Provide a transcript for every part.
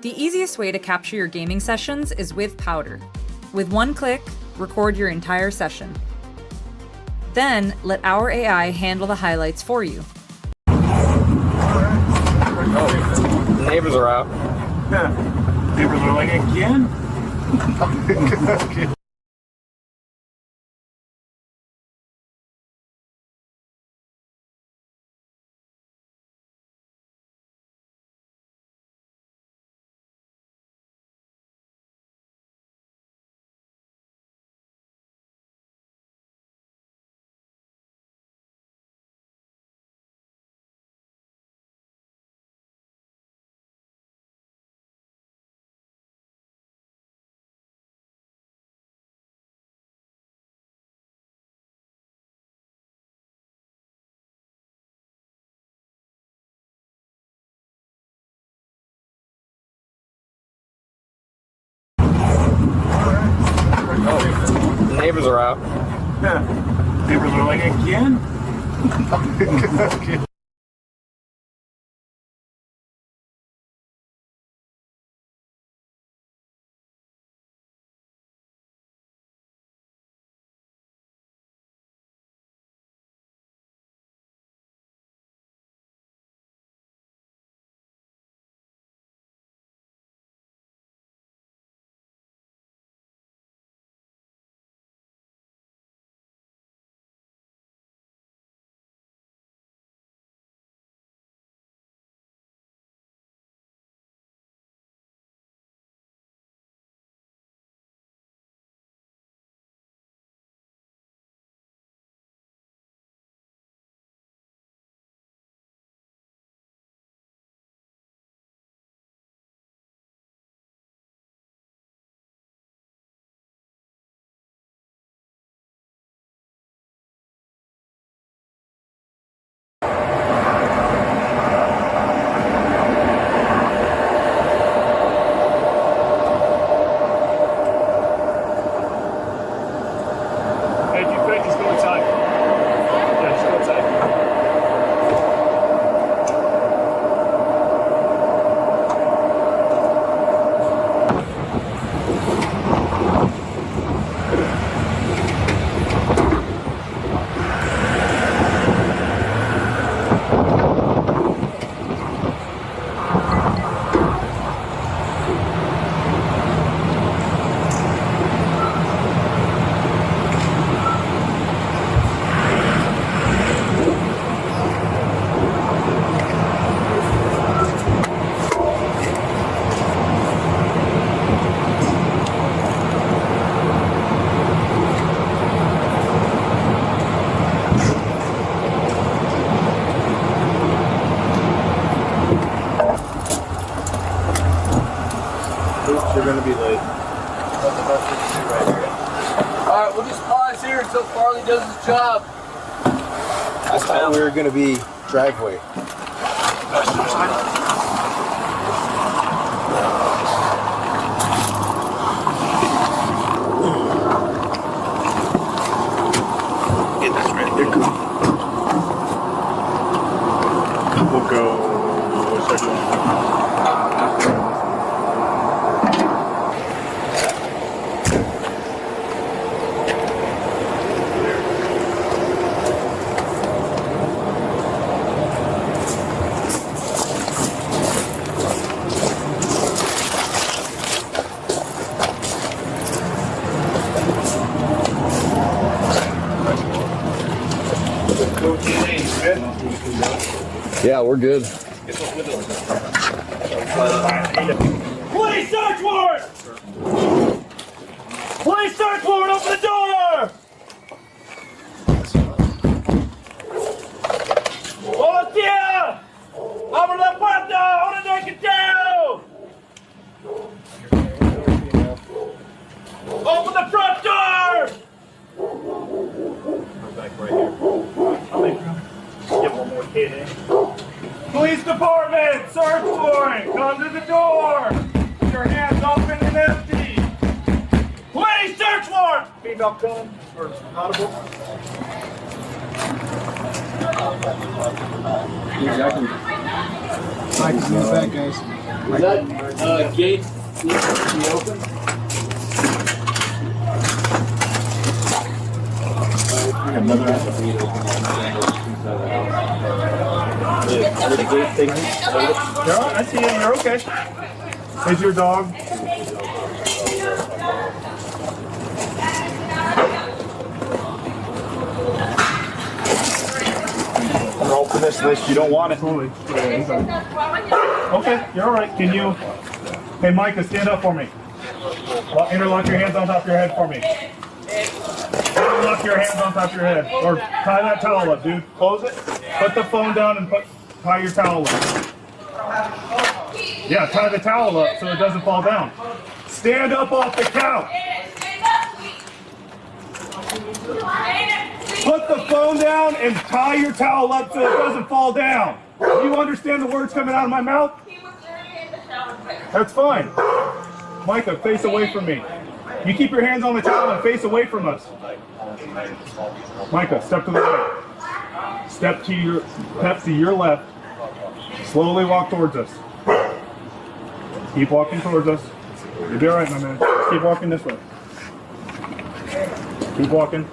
The easiest way to capture your gaming sessions is with Powder. With one click, record your entire session. Then, let our AI handle the highlights for you. Oh, the neighbors are out. Neighbors are like, again? Oh, the neighbors are out. Neighbors are like, again? You're gonna be late. Alright, we'll just pause here until Farley does his job. I thought we were gonna be driveway. Get this right there. We'll go section. Yeah, we're good. Police search warrant! Police search warrant! Open the door! ¡Hostia! ¡Abre la puerta! ¡Ahora no hay que tell! Open the front door! Back right here. Get one more kid in. Police department! Search warrant! Come to the door! Your hands open and empty! Police search warrant! Female come or audible? Back to the back, guys. Is that gate needs to be open? Another the gate thing. You're all right, I see you. You're okay. Is your dog? I'm gonna open this list. You don't want it. Okay, you're all right. Can you? Hey, Micah, stand up for me. Interlock your hands on top of your head for me. Interlock your hands on top of your head. Or tie that towel up, dude. Close it. Put the phone down and tie your towel up. Yeah, tie the towel up so it doesn't fall down. Stand up off the couch. Put the phone down and tie your towel up so it doesn't fall down. Do you understand the words coming out of my mouth? That's fine. Micah, face away from me. You keep your hands on the towel and face away from us. Micah, step to the right. Step to your left. Slowly walk towards us. Keep walking towards us. You'll be all right, my man. Just keep walking this way. Keep walking.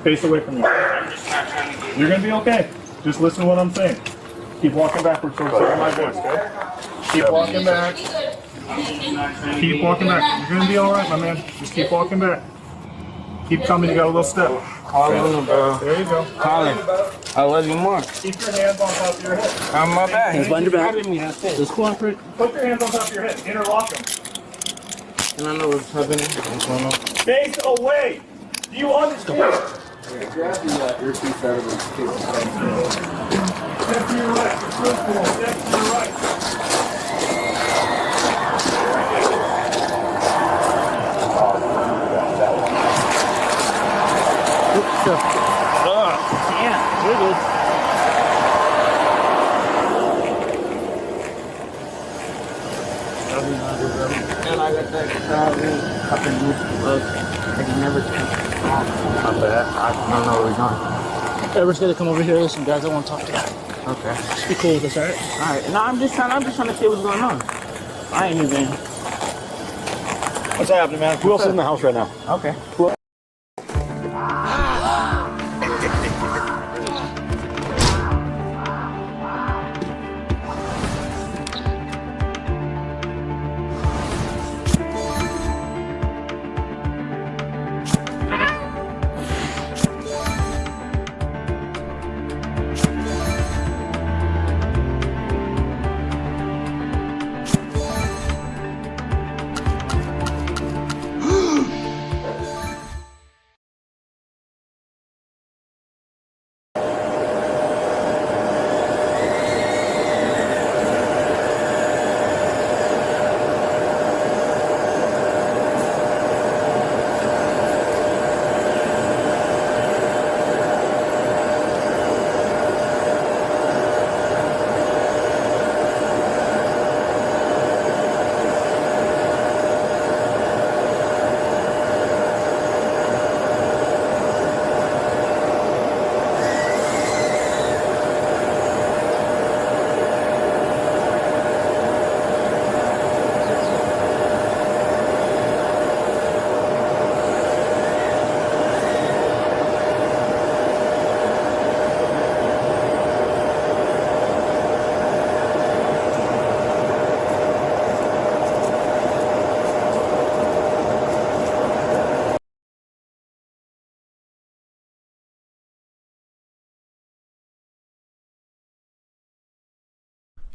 Face away from me. You're gonna be okay. Just listen to what I'm saying. Keep walking backwards towards my voice, okay? Keep walking back. Keep walking back. You're gonna be all right, my man. Just keep walking back. Keep coming. You got a little step. Colin, bro. There you go. Colin, I love you more. Keep your hands on top of your head. On my back. Hands behind your back. That's it. Just cooperate. Put your hands on top of your head. Interlock them. And I know what's happening. What's going on? Face away. Do you understand? Grab the earpiece out of his case. Step to your right. Step to your right. Yeah, we're good. And I got that up in I can never my bad. I don't know where we're going. Everyone's gonna come over here. Listen, guys, I want to talk to you. Okay. Just be cool with us, alright? Alright. No, I'm just trying to see what's going on. I ain't even. What's happening, man? Who else is in the house right now? Okay.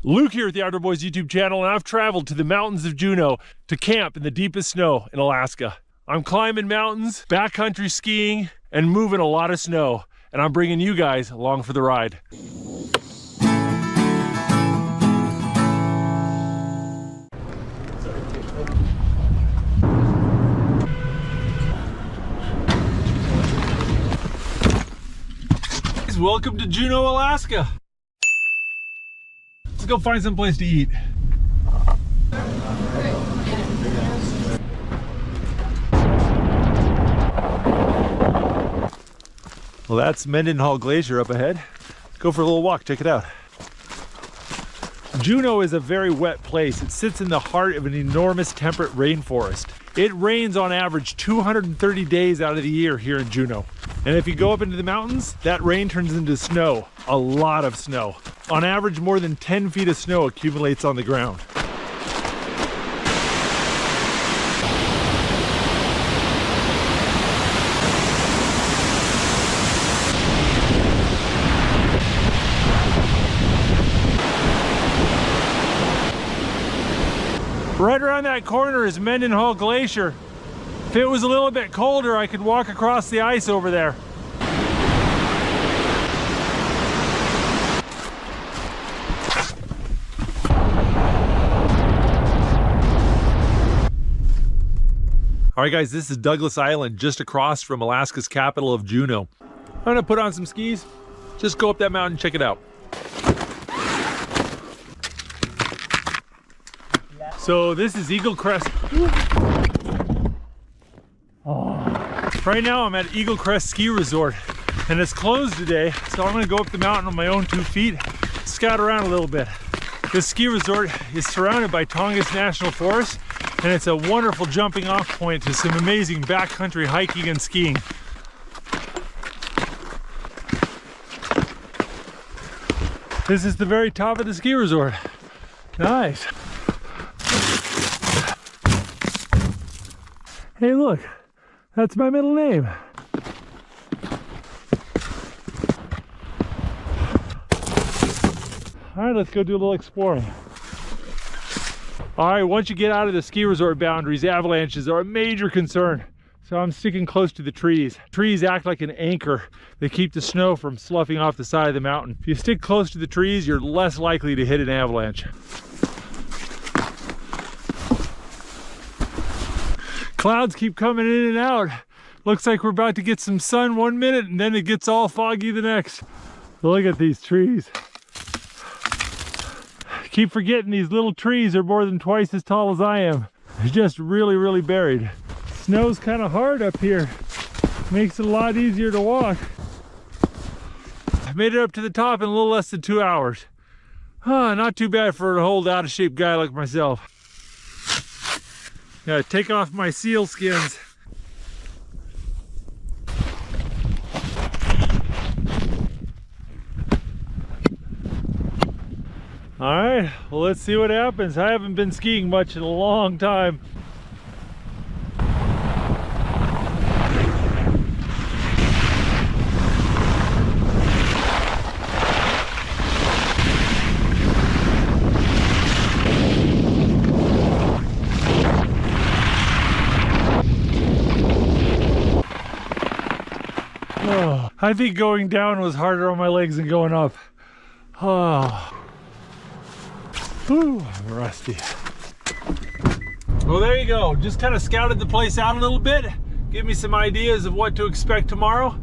Luke here at the Outdoor Boys YouTube channel, and I've traveled to the mountains of Juneau to camp in the deepest snow in Alaska. I'm climbing mountains, backcountry skiing, and moving a lot of snow, and I'm bringing you guys along for the ride. Welcome to Juneau, Alaska. Let's go find some place to eat. Well, that's Mendenhall Glacier up ahead. Go for a little walk, check it out. Juneau is a very wet place. It sits in the heart of an enormous temperate rainforest. It rains on average 230 days out of the year here in Juneau. And if you go up into the mountains, that rain turns into snow, a lot of snow. On average, more than 10 feet of snow accumulates on the ground. Right around that corner is Mendenhall Glacier. If it was a little bit colder, I could walk across the ice over there. All right, guys, this is Douglas Island, just across from Alaska's capital of Juneau. I'm gonna put on some skis, just go up that mountain, check it out. So this is Eagle Crest. Right now I'm at Eagle Crest Ski Resort and it's closed today. So I'm gonna go up the mountain on my own 2 feet, scout around a little bit. This ski resort is surrounded by Tongass National Forest and it's a wonderful jumping off point to some amazing backcountry hiking and skiing. This is the very top of the ski resort. Nice. Hey, look, that's my middle name. All right, let's go do a little exploring. All right, once you get out of the ski resort boundaries, avalanches are a major concern. So I'm sticking close to the trees. Trees act like an anchor. They keep the snow from sloughing off the side of the mountain. If you stick close to the trees, you're less likely to hit an avalanche. Clouds keep coming in and out. Looks like we're about to get some sun 1 minute and then it gets all foggy the next. Look at these trees. Keep forgetting these little trees are more than twice as tall as I am. They're just really, really buried. Snow's kind of hard up here. Makes it a lot easier to walk. I made it up to the top in a little less than 2 hours. Not too bad for an old out of shape guy like myself. Gotta take off my seal skins. All right, well, let's see what happens. I haven't been skiing much in a long time. I think going down was harder on my legs than going up. Oh. Whew, I'm rusty. Well, there you go. Just kind of scouted the place out a little bit. Give me some ideas of what to expect tomorrow.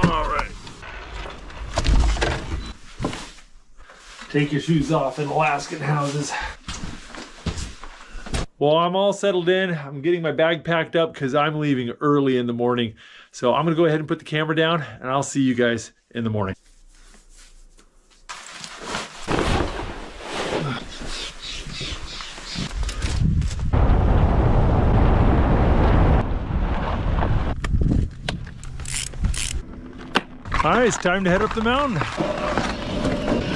All right. Take your shoes off in Alaskan houses. Well, I'm all settled in. I'm getting my bag packed up because I'm leaving early in the morning. So I'm gonna go ahead and put the camera down and I'll see you guys in the morning. All right, it's time to head up the mountain.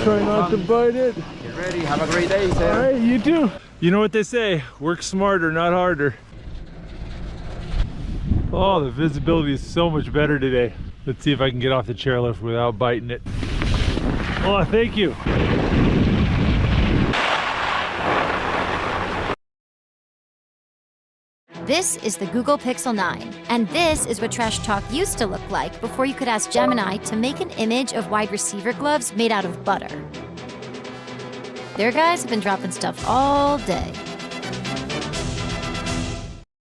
Try not to bite it. Get ready, have a great day, Sam. All right, you too. You know what they say, work smarter, not harder. Oh, the visibility is so much better today. Let's see if I can get off the chairlift without biting it. Oh, thank you. This is the Google Pixel 9, and this is what trash talk used to look like before you could ask Gemini to make an image of wide receiver gloves made out of butter. Their guys have been dropping stuff all day.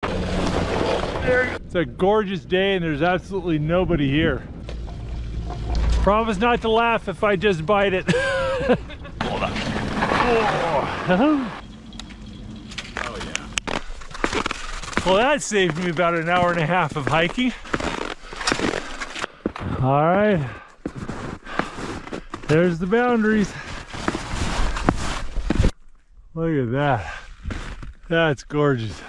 It's a gorgeous day and there's absolutely nobody here. Promise not to laugh if I just bite it. Hold on. Oh. Oh yeah. Well, that saved me about an hour and a half of hiking. All right. There's the boundaries. Look at that. That's gorgeous.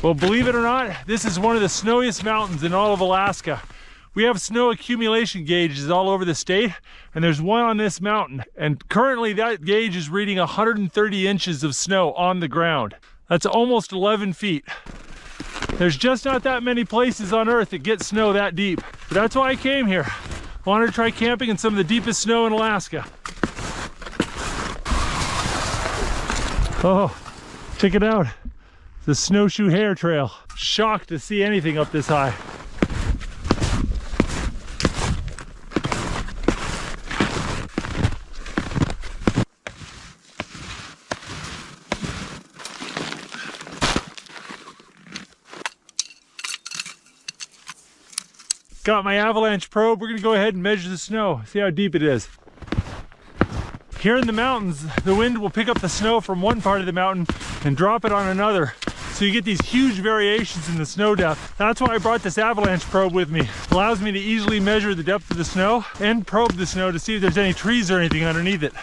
Well, believe it or not, this is one of the snowiest mountains in all of Alaska. We have snow accumulation gauges all over the state, and there's one on this mountain. And currently that gauge is reading 130 inches of snow on the ground. That's almost 11 feet. There's just not that many places on Earth that get snow that deep. But that's why I came here. I wanted to try camping in some of the deepest snow in Alaska. Oh, check it out. The Snowshoe Hare Trail. Shocked to see anything up this high. Got my avalanche probe. We're gonna go ahead and measure the snow, see how deep it is. Here in the mountains, the wind will pick up the snow from one part of the mountain and drop it on another. So you get these huge variations in the snow depth. That's why I brought this avalanche probe with me. It allows me to easily measure the depth of the snow and probe the snow to see if there's any trees or anything underneath it.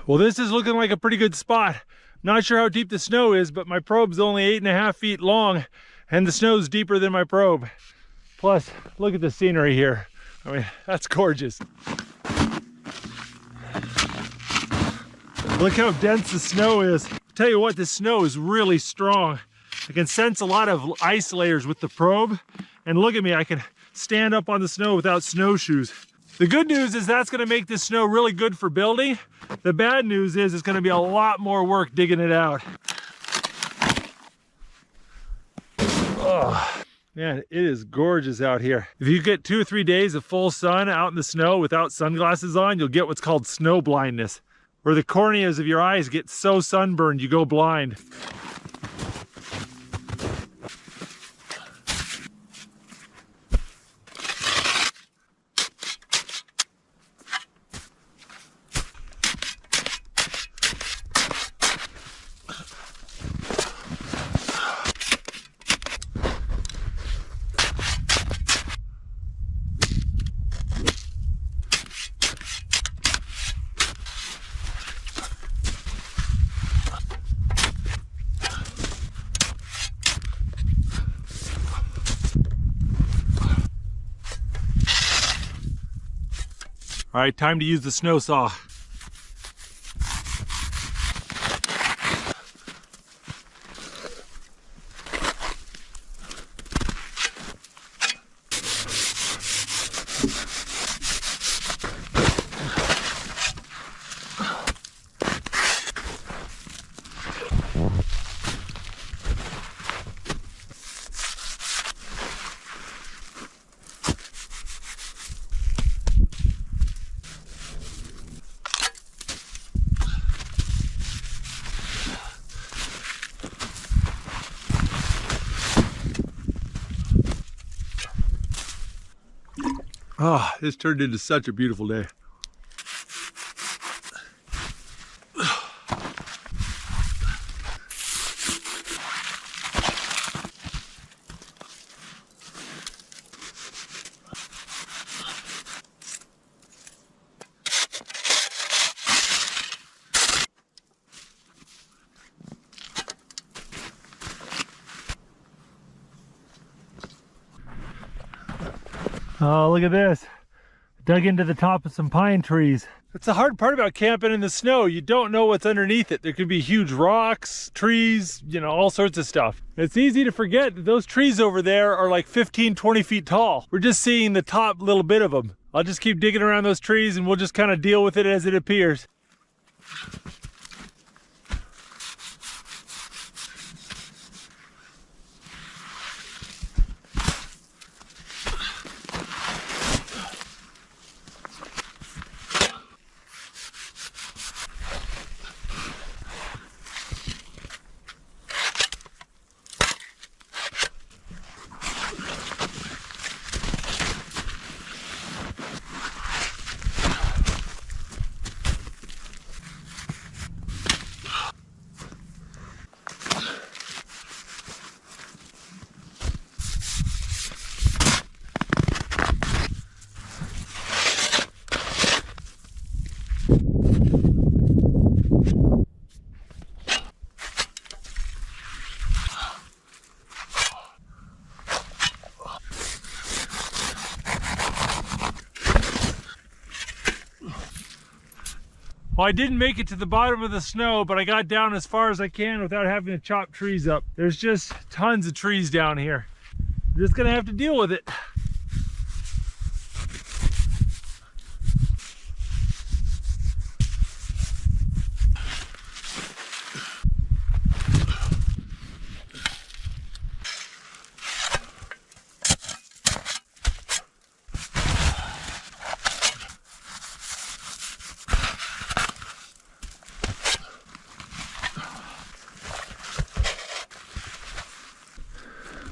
Well, this is looking like a pretty good spot. Not sure how deep the snow is, but my probe's only 8.5 feet long, and the snow's deeper than my probe. Plus, look at the scenery here. I mean, that's gorgeous. Look how dense the snow is. I'll tell you what, this snow is really strong. I can sense a lot of ice layers with the probe, and look at me, I can stand up on the snow without snowshoes. The good news is that's gonna make this snow really good for building. The bad news is it's gonna be a lot more work digging it out. Oh, man, it is gorgeous out here. If you get 2 or 3 days of full sun out in the snow without sunglasses on, you'll get what's called snow blindness, where the corneas of your eyes get so sunburned you go blind. All right, time to use the snow saw. Oh, this turned into such a beautiful day. Oh, look at this. Dug into the top of some pine trees. That's the hard part about camping in the snow. You don't know what's underneath it. There could be huge rocks, trees, you know, all sorts of stuff. It's easy to forget that those trees over there are like 15, 20 feet tall. We're just seeing the top little bit of them. I'll just keep digging around those trees and we'll just kind of deal with it as it appears. Well, I didn't make it to the bottom of the snow, but I got down as far as I can without having to chop trees up. There's just tons of trees down here. I'm just gonna have to deal with it.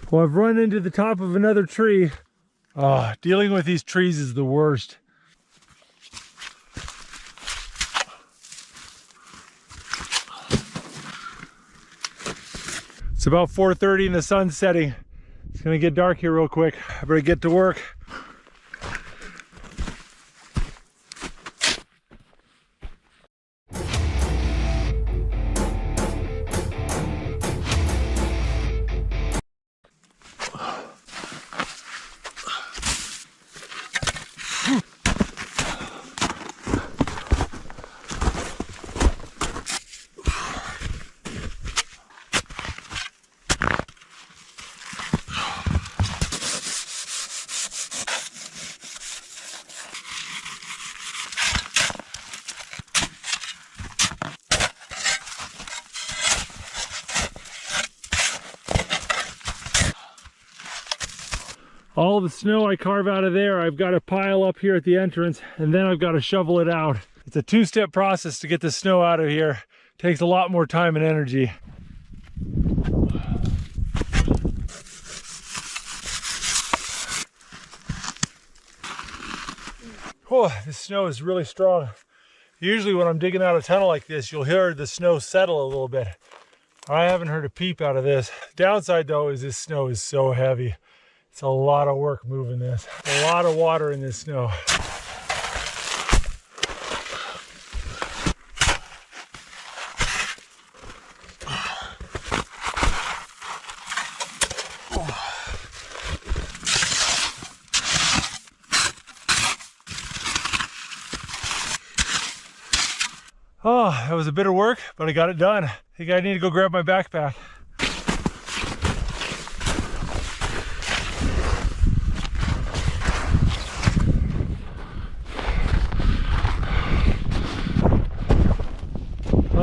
Well, I've run into the top of another tree. Oh, dealing with these trees is the worst. It's about 4:30 and the sun's setting. It's gonna get dark here real quick. I better get to work. All the snow I carve out of there, I've got to pile up here at the entrance, and then I've got to shovel it out. It's a two-step process to get the snow out of here. It takes a lot more time and energy. Oh, this snow is really strong. Usually when I'm digging out a tunnel like this, you'll hear the snow settle a little bit. I haven't heard a peep out of this. Downside though is this snow is so heavy. It's a lot of work moving this. A lot of water in this snow. Oh, that was a bit of work, but I got it done. I think I need to go grab my backpack.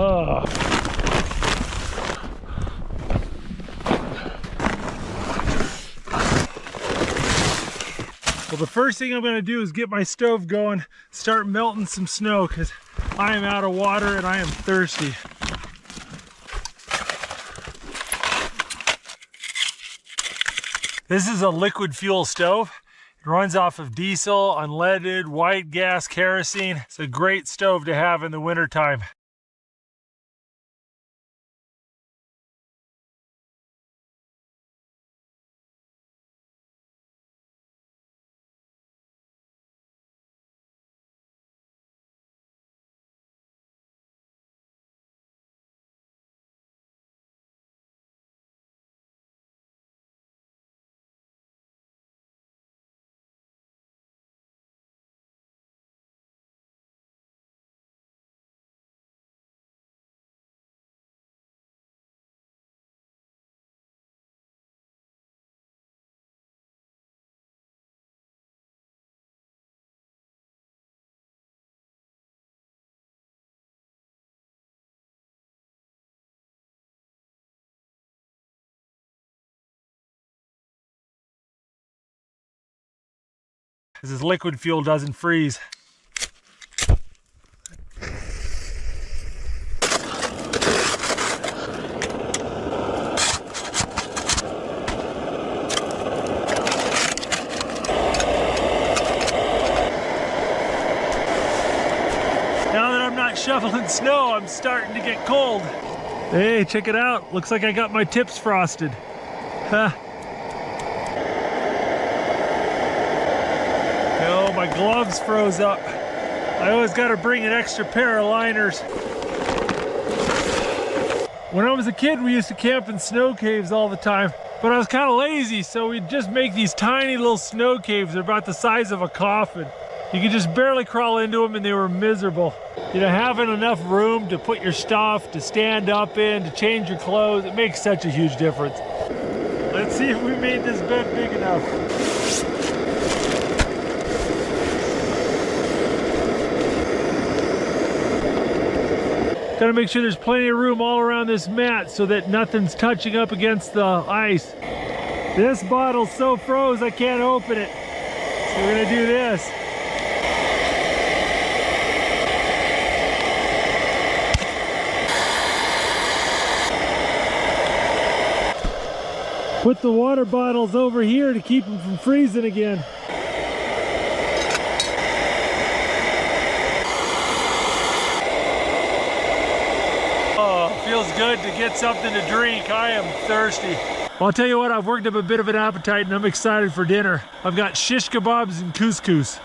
Oh. Well, the first thing I'm going to do is get my stove going, start melting some snow, because I am out of water and I am thirsty. This is a liquid fuel stove. It runs off of diesel, unleaded, white gas, kerosene. It's a great stove to have in the wintertime. because this liquid fuel doesn't freeze. Now that I'm not shoveling snow, I'm starting to get cold. Hey, check it out. Looks like I got my tips frosted. Huh. Oh, my gloves froze up. I always got to bring an extra pair of liners. When I was a kid, we used to camp in snow caves all the time, but I was kind of lazy, so we'd just make these tiny little snow caves. They're about the size of a coffin. You could just barely crawl into them and they were miserable. You know, having enough room to put your stuff, to stand up in, to change your clothes, it makes such a huge difference. Let's see if we made this bed big enough. Gotta make sure there's plenty of room all around this mat so that nothing's touching up against the ice. This bottle's so froze I can't open it. So we're gonna do this. Put the water bottles over here to keep them from freezing again. Oh, feels good to get something to drink. I am thirsty. Well, I'll tell you what, I've worked up a bit of an appetite and I'm excited for dinner. I've got shish kebabs and couscous.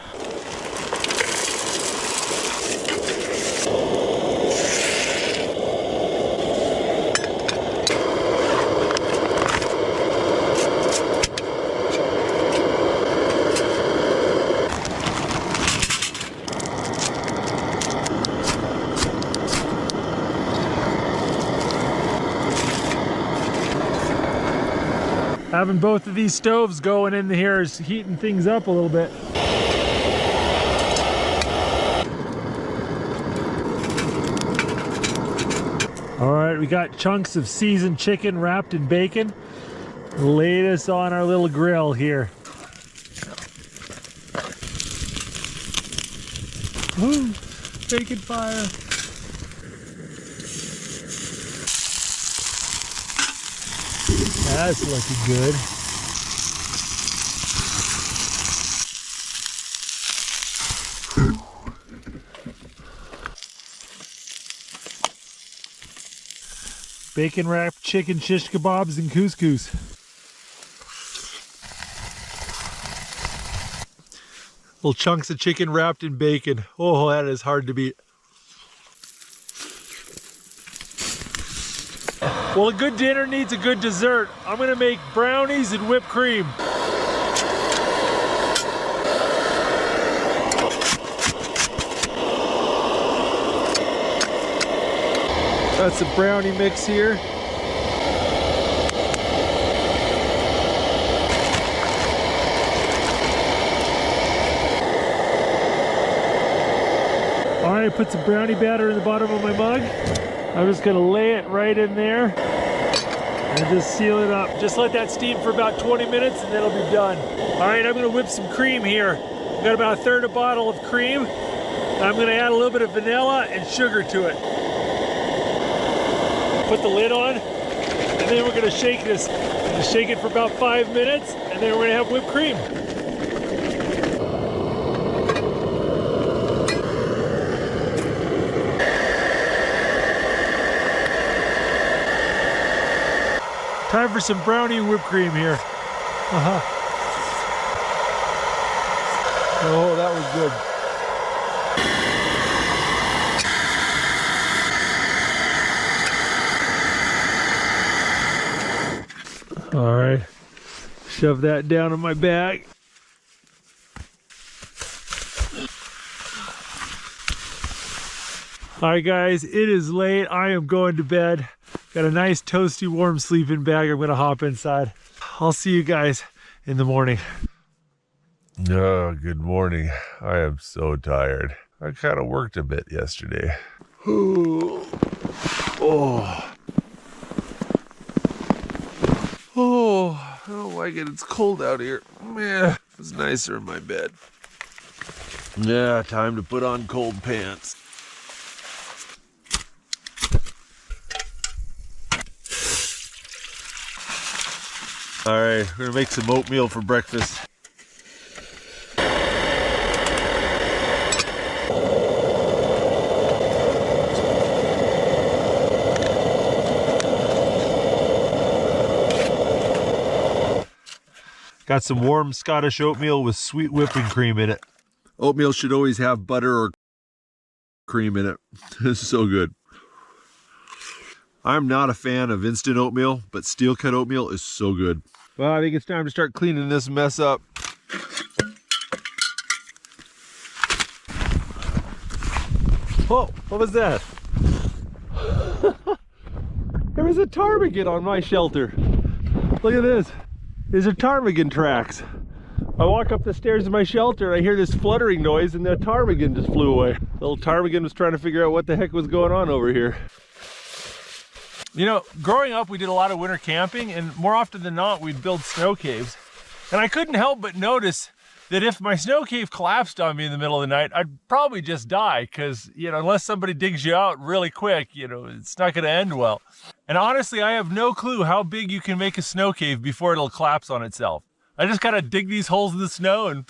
Having both of these stoves going in here is heating things up a little bit. All right, we got chunks of seasoned chicken wrapped in bacon. Lay this on our little grill here. Woo, bacon fire. That's looking good. Bacon wrapped chicken shish kebabs and couscous. Little chunks of chicken wrapped in bacon. Oh, that is hard to beat. Well, a good dinner needs a good dessert. I'm gonna make brownies and whipped cream. That's a brownie mix here. All right, put some brownie batter in the bottom of my mug. I'm just gonna lay it right in there and just seal it up. Just let that steam for about 20 minutes and then it'll be done. All right, I'm gonna whip some cream here. I've got about 1/3 bottle of cream. I'm gonna add a little bit of vanilla and sugar to it. Put the lid on, and then we're gonna shake this. We're gonna shake it for about 5 minutes, and then we're gonna have whipped cream. Time for some brownie and whipped cream here. Oh, that was good. All right, shove that down in my bag. All right, guys, it is late. I am going to bed. Got a nice toasty warm sleeping bag. I'm gonna hop inside. I'll see you guys in the morning. Oh, good morning. I am so tired. I kind of worked a bit yesterday. Oh. Oh, I don't like it. It's cold out here. Man, it was nicer in my bed. Yeah, time to put on cold pants. All right, we're gonna make some oatmeal for breakfast. Got some warm Scottish oatmeal with sweet whipping cream in it. Oatmeal should always have butter or cream in it. This is so good. I'm not a fan of instant oatmeal, but steel cut oatmeal is so good. Well, I think it's time to start cleaning this mess up. Oh, what was that? There was a ptarmigan on my shelter. Look at this. These are ptarmigan tracks. I walk up the stairs of my shelter, I hear this fluttering noise, and the ptarmigan just flew away. Little ptarmigan was trying to figure out what the heck was going on over here. You know, growing up, we did a lot of winter camping, and more often than not, we'd build snow caves. And I couldn't help but notice that if my snow cave collapsed on me in the middle of the night, I'd probably just die, because, you know, unless somebody digs you out really quick, you know, it's not going to end well. And honestly, I have no clue how big you can make a snow cave before it'll collapse on itself. I just kind of dig these holes in the snow and,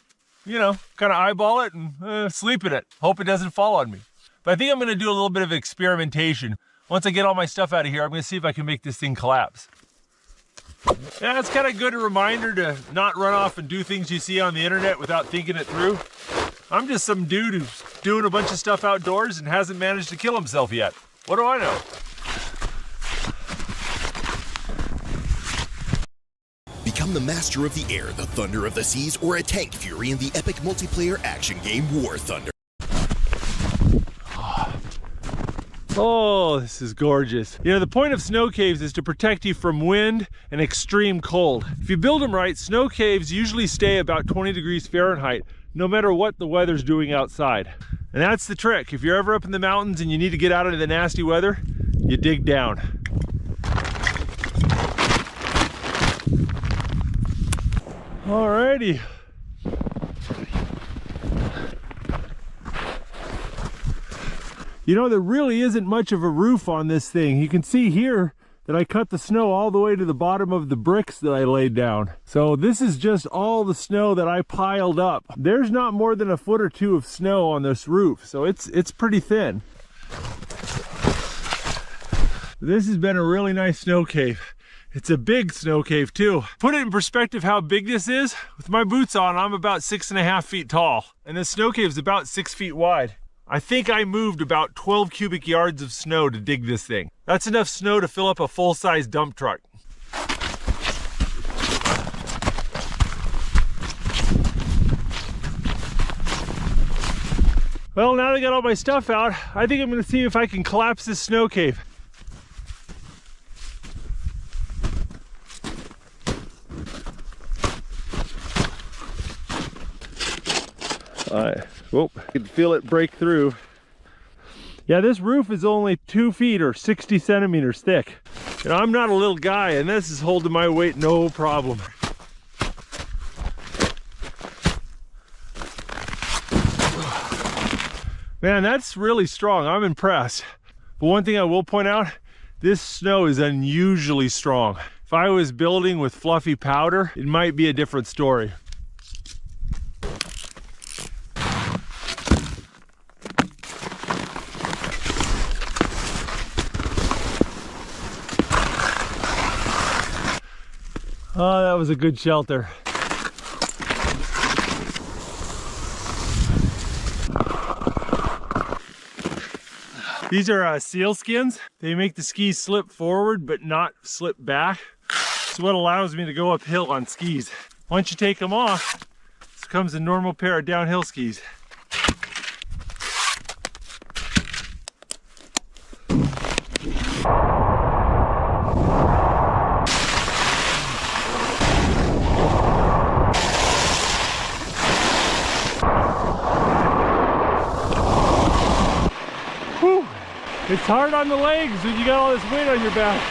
you know, kind of eyeball it and sleep in it. Hope it doesn't fall on me. But I think I'm going to do a little bit of experimentation. Once I get all my stuff out of here, I'm going to see if I can make this thing collapse. Yeah, it's kind of good a reminder to not run off and do things you see on the internet without thinking it through. I'm just some dude who's doing a bunch of stuff outdoors and hasn't managed to kill himself yet. What do I know? Become the master of the air, the thunder of the seas, or a tanked fury in the epic multiplayer action game War Thunder. Oh, this is gorgeous. You know, the point of snow caves is to protect you from wind and extreme cold. If you build them right, snow caves usually stay about 20 degrees Fahrenheit, no matter what the weather's doing outside. And that's the trick. If you're ever up in the mountains and you need to get out of the nasty weather, you dig down. Alrighty. You know, there really isn't much of a roof on this thing. You can see here that I cut the snow all the way to the bottom of the bricks that I laid down. So this is just all the snow that I piled up. There's not more than a foot or two of snow on this roof, so it's pretty thin. This has been a really nice snow cave. It's a big snow cave too. Put it in perspective how big this is. With my boots on, I'm about 6.5 feet tall, and this snow cave is about 6 feet wide. I think I moved about 12 cubic yards of snow to dig this thing. That's enough snow to fill up a full-size dump truck. Well, now that I got all my stuff out, I think I'm gonna see if I can collapse this snow cave. Whoop, I can feel it break through. Yeah, this roof is only 2 feet or 60 centimeters thick. You know, I'm not a little guy, and this is holding my weight no problem. Man, that's really strong. I'm impressed. But one thing I will point out, this snow is unusually strong. If I was building with fluffy powder, it might be a different story. Oh, that was a good shelter. These are seal skins. They make the skis slip forward but not slip back. It's what allows me to go uphill on skis. Once you take them off, this comes a normal pair of downhill skis. It's hard on the legs when you got all this weight on your back.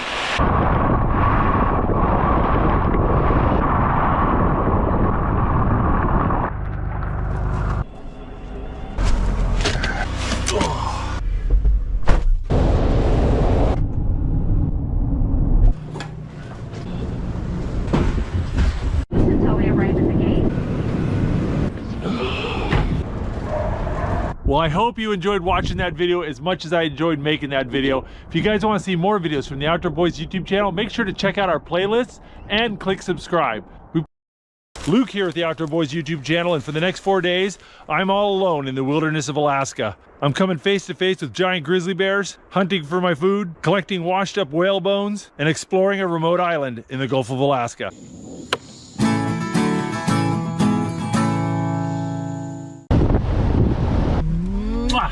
Well, I hope you enjoyed watching that video as much as I enjoyed making that video. If you guys want to see more videos from the Outdoor Boys YouTube channel, make sure to check out our playlists and click subscribe. Luke here at the Outdoor Boys YouTube channel, and for the next 4 days, I'm all alone in the wilderness of Alaska. I'm coming face to face with giant grizzly bears, hunting for my food, collecting washed up whale bones, and exploring a remote island in the Gulf of Alaska. Mwah!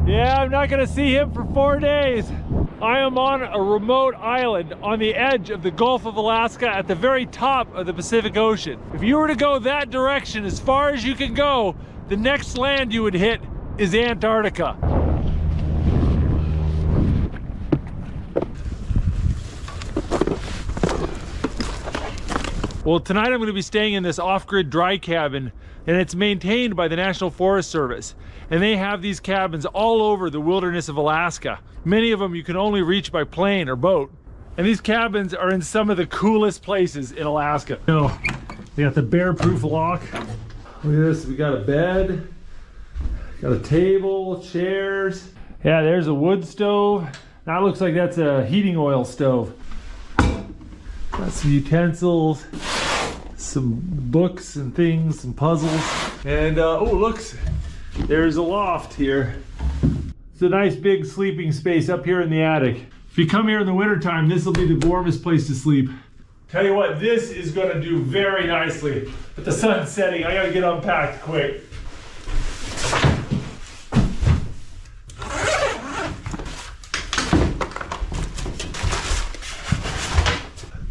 Yeah, I'm not gonna see him for 4 days. I am on a remote island on the edge of the Gulf of Alaska at the very top of the Pacific Ocean. If you were to go that direction as far as you can go, the next land you would hit is Antarctica. Well, tonight I'm going to be staying in this off-grid dry cabin, and it's maintained by the National Forest Service. And they have these cabins all over the wilderness of Alaska. Many of them you can only reach by plane or boat. And these cabins are in some of the coolest places in Alaska. You know, they got the bear-proof lock. Look at this, we got a bed, got a table, chairs. Yeah, there's a wood stove. That looks like that's a heating oil stove. Got some utensils, some books and things, some puzzles. And oh, looks, there's a loft here. It's a nice big sleeping space up here in the attic. If you come here in the wintertime, this will be the warmest place to sleep. Tell you what, this is gonna do very nicely. But the sun's setting, I gotta get unpacked quick.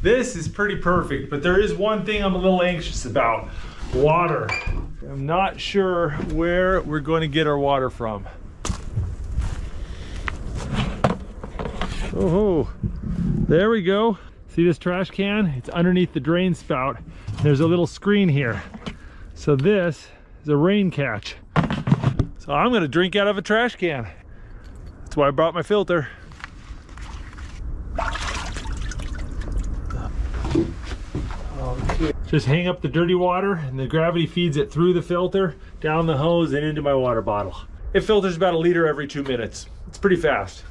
This is pretty perfect, but there is one thing I'm a little anxious about: water. I'm not sure where we're going to get our water from. Oh, there we go. See this trash can? It's underneath the drain spout. There's a little screen here. So this is a rain catch. So I'm going to drink out of a trash can. That's why I brought my filter. Just hang up the dirty water and the gravity feeds it through the filter, down the hose and into my water bottle. It filters about 1 liter every 2 minutes. It's pretty fast.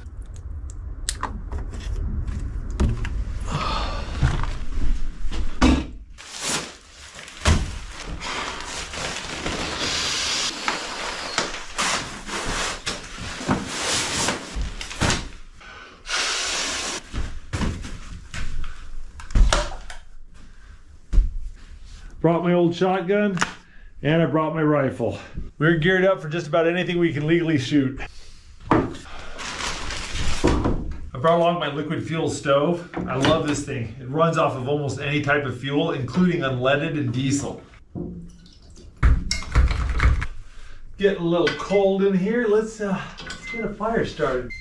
Brought my old shotgun, and I brought my rifle. We're geared up for just about anything we can legally shoot. I brought along my liquid fuel stove. I love this thing. It runs off of almost any type of fuel, including unleaded and diesel. Getting a little cold in here. Let's get a fire started.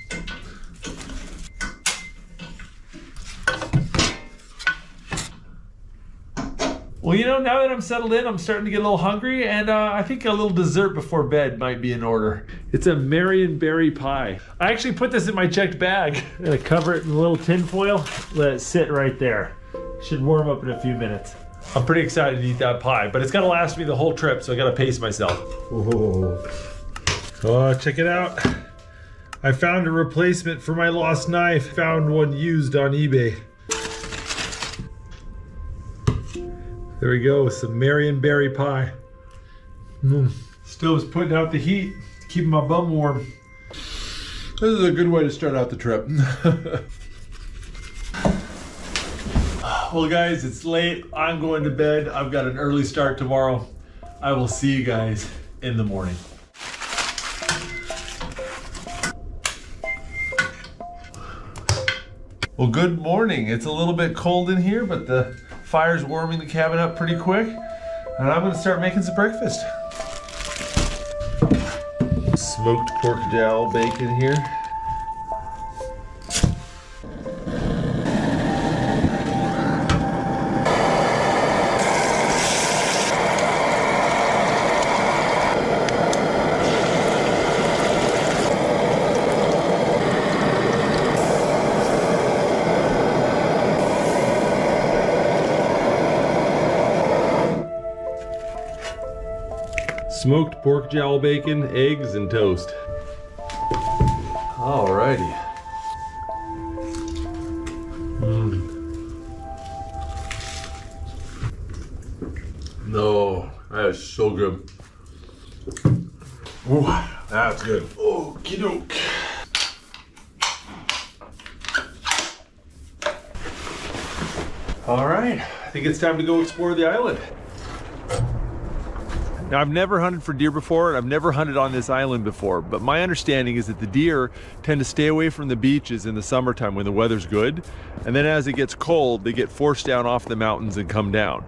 Well, you know, now that I'm settled in, I'm starting to get a little hungry, and I think a little dessert before bed might be in order. It's a Marionberry pie. I actually put this in my checked bag. I'm gonna cover it in a little tin foil, let it sit right there. Should warm up in a few minutes. I'm pretty excited to eat that pie, but it's gonna last me the whole trip, so I gotta pace myself. Whoa. Oh, check it out. I found a replacement for my lost knife. Found one used on eBay. There we go, some Marionberry pie. Stove's putting out the heat, keeping my bum warm. This is a good way to start out the trip. Well guys, it's late. I'm going to bed. I've got an early start tomorrow. I will see you guys in the morning. Well, good morning. It's a little bit cold in here, but the fire's warming the cabin up pretty quick. And I'm gonna start making some breakfast. Smoked pork jowl bacon here. Smoked pork jowl bacon, eggs, and toast. Alrighty. No, that is so good. Ooh, that's good. Okie doke. Alright, I think it's time to go explore the island. Now, I've never hunted for deer before, and I've never hunted on this island before, but my understanding is that the deer tend to stay away from the beaches in the summertime when the weather's good, and then as it gets cold, they get forced down off the mountains and come down.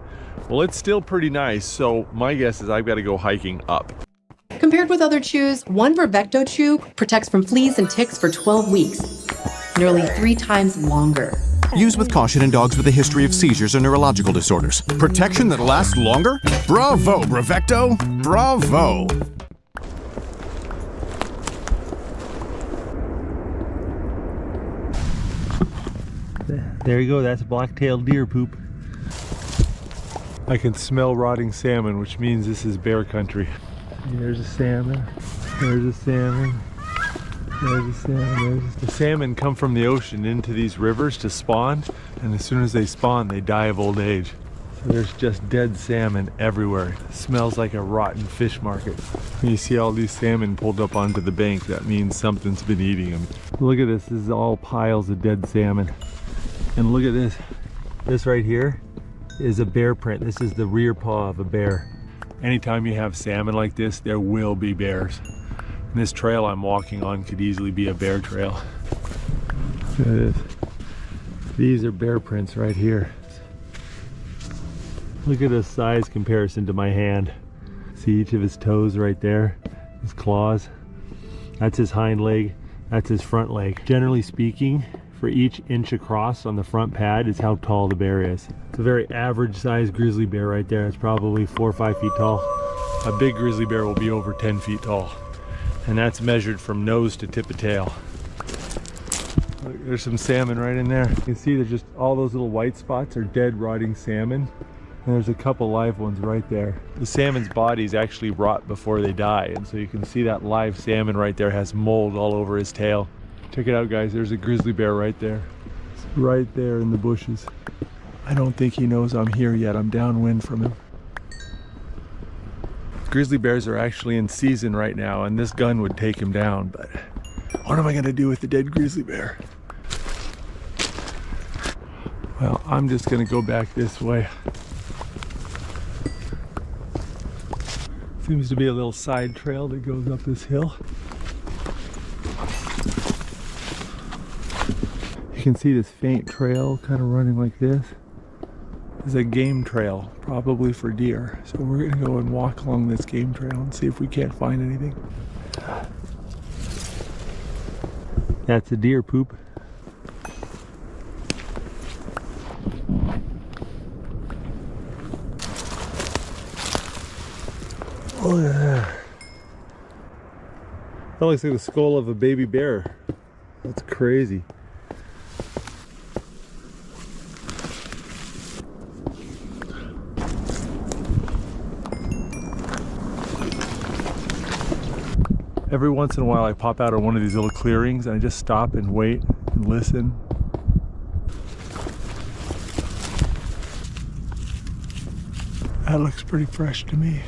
Well, it's still pretty nice, so my guess is I've got to go hiking up. Compared with other chews, one Bravecto chew protects from fleas and ticks for 12 weeks, nearly 3 times longer. Use with caution in dogs with a history of seizures or neurological disorders. Protection that lasts longer? Bravo, Bravecto! Bravo! There you go, that's black-tailed deer poop. I can smell rotting salmon, which means this is bear country. There's a salmon, there's a salmon. There's a salmon. The salmon come from the ocean into these rivers to spawn, and as soon as they spawn, they die of old age. So there's just dead salmon everywhere. It smells like a rotten fish market. When you see all these salmon pulled up onto the bank, that means something's been eating them. Look at this. This is all piles of dead salmon. And look at this. This right here is a bear print. This is the rear paw of a bear. Anytime you have salmon like this, there will be bears. And this trail I'm walking on could easily be a bear trail. Look at this. These are bear prints right here. Look at the size comparison to my hand. See each of his toes right there? His claws. That's his hind leg. That's his front leg. Generally speaking, for each inch across on the front pad is how tall the bear is. It's a very average sized grizzly bear right there. It's probably 4 or 5 feet tall. A big grizzly bear will be over 10 feet tall. And that's measured from nose to tip of tail. Look, there's some salmon right in there. You can see there's just all those little white spots are dead rotting salmon. And there's a couple live ones right there. The salmon's bodies actually rot before they die. And so you can see that live salmon right there has mold all over his tail. Check it out, guys. There's a grizzly bear right there. It's right there in the bushes. I don't think he knows I'm here yet. I'm downwind from him. Grizzly bears are actually in season right now, and this gun would take him down, but what am I gonna do with the dead grizzly bear? Well, I'm just gonna go back this way. Seems to be a little side trail that goes up this hill. You can see this faint trail kind of running like this. Is a game trail, probably for deer. So we're gonna go and walk along this game trail and see if we can't find anything. That's a deer poop. Look at that. That looks like the skull of a baby bear. That's crazy. Every once in a while I pop out of one of these little clearings and I just stop and wait and listen. That looks pretty fresh to me.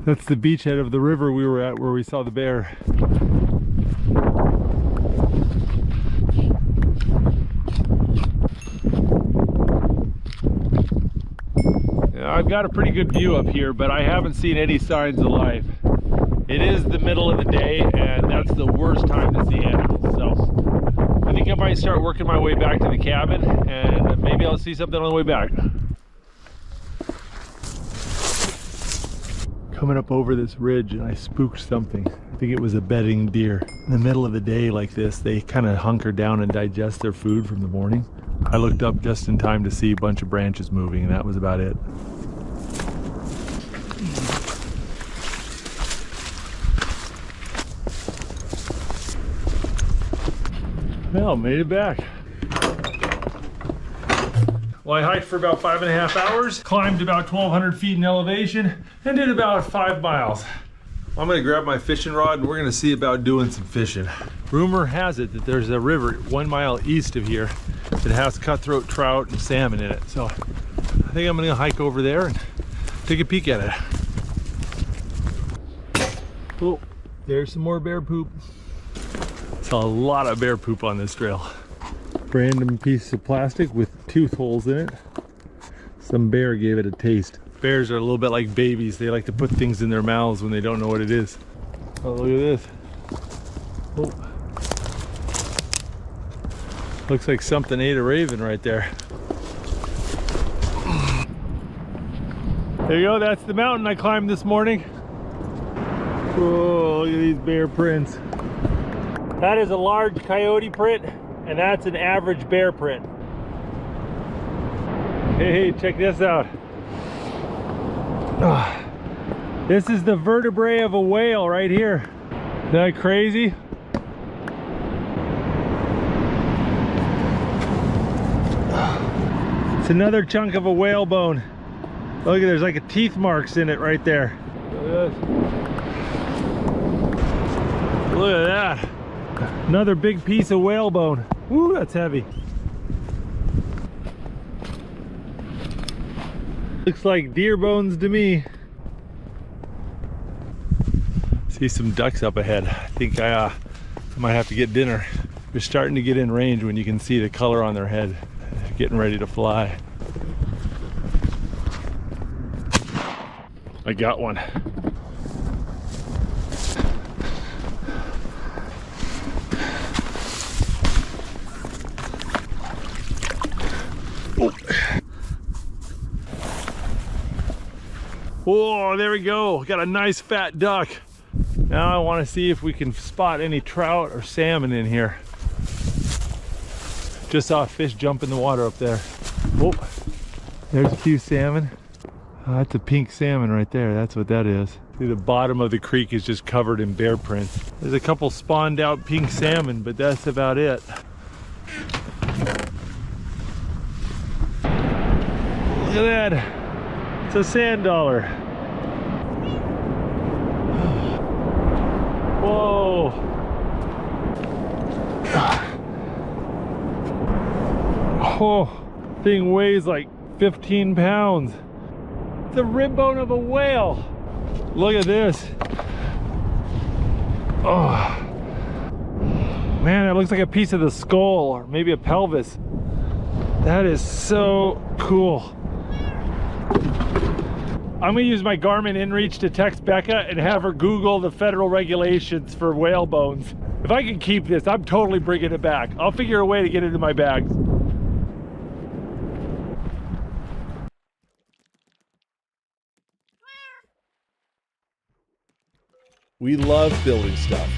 That's the beachhead of the river we were at where we saw the bear. I've got a pretty good view up here, but I haven't seen any signs of life. It is the middle of the day, and that's the worst time to see animals. So I think I might start working my way back to the cabin, and maybe I'll see something on the way back. Coming up over this ridge, and I spooked something. I think it was a bedding deer. In the middle of the day like this, they kind of hunker down and digest their food from the morning. I looked up just in time to see a bunch of branches moving, and that was about it. Well, made it back. Well, I hiked for about 5.5 hours, climbed about 1,200 feet in elevation, and did about 5 miles. I'm gonna grab my fishing rod and we're gonna see about doing some fishing. Rumor has it that there's a river 1 mile east of here that has cutthroat trout and salmon in it. So I think I'm gonna hike over there and take a peek at it. Oh, there's some more bear poop. It's a lot of bear poop on this trail. Random piece of plastic with tooth holes in it. Some bear gave it a taste. Bears are a little bit like babies. They like to put things in their mouths when they don't know what it is. Oh, look at this. Oh. Looks like something ate a raven right there. There you go, that's the mountain I climbed this morning. Oh, look at these bear prints. That is a large coyote print, and that's an average bear print. Hey, check this out. This is the vertebrae of a whale right here. Isn't that crazy? It's another chunk of a whalebone. Look at, there's like a teeth marks in it right there. Look at that. Another big piece of whalebone. Woo, that's heavy. Looks like deer bones to me. See some ducks up ahead. I think I might have to get dinner. They're starting to get in range when you can see the color on their head. They're getting ready to fly. I got one. Oh, there we go. Got a nice fat duck. Now I want to see if we can spot any trout or salmon in here. Just saw a fish jump in the water up there. Oh, there's a few salmon. Oh, that's a pink salmon right there. That's what that is. See, the bottom of the creek is just covered in bear prints. There's a couple spawned out pink salmon, but that's about it. Look at that. It's a sand dollar. Whoa. Oh, thing weighs like 15 pounds. It's a rib bone of a whale. Look at this. Oh, man, it looks like a piece of the skull or maybe a pelvis. That is so cool. I'm gonna use my Garmin InReach to text Becca and have her Google the federal regulations for whale bones. If I can keep this, I'm totally bringing it back. I'll figure a way to get it in my bags. We love building stuff.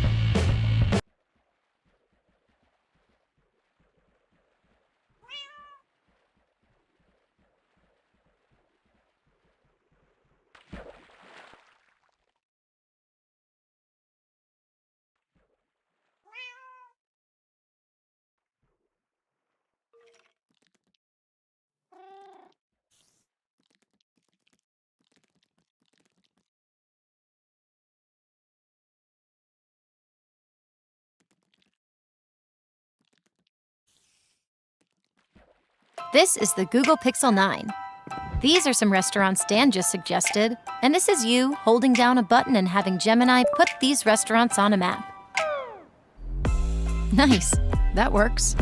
This is the Google Pixel 9. These are some restaurants Dan just suggested, and this is you holding down a button and having Gemini put these restaurants on a map. Nice, that works.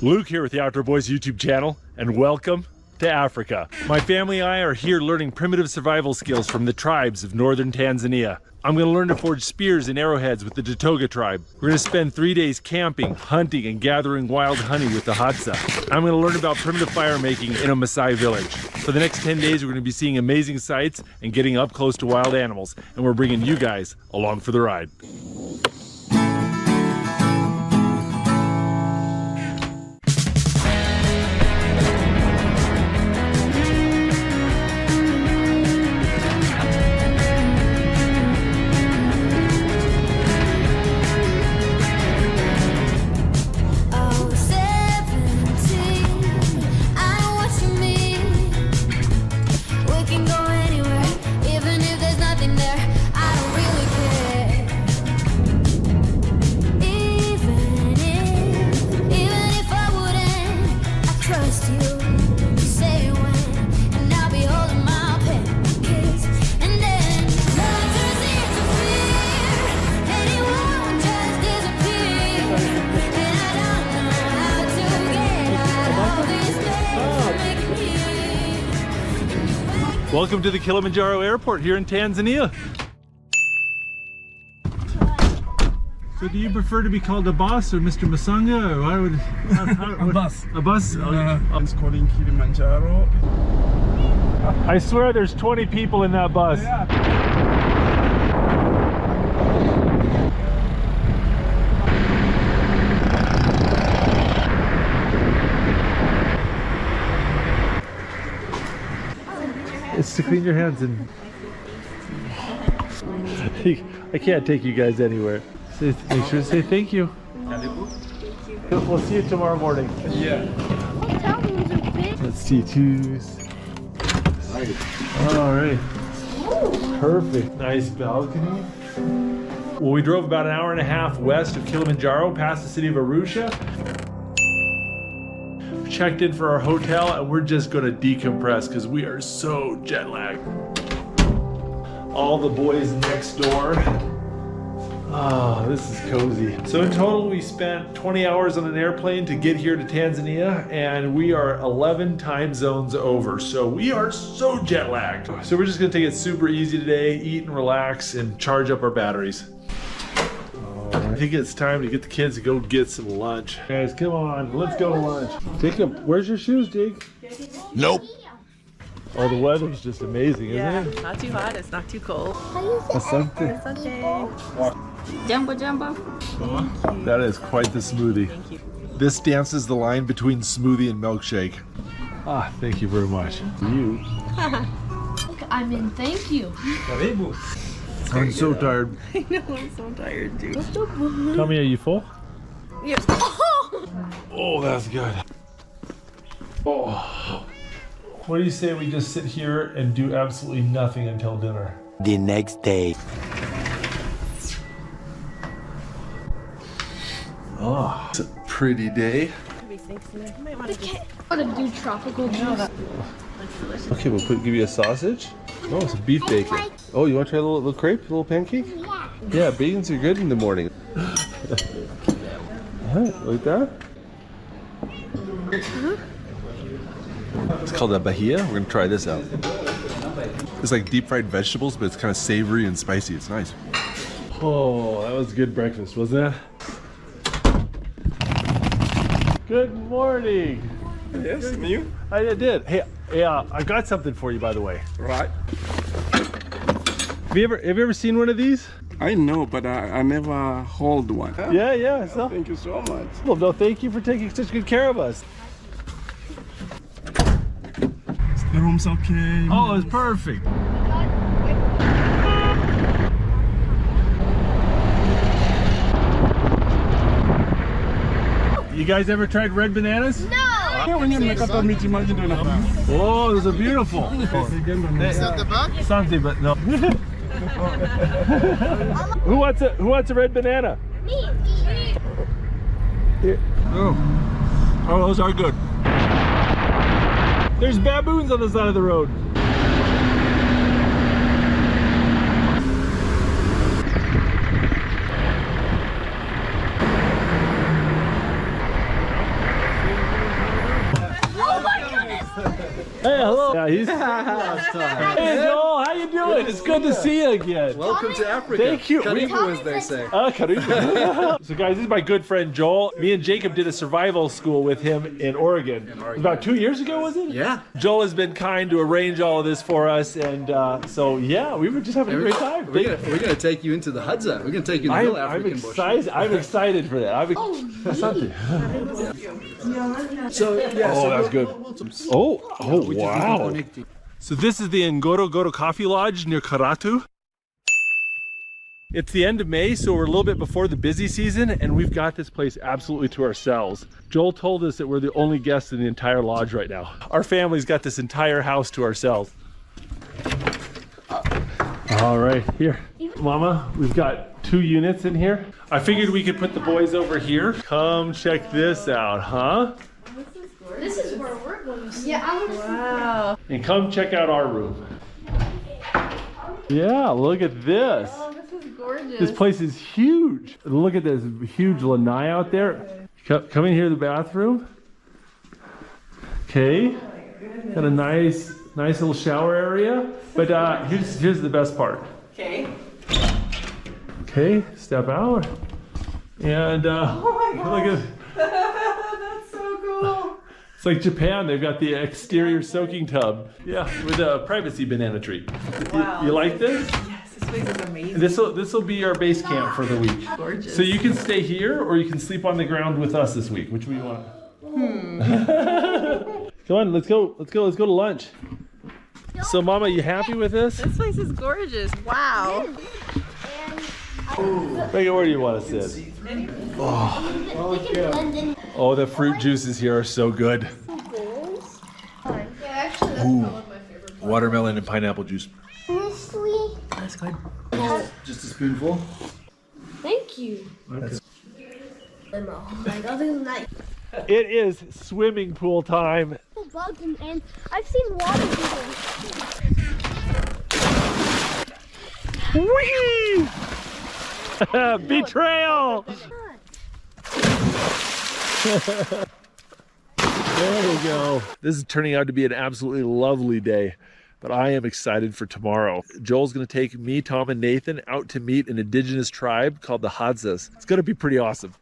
Luke here with the Outdoor Boys YouTube channel, and welcome to Africa. My family and I are here learning primitive survival skills from the tribes of northern Tanzania. I'm going to learn to forge spears and arrowheads with the Datoga tribe. We're going to spend 3 days camping, hunting, and gathering wild honey with the Hadza. I'm going to learn about primitive fire making in a Maasai village. For the next 10 days, we're going to be seeing amazing sights and getting up close to wild animals, and we're bringing you guys along for the ride. Welcome to the Kilimanjaro Airport here in Tanzania. So do you prefer to be called a boss or Mr. Masanga, or why would... A bus. A bus? It's calling Kilimanjaro. I swear there's 20 people in that bus. Yeah. It's to clean your hands and... I can't take you guys anywhere. Make sure to say thank you. We'll see you tomorrow morning. Yeah. Let's see, choose. All right. Perfect. Nice balcony. Well, we drove about an hour and a half west of Kilimanjaro, past the city of Arusha. Checked in for our hotel, and we're just gonna decompress because we are so jet lagged. All the boys next door. Oh, this is cozy. So in total, we spent 20 hours on an airplane to get here to Tanzania, and we are 11 time zones over. So we are so jet lagged. So we're just gonna take it super easy today, eat and relax, and charge up our batteries. I think it's time to get the kids to go get some lunch. Guys, come on, let's go to lunch. Where's your shoes, Dig? Nope. Oh, the weather's just amazing, isn't it? Not too hot, it's not too cold. Asante. Jumbo, jumbo. That is quite the smoothie. Thank you. This dances the line between smoothie and milkshake. Ah, thank you very much. You. I mean, thank you. I'm so tired. I know, I'm so tired too. Tell me, are you full? Yes. Oh, that's good. Oh. What do you say we just sit here and do absolutely nothing until dinner? The next day. Oh, it's a pretty day. I want to do tropical juice. Okay, we'll give you a sausage. Oh, it's a beef bacon. Oh, you want to try a little crepe, a little pancake? Yeah. Yeah, bacons are good in the morning. Alright, like that? It's called a bahia. We're gonna try this out. It's like deep fried vegetables, but it's kind of savory and spicy. It's nice. Oh, that was a good breakfast, wasn't it? Good morning. Yes, and you? I did. Hey, I got something for you, by the way. Right. Have you ever seen one of these? I know, but I never hold one. Yeah. So. Thank you so much. Well, no, thank you for taking such good care of us. The room's okay. Oh, it's perfect. You guys ever tried red bananas? No! Oh, those are beautiful. Something, but no. Who wants a red banana? Me. Here. Oh, those are good. There's baboons on the side of the road. Hey, hello. Yeah, he's Hey, Joel, how you doing? It's good to see you again. Welcome to Africa. Thank you. Karibu, as they say. Karibu. So guys, this is my good friend Joel. Me and Jacob did a survival school with him in Oregon. About 2 years ago, was it? Yeah. Joel has been kind to arrange all of this for us, and so yeah, we were just having a great time. We're gonna take you into the Hadza. We're gonna take you into the real African bush. I'm excited for that. So yeah. Oh, that's good. Oh, wow. So this is the Ngorongoro Coffee Lodge near Karatu. It's the end of May, so we're a little bit before the busy season, and we've got this place absolutely to ourselves. Joel told us that we're the only guests in the entire lodge right now. Our family's got this entire house to ourselves. All right, here. Mama, we've got 2 units in here. I figured we could put the boys over here. Come check this out, huh? This is where we're going to see. Yeah, I want to see. Wow. And come check out our room. Yeah, look at this. Oh, this is gorgeous. This place is huge. Look at this huge lanai out there. Come in here to the bathroom. Okay. Got a nice little shower area. But here's the best part. Okay. Okay, step out. And oh my God. look at That's so cool. It's like Japan, they've got the exterior soaking tub. Yeah, with a privacy banana tree. Wow. You like this? Yes, this place is amazing. This will be our base camp for the week. Gorgeous. So you can stay here or you can sleep on the ground with us this week. Which one you want? Come on, let's go to lunch. So Mama, you happy with this? This place is gorgeous. Wow. Megan, where do you want to sit? Oh, the fruit juices here are so good. Ooh, watermelon and pineapple juice. That's good. Just a spoonful. Thank you. Okay. Oh my God, this is nice. It is swimming pool time. Bugs and I've seen water people. Whee! Betrayal! There we go. This is turning out to be an absolutely lovely day, but I am excited for tomorrow. Joel's going to take me, Tom, and Nathan out to meet an indigenous tribe called the Hadzas. It's going to be pretty awesome.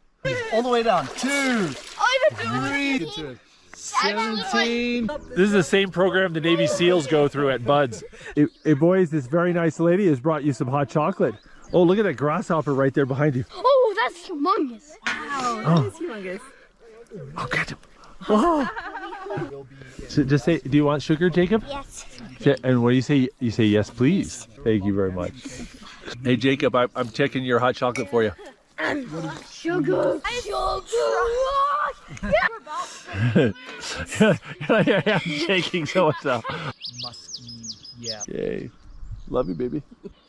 All the way down. 2, 3, 17. This is the same program the Navy SEALs go through at Buds. Hey boys, this very nice lady has brought you some hot chocolate. Oh, look at that grasshopper right there behind you. Oh, that's humongous. Wow, that is humongous. Oh, catch him. Whoa. So just say, do you want sugar, Jacob? Yes. And what do you say? You say yes, please. Thank you very much. Hey, Jacob, I'm checking your hot chocolate for you. Sugar. I'm shaking so much now. Musky, yeah. Yay. Love you, baby.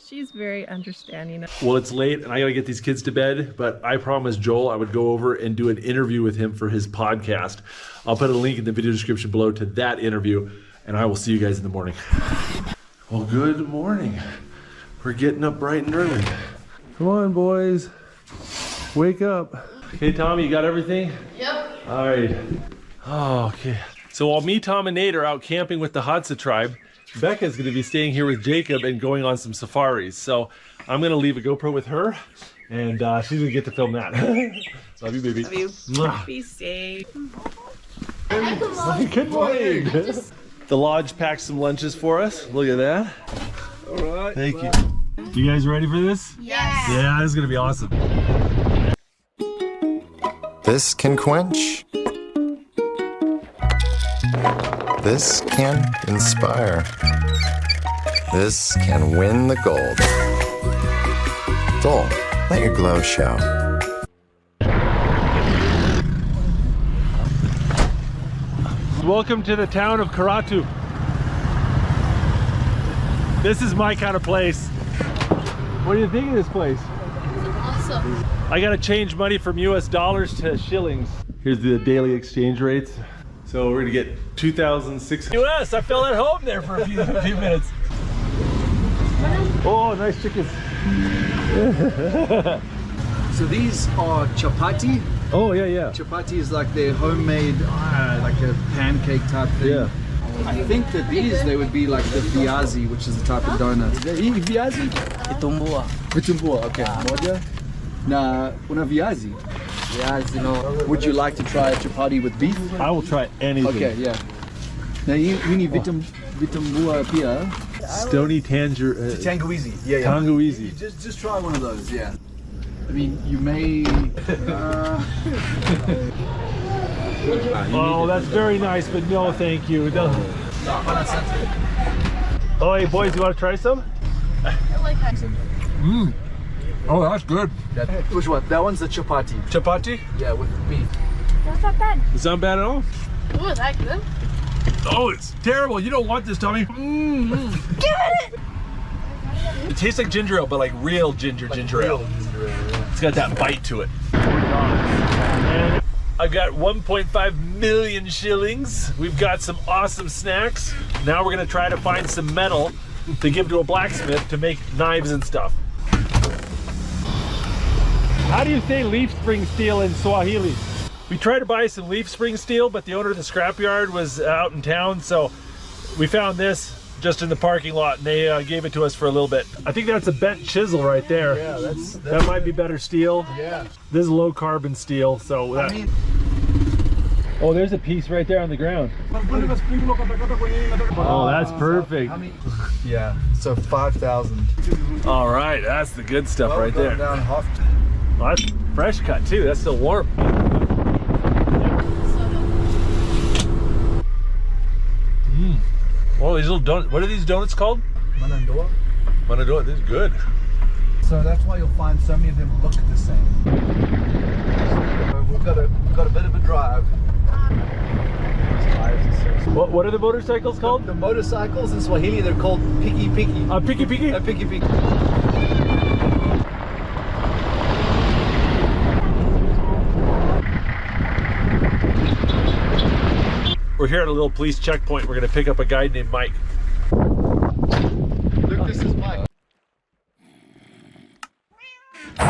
She's very understanding. Well, it's late and I gotta get these kids to bed, but I promised Joel I would go over and do an interview with him for his podcast. I'll put a link in the video description below to that interview, and I will see you guys in the morning. Well, good morning. We're getting up bright and early. Come on, boys. Wake up. Okay, Tom, you got everything? Yep. All right. Oh, okay. So while me, Tom, and Nate are out camping with the Hadza tribe, Becca's going to be staying here with Jacob and going on some safaris. So I'm going to leave a GoPro with her, and she's going to get to film that. Love you, baby. Love you. Mwah. Be safe. Good morning. The lodge packed some lunches for us. Look at that. All right. Thank you. You guys ready for this? Yes. Yeah, this is going to be awesome. This can quench. This can inspire. This can win the gold. Dole, let your glow show. Welcome to the town of Karatu. This is my kind of place. What do you think of this place? Awesome. I gotta change money from US dollars to shillings. Here's the daily exchange rates. So we're gonna get 2,600 US. I felt at home there for a few minutes. Oh, nice chickens. So these are chapati. Oh, yeah, yeah. Chapati is like their homemade, like a pancake type thing. Yeah. I think that these, they would be like the viazi, which is a type of donut. Viazi? Vitumbua, okay. Moja? Na una viazi? Viazi, no. Would you like to try a chapati with beef? I will try anything. Okay, yeah. Now you need vitumbua pia. Stony Tangawizi. Yeah. Tangawizi. Just try one of those, yeah. I mean, you may... Oh, that's very nice, but no, thank you. No. Oh, hey, boys, you want to try some? Oh, that's good. Which one? That one's a chapati. Chapati? Yeah, with beef. That's not bad. It's not bad at all. Ooh, is that good? Oh, it's terrible. You don't want this, Tommy. Give it! It tastes like ginger ale, but like real ginger ale. It's got that bite to it. And I got 1.5 million shillings. We've got some awesome snacks. Now we're gonna try to find some metal to give to a blacksmith to make knives and stuff. How do you say leaf spring steel in Swahili? We tried to buy some leaf spring steel, but the owner of the scrapyard was out in town, so we found this just in the parking lot, and they gave it to us for a little bit. I think that's a bent chisel right there. Yeah, that might be better steel. Yeah. This is low carbon steel, so that... Oh, there's a piece right there on the ground. Oh, that's perfect. Yeah, so 5,000. All right, that's the good stuff right there. Down half. Oh, that's fresh cut too. That's still warm. Oh, these little donuts. What are these donuts called? Manandoa. Manandoa. This is good. So that's why you'll find so many of them look the same. We've got a bit of a drive. What are the motorcycles called? The motorcycles in Swahili, they're called piki piki. Piki piki? Piki piki. We're here at a little police checkpoint. We're going to pick up a guy named Mike. Look, this is Mike.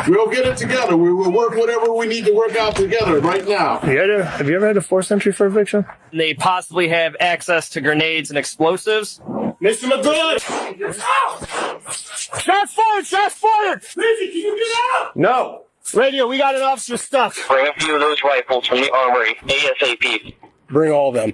We'll get it together. We will work whatever we need to work out together right now. Have you ever had a forced entry for eviction? They possibly have access to grenades and explosives. Mr. McGood! Shots fired! Shots fired! Lizzie, can you get out? No. Radio, we got an officer stuck. Bring a few of those rifles from the armory, ASAP. Bring all of them.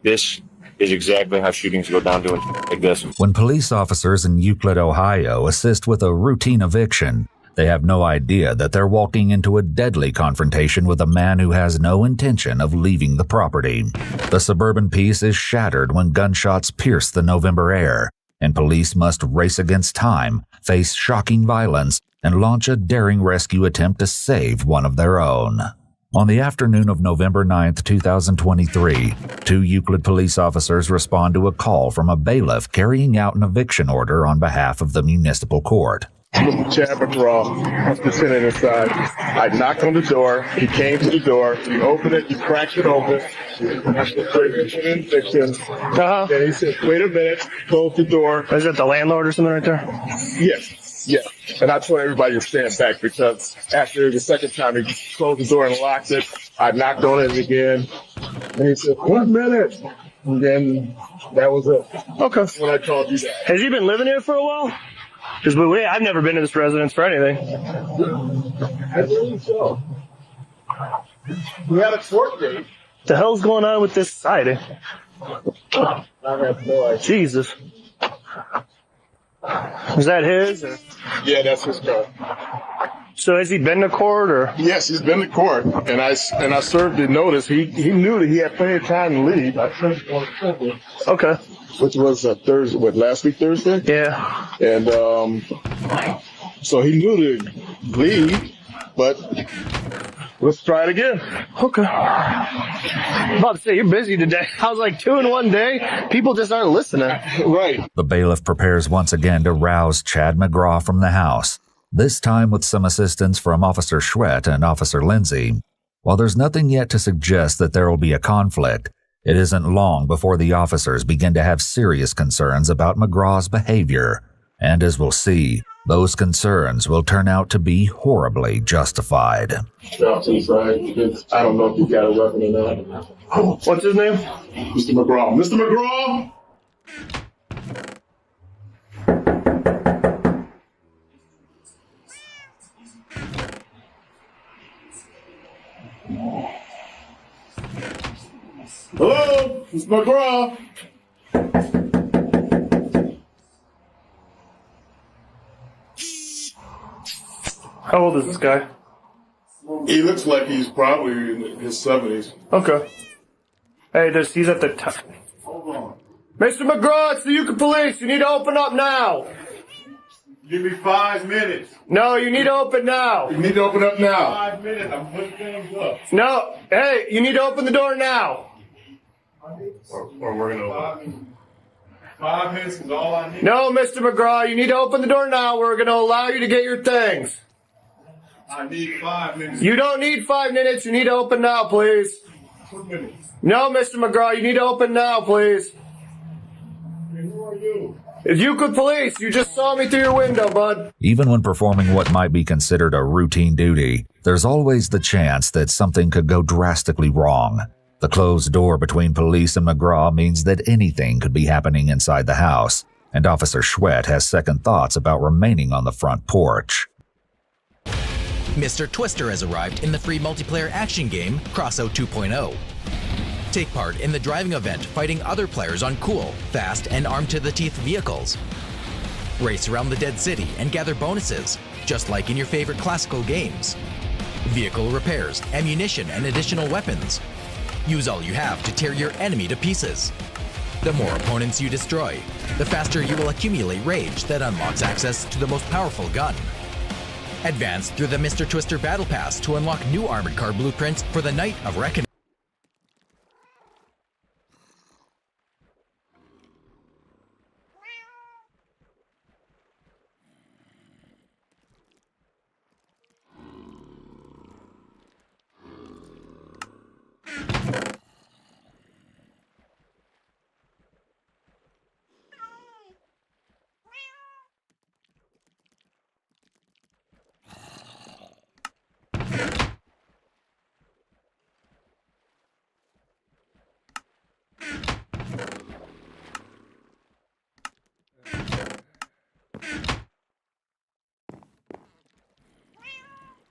This is exactly how shootings go down, doing like this. When police officers in Euclid, Ohio assist with a routine eviction, they have no idea that they're walking into a deadly confrontation with a man who has no intention of leaving the property. The suburban peace is shattered when gunshots pierce the November air, and police must race against time, face shocking violence, and launch a daring rescue attempt to save one of their own. On the afternoon of November 9th, 2023, 2 Euclid police officers respond to a call from a bailiff carrying out an eviction order on behalf of the municipal court. Mr. Chad McGraw, the tenant inside. I knocked on the door. He came to the door. He opened it. He cracked it open. That's the eviction. And he said, "Wait a minute." Close the door. Is that the landlord or something right there? Yes. Yeah. And I told everybody to stand back because after the second time he closed the door and locked it, I knocked on it again. And he said, "1 minute." And then that was it. Okay. When I called you that. Has he been living here for a while? Because I've never been to this residence for anything. I believe so. We had a court date. The hell's going on with this side? I have no idea. Jesus. Is that his? Or? Yeah, that's his car. So has he been to court or? Yes, he's been to court, and I served the notice. He knew that he had plenty of time to leave. I served on Sunday. Okay. Which was Thursday, last week Thursday? Yeah. And so he knew to leave, but let's try it again. Okay. I'm about to say, you're busy today. I was like 2 in 1 day. People just aren't listening. Right. The bailiff prepares once again to rouse Chad McGraw from the house, this time with some assistance from Officer Schwett and Officer Lindsay. While there's nothing yet to suggest that there will be a conflict, it isn't long before the officers begin to have serious concerns about McGraw's behavior. And as we'll see, Those concerns will turn out to be horribly justified. Drop to the side because I don't know if he's got a weapon or not. What's his name? Mr. McGraw. Mr. McGraw! Hello, Mr. McGraw. How old is this guy? He looks like he's probably in his 70s. Okay. Hey, he's at the top. Hold on. Mr. McGraw, it's the Yucca Police. You need to open up now. Give me 5 minutes. No, you need to open now. You need to open up now. 5 minutes. I'm putting things up. No. Hey, you need to open the door now. Or we're going to open. 5 minutes is all I need. No, Mr. McGraw, you need to open the door now. We're going to allow you to get your things. I need 5 minutes. You don't need 5 minutes. You need to open now, please. 2 minutes. No, Mr. McGraw, you need to open now, please. Who are you? Euclid Police. You just saw me through your window, bud. Even when performing what might be considered a routine duty, there's always the chance that something could go drastically wrong. The closed door between police and McGraw means that anything could be happening inside the house, and Officer Schwett has second thoughts about remaining on the front porch. Mr. Twister has arrived in the free multiplayer action game Crossout 2.0. Take part in the driving event fighting other players on cool, fast, and armed-to-the-teeth vehicles. Race around the dead city and gather bonuses, just like in your favorite classical games. Vehicle repairs, ammunition, and additional weapons. Use all you have to tear your enemy to pieces. The more opponents you destroy, the faster you will accumulate rage that unlocks access to the most powerful gun. Advance through the Mr. Twister Battle Pass to unlock new armored car blueprints for the Night of Reckoning.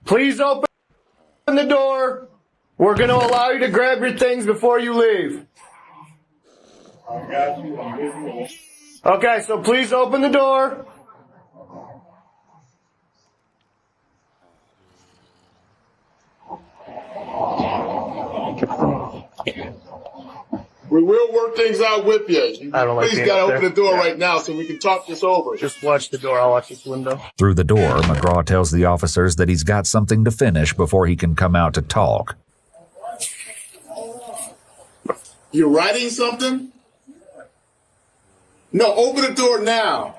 Please open the door. We're going to allow you to grab your things before you leave. I got you. Okay, so please open the door. We will work things out with you. I don't like Please being gotta up open there. the door right now so we can talk this over. Just watch the door. I'll watch this window. Through the door, McGraw tells the officers that he's got something to finish before he can come out to talk. You're writing something? No, open the door now.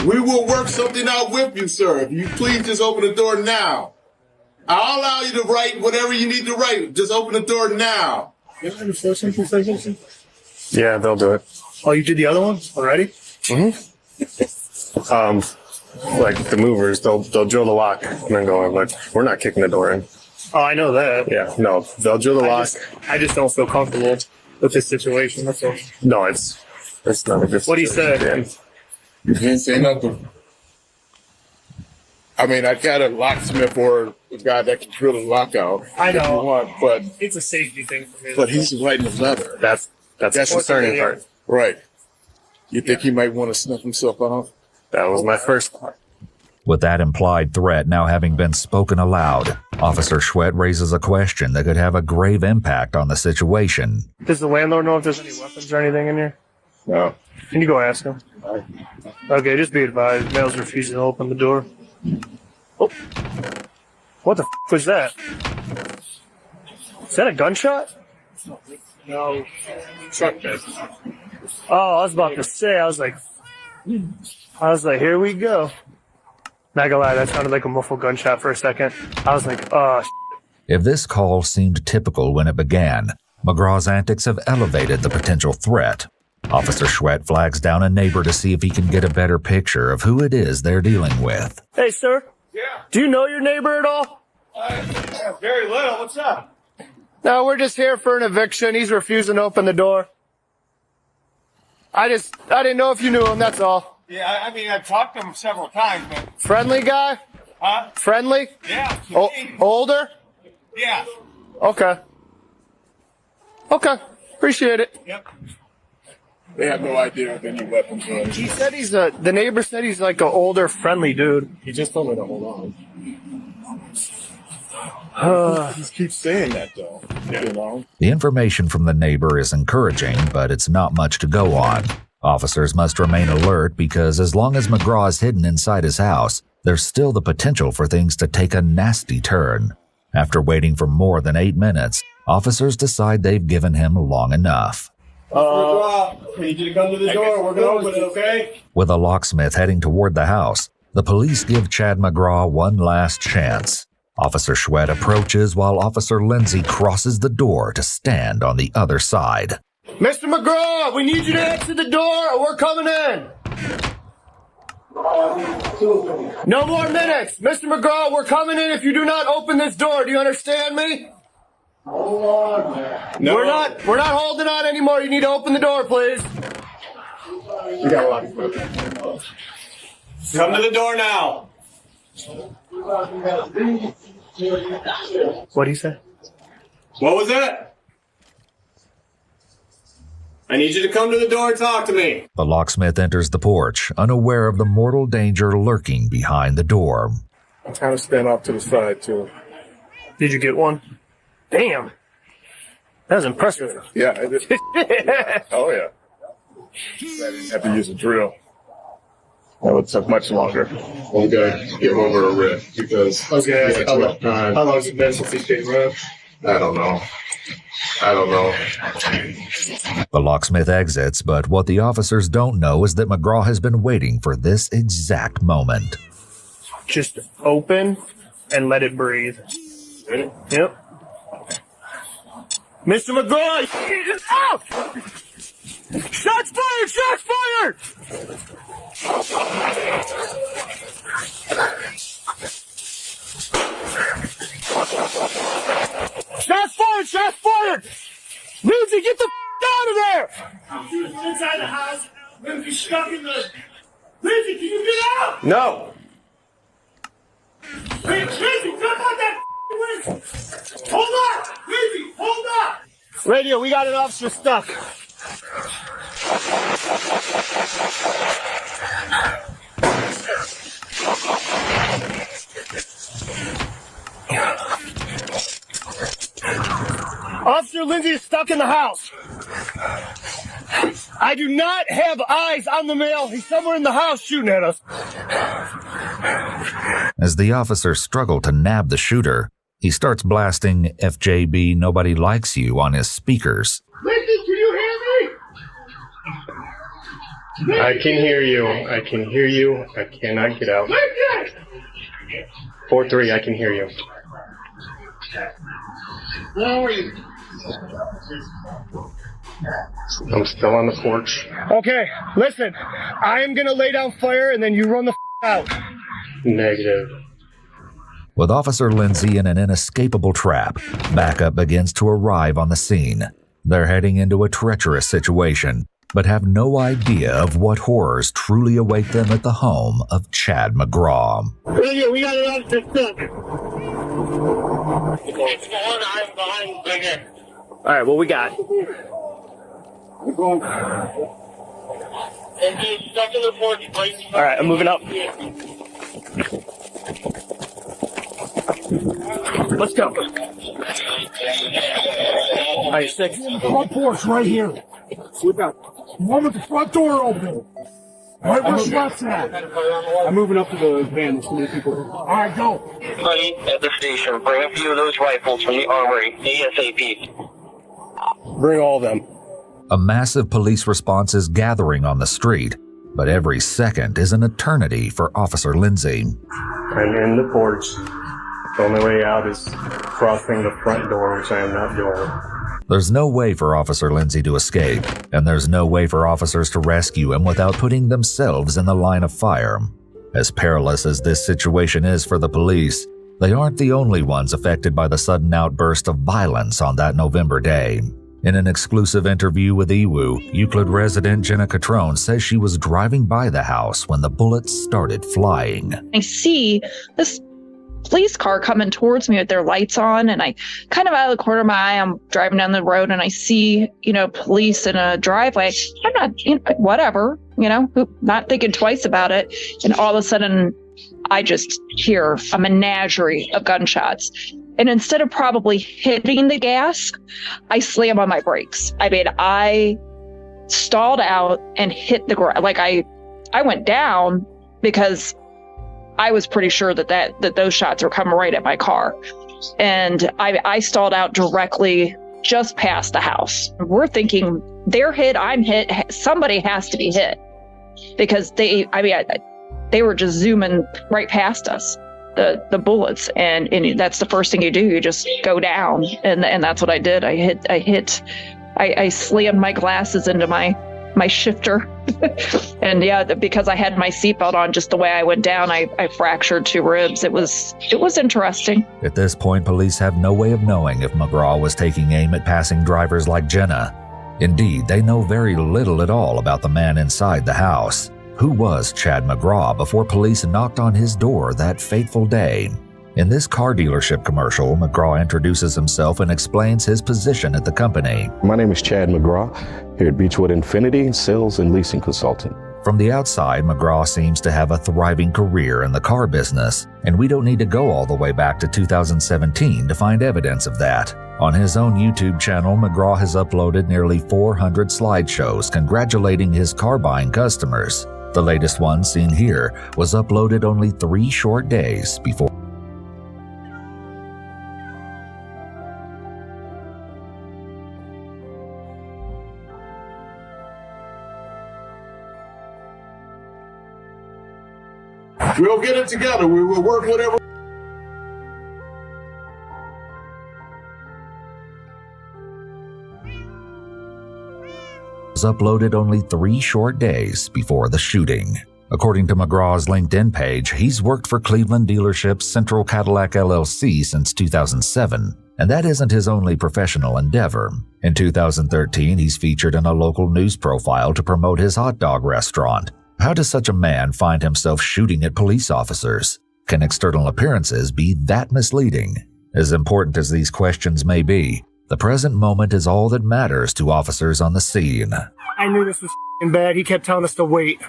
We will work something out with you, sir. If you please just open the door now. I'll allow you to write whatever you need to write. Just open the door now. Yeah, they'll do it. Oh, you did the other one already? Mm-hmm. Like the movers, they'll drill the lock and then go in, but we're not kicking the door in. Oh, I know that. Yeah, no, they'll drill the lock. I just don't feel comfortable with this situation. That's all. No, it's not a good. What do you say? You can't say nothing. I mean, I got a locksmith or a guy that can drill the lock out. I know. If you want, but It's a safety thing for me. but he's writing his letter. That's the concerning part. Right. You think he might want to snuff himself out? That was my first thought. With that implied threat now having been spoken aloud, Officer Schwett raises a question that could have a grave impact on the situation. Does the landlord know if there's any weapons or anything in here? No. Can you go ask him? Okay, just be advised. Male's refusing to open the door. Oh. What the f*** was that? Is that a gunshot? No. Truck that. Oh, I was about to say, I was like, here we go. Not gonna lie, that sounded like a muffled gunshot for a second. I was like, oh, If this call seemed typical when it began, McGraw's antics have elevated the potential threat. Officer Schwett flags down a neighbor to see if he can get a better picture of who it is they're dealing with. Hey, sir. Yeah. Do you know your neighbor at all? Very little. What's up? No, we're just here for an eviction. He's refusing to open the door. I didn't know if you knew him, that's all. Yeah, I mean, I've talked to him several times, but... Friendly guy? Huh? Friendly? Yeah. Older? Yeah. Okay. Okay. Appreciate it. Yep. They have no idea of any weapons or anything. He said the neighbor said he's like an older, friendly dude. He just told me to hold on. He just keeps saying that, though. You know? The information from the neighbor is encouraging, but it's not much to go on. Officers must remain alert because as long as McGraw is hidden inside his house, there's still the potential for things to take a nasty turn. After waiting for more than 8 minutes, officers decide they've given him long enough. I need you to come to the door. We're going to open it, okay? With a locksmith heading toward the house, the police give Chad McGraw one last chance. Officer Schwett approaches while Officer Lindsay crosses the door to stand on the other side. Mr. McGraw, we need you to exit the door or we're coming in. No more minutes. Mr. McGraw, we're coming in if you do not open this door. Do you understand me? Hold on, man. No. We're not holding on anymore. You need to open the door, please. We got a lot of equipment. Come to the door now. What'd he say? What was that? I need you to come to the door and talk to me. The locksmith enters the porch, unaware of the mortal danger lurking behind the door. I'm trying to stand off to the side, too. Did you get one? Damn. That was impressive. Yeah, I did. Oh, yeah. I didn't have to use a drill. That would take much longer. We gotta give over a rip because I was gonna ask how long has it been since he's getting ripped? I don't know. The locksmith exits, but what the officers don't know is that McGraw has been waiting for this exact moment. Just open and let it breathe. Ready? Yep. Mr. McGraw! Out! Shots fired! Shots fired! Shots fired! Shots fired! Lindsay, get the out of there! Inside the house. Lindsay's stuck in the... Lindsay, can you get out? No. Hey, Lindsay, come out that window! Hold on! Lindsay, hold on! Radio, we got an officer stuck. Officer Lindsay is stuck in the house. I do not have eyes on the male. He's somewhere in the house shooting at us. As the officers struggle to nab the shooter, he starts blasting FJB Nobody Likes You on his speakers. Lindsay, can you hear me? I can hear you. I can hear you. I cannot get out. 4-3, I can hear you. Where are you? I'm still on the porch. Okay, listen. I am going to lay down fire and then you run the out. Negative. With Officer Lindsay in an inescapable trap, backup begins to arrive on the scene. They're heading into a treacherous situation, but have no idea of what horrors truly await them at the home of Chad McGraw. Radio, we got an officer stuck. I'm behind right here. All right, what we got? Stuck in the porch, please. All right, I'm moving up. Let's go. All right, 6. Front porch right here. Flip out. One with the front door open. Right where Schwartz at. I'm moving up to the van. There's too many people. All right, go. Buddy, at the station, bring a few of those rifles from the armory, ASAP. Bring all of them. A massive police response is gathering on the street, but every second is an eternity for Officer Lindsay. I'm in the porch. The only way out is crossing the front door, which I am not doing. There's no way for Officer Lindsay to escape, and there's no way for officers to rescue him without putting themselves in the line of fire. As perilous as this situation is for the police, they aren't the only ones affected by the sudden outburst of violence on that November day. In an exclusive interview with EWU, Euclid resident Jenna Catrone says she was driving by the house when the bullets started flying. I see this police car coming towards me with their lights on, and I kind of out of the corner of my eye, I'm driving down the road and I see, police in a driveway. I'm not, whatever, not thinking twice about it. And all of a sudden, I just hear a menagerie of gunshots. And instead of probably hitting the gas, I slam on my brakes. I stalled out and hit the ground. Like I went down because I was pretty sure that those shots were coming right at my car. And I stalled out directly just past the house. We're thinking they're hit, I'm hit, somebody has to be hit. Because they were just zooming right past us, the bullets. And that's the first thing you do. You just go down. And that's what I did. I slammed my glasses into my shifter. And because I had my seatbelt on, just the way I went down, I fractured 2 ribs. It was interesting. At this point, police have no way of knowing if McGraw was taking aim at passing drivers like Jenna. Indeed, they know very little at all about the man inside the house. Who was Chad McGraw before police knocked on his door that fateful day? In this car dealership commercial, McGraw introduces himself and explains his position at the company. My name is Chad McGraw, here at Beechwood Infinity, sales and leasing consultant. From the outside, McGraw seems to have a thriving career in the car business, and we don't need to go all the way back to 2017 to find evidence of that. On his own YouTube channel, McGraw has uploaded nearly 400 slideshows congratulating his car-buying customers. The latest one, seen here, was uploaded only 3 short days before. We'll get it together. We will work whatever. Was uploaded only 3 short days before the shooting. According to McGraw's LinkedIn page, he's worked for Cleveland dealerships Central Cadillac LLC since 2007, and that isn't his only professional endeavor. In 2013, he's featured in a local news profile to promote his hot dog restaurant. How does such a man find himself shooting at police officers? Can external appearances be that misleading? As important as these questions may be, the present moment is all that matters to officers on the scene. I knew this was bad. He kept telling us to wait.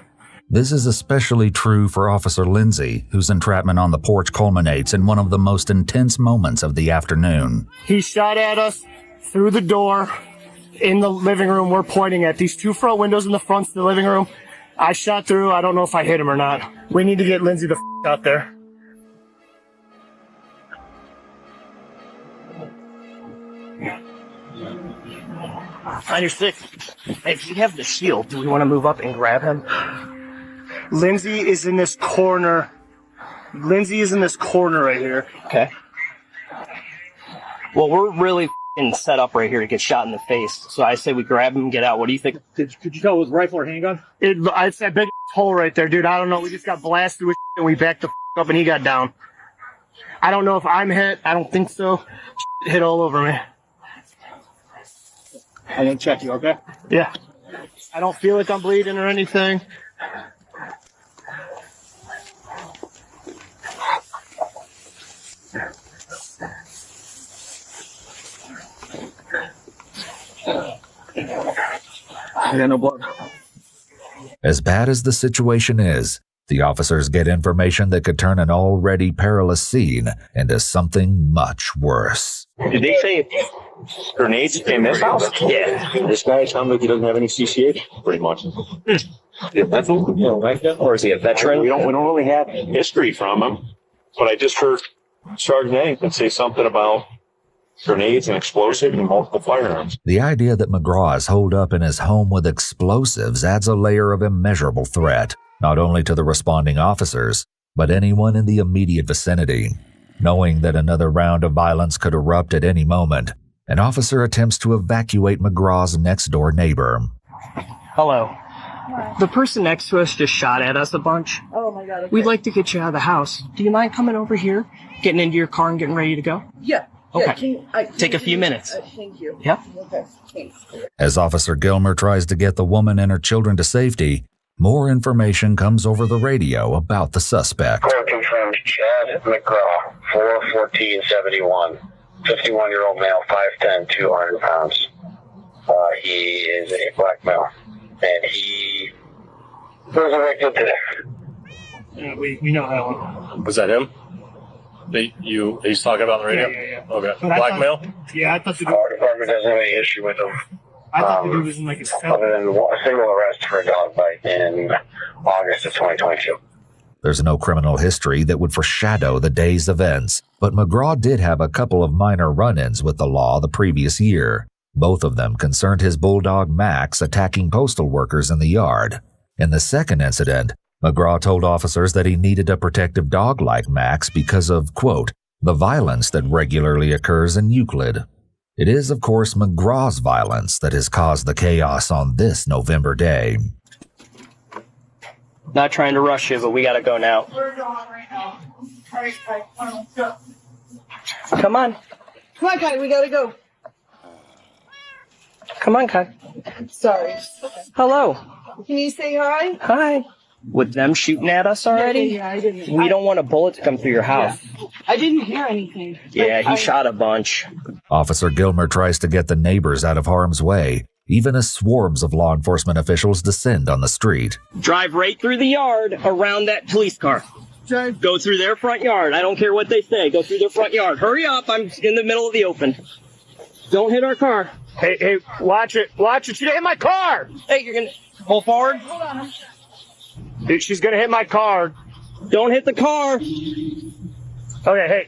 This is especially true for Officer Lindsay, whose entrapment on the porch culminates in one of the most intense moments of the afternoon. He shot at us through the door in the living room. We're pointing at these 2 front windows in the front of the living room. I shot through. I don't know if I hit him or not. We need to get Lindsay the out there. On your 6. If you have the shield, do we want to move up and grab him? Lindsay is in this corner. Lindsay is in this corner right here. Okay. Well, we're really set up right here to get shot in the face. So I say we grab him and get out. What do you think? Could you tell it was rifle or handgun? It's that big hole right there, dude. I don't know. We just got blasted with and we backed the up and he got down. I don't know if I'm hit. I don't think so. Hit all over me. I'm gonna check you, okay? Yeah. I don't feel like I'm bleeding or anything. I got no blood. As bad as the situation is, the officers get information that could turn an already perilous scene into something much worse. Did they say grenades in this house? Yeah. This guy sounds like he doesn't have any CCH, pretty much. Or is he a veteran? We don't really have history from him, but I just heard Sergeant Ennington say something about grenades and explosives and multiple firearms. The idea that McGraw is holed up in his home with explosives adds a layer of immeasurable threat, not only to the responding officers, but anyone in the immediate vicinity. Knowing that another round of violence could erupt at any moment, An officer attempts to evacuate McGraw's next-door neighbor. Hello. The person next to us just shot at us a bunch. Oh my god. Okay. We'd like to get you out of the house. Do you mind coming over here, getting into your car and getting ready to go? Yeah. Okay. Take a few minutes. Thank you. Yep. Okay. Thanks. As Officer Gilmer tries to get the woman and her children to safety, more information comes over the radio about the suspect. Court confirmed Chad McGraw, 41471, 51-year-old male, 5'10", 200 pounds. He is a black male, and he was arrested today. Yeah, we know that one. Was that him? He's talking about on the radio? Yeah. Okay. But I Black thought- male? Yeah, I thought the Our department doesn't have any issue with him. I thought the dude was in like his Other than a single arrest for a dog bite in August of 2022. There's no criminal history that would foreshadow the day's events, but McGraw did have a couple of minor run-ins with the law the previous year. Both of them concerned his bulldog Max attacking postal workers in the yard. In the second incident, McGraw told officers that he needed a protective dog like Max because of, quote, the violence that regularly occurs in Euclid. It is, of course, McGraw's violence that has caused the chaos on this November day. Not trying to rush you, but we gotta go now. We're going right now. All right, go. Come on. Come on, Kai, we gotta go. Come on, Kai. Sorry. Hello. Can you say hi? Hi. With them shooting at us already? Yeah, I didn't. We don't want a bullet to come through your house. I didn't hear anything. Yeah, he shot a bunch. Officer Gilmer tries to get the neighbors out of harm's way, even as swarms of law enforcement officials descend on the street. Drive right through the yard around that police car. Go through their front yard. I don't care what they say. Go through their front yard. Hurry up. I'm in the middle of the open. Don't hit our car. Hey, watch it. Watch it. She's gonna hit my car. Hey, you're gonna pull forward? Hold on. Dude, she's gonna hit my car. Don't hit the car. Okay, hey.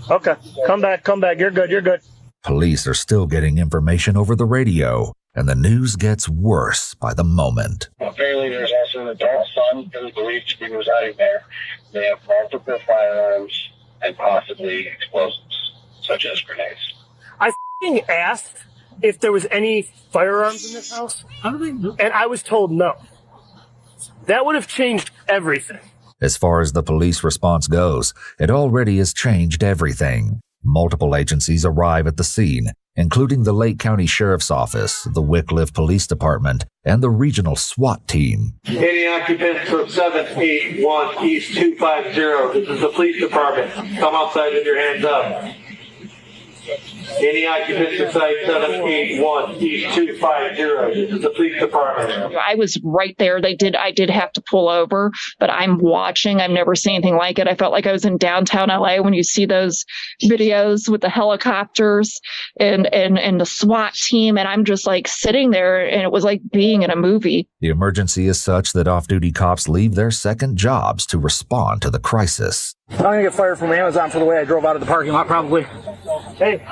Okay, come back. You're good. Police are still getting information over the radio, and the news gets worse by the moment. Apparently, there's also an adult son who is believed to be residing there. They have multiple firearms and possibly explosives, such as grenades. I f***ing asked if there was any firearms in this house, and I was told no. That would have changed everything. As far as the police response goes, it already has changed everything. Multiple agencies arrive at the scene, including the Lake County Sheriff's Office, the Wickliffe Police Department, and the regional SWAT team. Any occupants of 781 East 250, this is the police department. Come outside with your hands up. Any occupants of site 781 East 250, this is the police department. I was right there. I did have to pull over, but I'm watching. I've never seen anything like it. I felt like I was in downtown LA when you see those videos with the helicopters and the SWAT team. And I'm just like sitting there, and it was like being in a movie. The emergency is such that off-duty cops leave their second jobs to respond to the crisis. I'm gonna get fired from Amazon for the way I drove out of the parking lot, probably. Hey.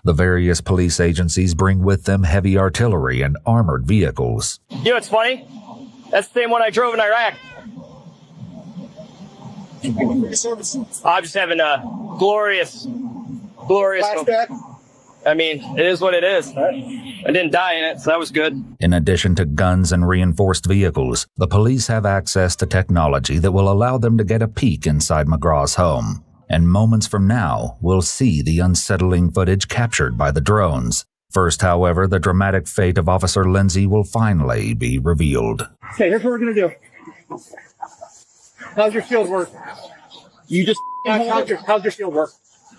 The various police agencies bring with them heavy artillery and armored vehicles. You know what's funny? That's the same one I drove in Iraq. I'm just having a glorious. Flashback. I mean, it is what it is. I didn't die in it, so that was good. In addition to guns and reinforced vehicles, the police have access to technology that will allow them to get a peek inside McGraw's home. And moments from now, we'll see the unsettling footage captured by the drones. First, however, the dramatic fate of Officer Lindsay will finally be revealed. Okay, here's what we're gonna do. How's your field work? You just how's your field work?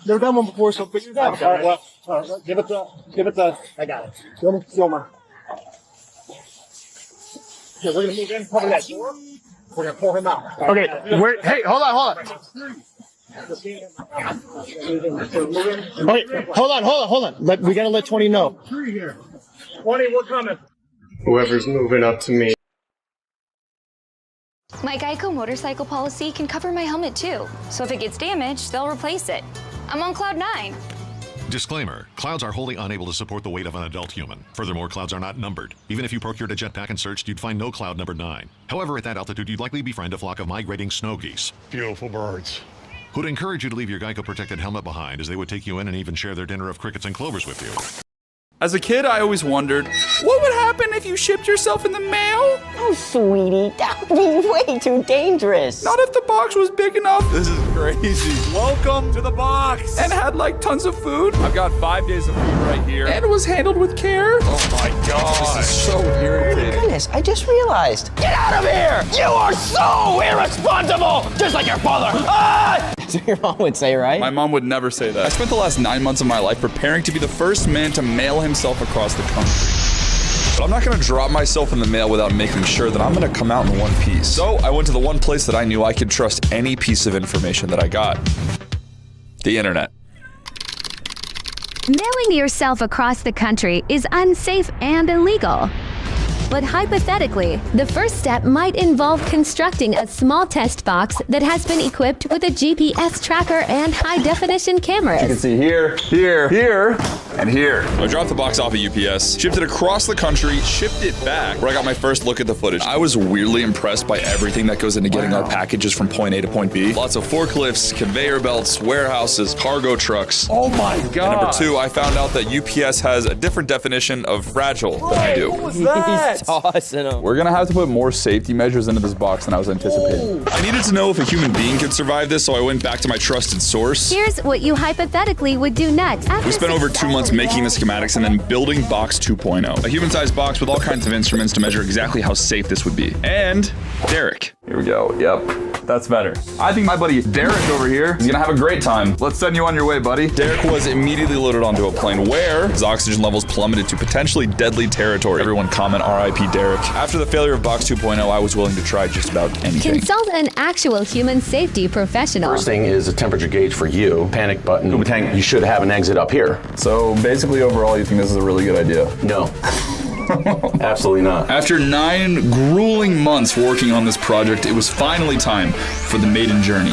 Never done one before, so figure it out. All right, well, give it the. I got it. Gilmer. Okay, we're gonna move in, cover that door. We're gonna pull him out. Okay, hey, hold on. Wait, hold on. We gotta let 20 know. 20, we're coming. Whoever's moving up to me. My Geico motorcycle policy can cover my helmet too, so if it gets damaged, they'll replace it. I'm on Cloud 9. Disclaimer, clouds are wholly unable to support the weight of an adult human. Furthermore, clouds are not numbered. Even if you procured a jetpack and searched, you'd find no cloud numbered 9. However, at that altitude, you'd likely befriend a flock of migrating snow geese. Beautiful birds. who'd encourage you to leave your Geico protected helmet behind, as they would take you in and even share their dinner of crickets and clovers with you. As a kid, I always wondered, what would happen if you shipped yourself in the mail? Oh, sweetie, that would be way too dangerous. Not if the box was big enough. This is crazy. Welcome to the box. And had like tons of food. I've got 5 days of food right here. And was handled with care. Oh my God. This is so irritating. Oh my goodness, I just realized. Get out of here! You are so irresponsible! Just like your father. Ah! That's what your mom would say, right? My mom would never say that. I spent the last 9 months of my life preparing to be the first man to mail himself across the country. But I'm not gonna drop myself in the mail without making sure that I'm gonna come out in one piece. So I went to the one place that I knew I could trust any piece of information that I got. The internet. Mailing yourself across the country is unsafe and illegal. But hypothetically, the first step might involve constructing a small test box that has been equipped with a GPS tracker and high-definition cameras. You can see here, here, here, and here. I dropped the box off at UPS, shipped it across the country, shipped it back, where I got my first look at the footage. I was weirdly impressed by everything that goes into getting our packages from point A to point B. Lots of forklifts, conveyor belts, warehouses, cargo trucks. Oh my God. And number 2, I found out that UPS has a different definition of fragile than I do. What was that? Awesome. We're gonna have to put more safety measures into this box than I was anticipating. I needed to know if a human being could survive this, so I went back to my trusted source. Here's what you hypothetically would do next. We spent over 2 months making the schematics and then building Box 2.0. A human-sized box with all kinds of instruments to measure exactly how safe this would be. And Derek. Here we go. Yep. That's better. I think my buddy Derek over here is gonna have a great time. Let's send you on your way, buddy. Derek was immediately loaded onto a plane where his oxygen levels plummeted to potentially deadly territory. Everyone comment RIP Derek. After the failure of Box 2.0, I was willing to try just about anything. Consult an actual human safety professional. First thing is a temperature gauge for you. Panic button. Scuba tank, you should have an exit up here. So basically overall, you think this is a really good idea? No. Absolutely not. After 9 grueling months working on this project, it was finally time for the maiden journey.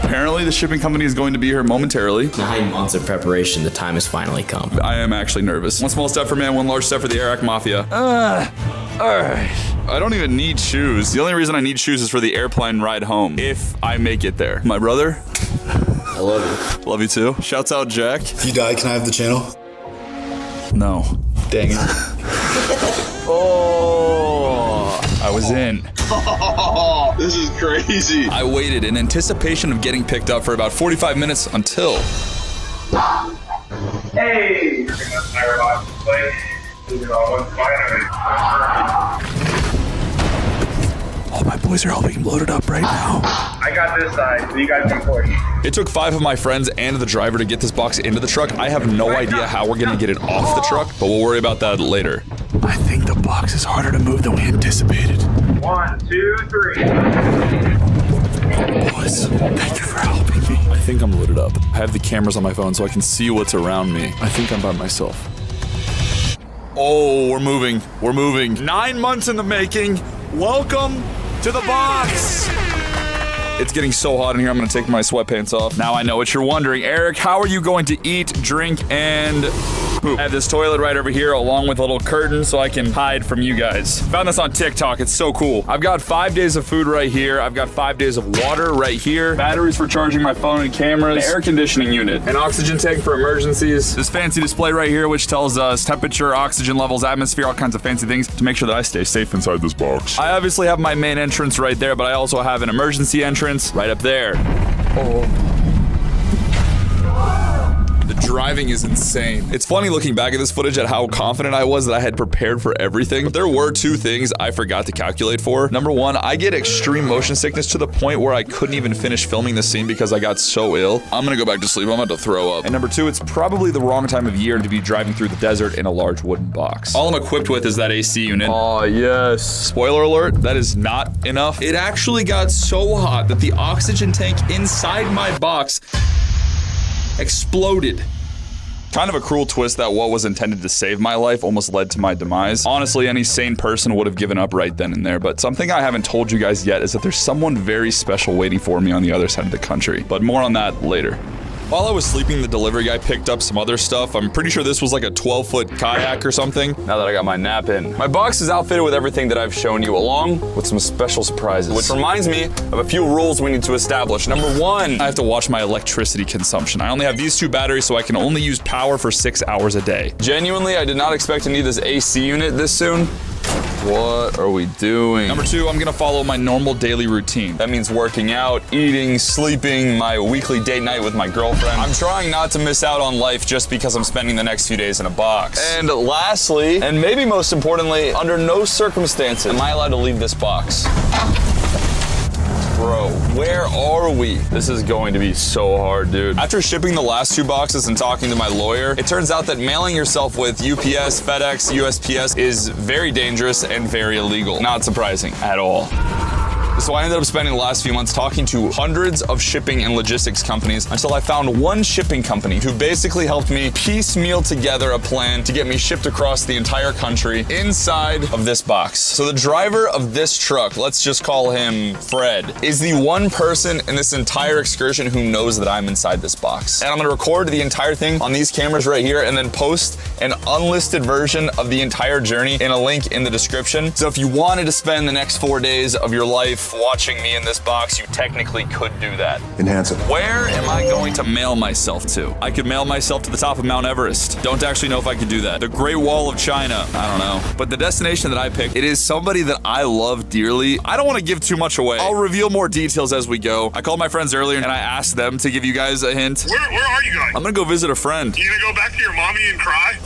Apparently, the shipping company is going to be here momentarily. 9 months of preparation, the time has finally come. I am actually nervous. One small step for man, one large step for the Arak Mafia. Alright. I don't even need shoes. The only reason I need shoes is for the airplane ride home, if I make it there. My brother? I love you. Love you too. Shouts out Jack. If you die, can I have the channel? No. Dang it. Oh, I was in. This is crazy. I waited in anticipation of getting picked up for about 45 minutes until... Hey! All my boys are all being loaded up right now. I got this side, so you guys can push. It took 5 of my friends and the driver to get this box into the truck. I have no idea how we're gonna get it off the truck, but we'll worry about that later. I think the box is harder to move than we anticipated. 1, 2, 3. Boys, thank you for helping me. I think I'm loaded up. I have the cameras on my phone so I can see what's around me. I think I'm by myself. Oh, we're moving. We're moving. 9 months in the making. Welcome to the box. It's getting so hot in here, I'm gonna take my sweatpants off. Now I know what you're wondering. Eric, how are you going to eat, drink, and poop? I have this toilet right over here along with a little curtain so I can hide from you guys. Found this on TikTok, it's so cool. I've got 5 days of food right here. I've got 5 days of water right here. Batteries for charging my phone and cameras. An air conditioning unit. An oxygen tank for emergencies. This fancy display right here which tells us temperature, oxygen levels, atmosphere, all kinds of fancy things to make sure that I stay safe inside this box. I obviously have my main entrance right there, but I also have an emergency entrance right up there. Oh. The driving is insane. It's funny looking back at this footage at how confident I was that I had prepared for everything. But there were 2 things I forgot to calculate for. Number 1, I get extreme motion sickness to the point where I couldn't even finish filming the scene because I got so ill. I'm gonna go back to sleep. I'm about to throw up. And number 2, it's probably the wrong time of year to be driving through the desert in a large wooden box. All I'm equipped with is that AC unit. Oh, yes. Spoiler alert, that is not enough. It actually got so hot that the oxygen tank inside my box exploded. Kind of a cruel twist that what was intended to save my life almost led to my demise. Honestly, any sane person would have given up right then and there, but something I haven't told you guys yet is that there's someone very special waiting for me on the other side of the country. But more on that later. While I was sleeping, the delivery guy picked up some other stuff. I'm pretty sure this was like a 12-foot kayak or something. Now that I got my nap in. My box is outfitted with everything that I've shown you, along with some special surprises. Which reminds me of a few rules we need to establish. Number 1, I have to watch my electricity consumption. I only have these 2 batteries, so I can only use power for 6 hours a day. Genuinely, I did not expect to need this AC unit this soon. What are we doing? Number 2, I'm gonna follow my normal daily routine. That means working out, eating, sleeping, my weekly date night with my girlfriend. I'm trying not to miss out on life just because I'm spending the next few days in a box. And lastly, and maybe most importantly, under no circumstances am I allowed to leave this box. Bro, where are we? This is going to be so hard, dude. After shipping the last 2 boxes and talking to my lawyer, it turns out that mailing yourself with UPS, FedEx, USPS is very dangerous and very illegal. Not surprising at all. So I ended up spending the last few months talking to hundreds of shipping and logistics companies until I found one shipping company who basically helped me piecemeal together a plan to get me shipped across the entire country inside of this box. So the driver of this truck, let's just call him Fred, is the one person in this entire excursion who knows that I'm inside this box. And I'm gonna record the entire thing on these cameras right here and then post an unlisted version of the entire journey in a link in the description. So if you wanted to spend the next 4 days of your life watching me in this box, you technically could do that. Enhance it. Where am I going to mail myself to? I could mail myself to the top of Mount Everest. Don't actually know if I could do that. The Great Wall of China. I don't know. But the destination that I picked, it is somebody that I love dearly. I don't want to give too much away. I'll reveal more details as we go. I called my friends earlier and I asked them to give you guys a hint. Where are you going? I'm gonna go visit a friend. You gonna go back to your mommy and cry?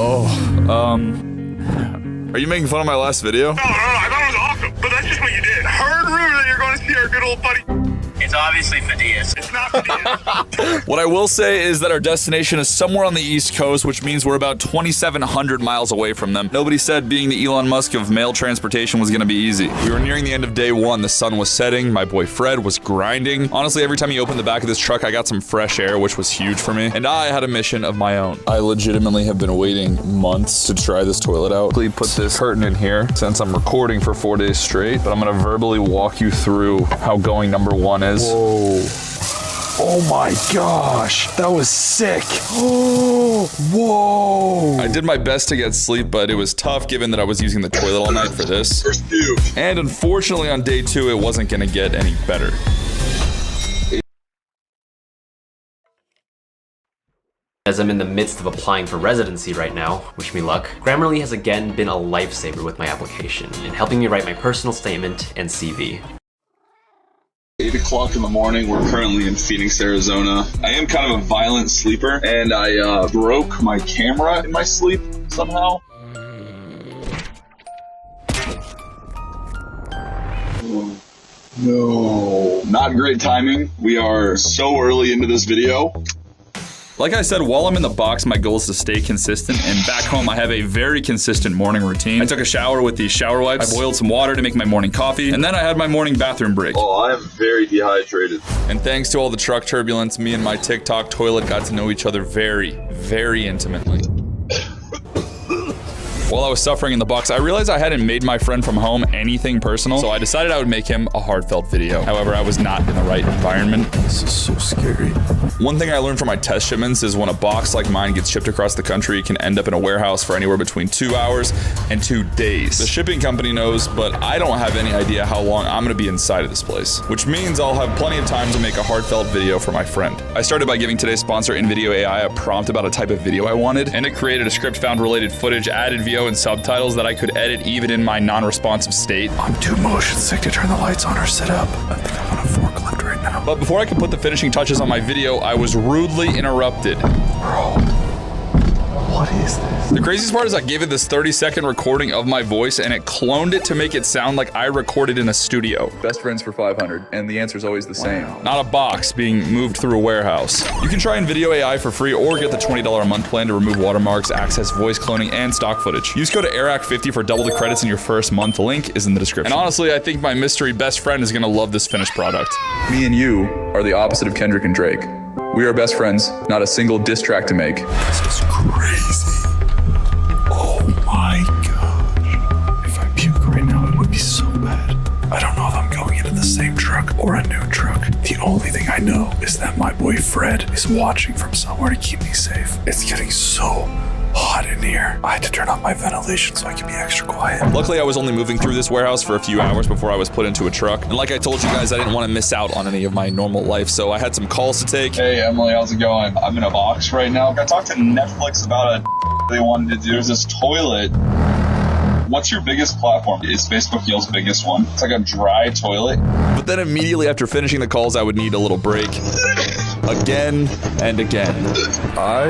Are you making fun of my last video? No, I thought it was awesome, but that's just what you did. Heard rumor that you're going to see our good old buddy. It's obviously Phidias. It's not Phidias. What I will say is that our destination is somewhere on the East Coast, which means we're about 2,700 miles away from them. Nobody said being the Elon Musk of mail transportation was gonna be easy. We were nearing the end of day 1. The sun was setting. My boy Fred was grinding. Honestly, every time you opened the back of this truck, I got some fresh air, which was huge for me. And I had a mission of my own. I legitimately have been waiting months to try this toilet out. Please put this curtain in here since I'm recording for 4 days straight, but I'm gonna verbally walk you through how going number 1 is. Whoa. Oh my gosh, that was sick. Oh, whoa. I did my best to get sleep, but it was tough given that I was using the toilet all night for this. And unfortunately on day 2, it wasn't gonna get any better. As I'm in the midst of applying for residency right now, wish me luck, Grammarly has again been a lifesaver with my application in helping me write my personal statement and CV. 8 o'clock in the morning, we're currently in Phoenix, Arizona. I am kind of a violent sleeper, and I broke my camera in my sleep somehow. No, not great timing. We are so early into this video. Like I said, while I'm in the box, my goal is to stay consistent, and back home I have a very consistent morning routine. I took a shower with these shower wipes, I boiled some water to make my morning coffee, and then I had my morning bathroom break. Oh, I am very dehydrated. And thanks to all the truck turbulence, me and my TikTok toilet got to know each other very, very intimately. While I was suffering in the box, I realized I hadn't made my friend from home anything personal, so I decided I would make him a heartfelt video. However, I was not in the right environment. This is so scary. One thing I learned from my test shipments is when a box like mine gets shipped across the country, it can end up in a warehouse for anywhere between 2 hours and 2 days. The shipping company knows, but I don't have any idea how long I'm gonna be inside of this place, which means I'll have plenty of time to make a heartfelt video for my friend. I started by giving today's sponsor, InVideo AI, a prompt about a type of video I wanted, and it created a script found related footage, added VO and subtitles that I could edit even in my non-responsive state. I'm too motion sick to turn the lights on or sit up. I think I'm on a forklift right now. But before I could put the finishing touches on my video, I was rudely interrupted. Bro, what is this? The craziest part is I gave it this 30-second recording of my voice and it cloned it to make it sound like I recorded in a studio. Best friends for 500, and the answer is always the same. Not a box being moved through a warehouse. You can try InVideo AI for free or get the $20 a month plan to remove watermarks, access voice cloning, and stock footage. Use code AIRAC50 for double the credits in your first month. The link is in the description. And honestly, I think my mystery best friend is gonna love this finished product. Me and you are the opposite of Kendrick and Drake. We are best friends, not a single diss track to make. This is crazy. Oh my gosh. If I puke right now, it would be so bad. I don't know if I'm going into the same truck or a new truck. The only thing I know is that my boy Fred is watching from somewhere to keep me safe. It's getting so hot in here. I had to turn off my ventilation so I can be extra quiet. Luckily, I was only moving through this warehouse for a few hours before I was put into a truck. And like I told you guys, I didn't want to miss out on any of my normal life, so I had some calls to take. Hey, Emily, how's it going? I'm in a box right now. I talked to Netflix about they wanted to do this toilet. What's your biggest platform? Is Facebook Yale's biggest one? It's like a dry toilet. But then immediately after finishing the calls, I would need a little break. Again and again. I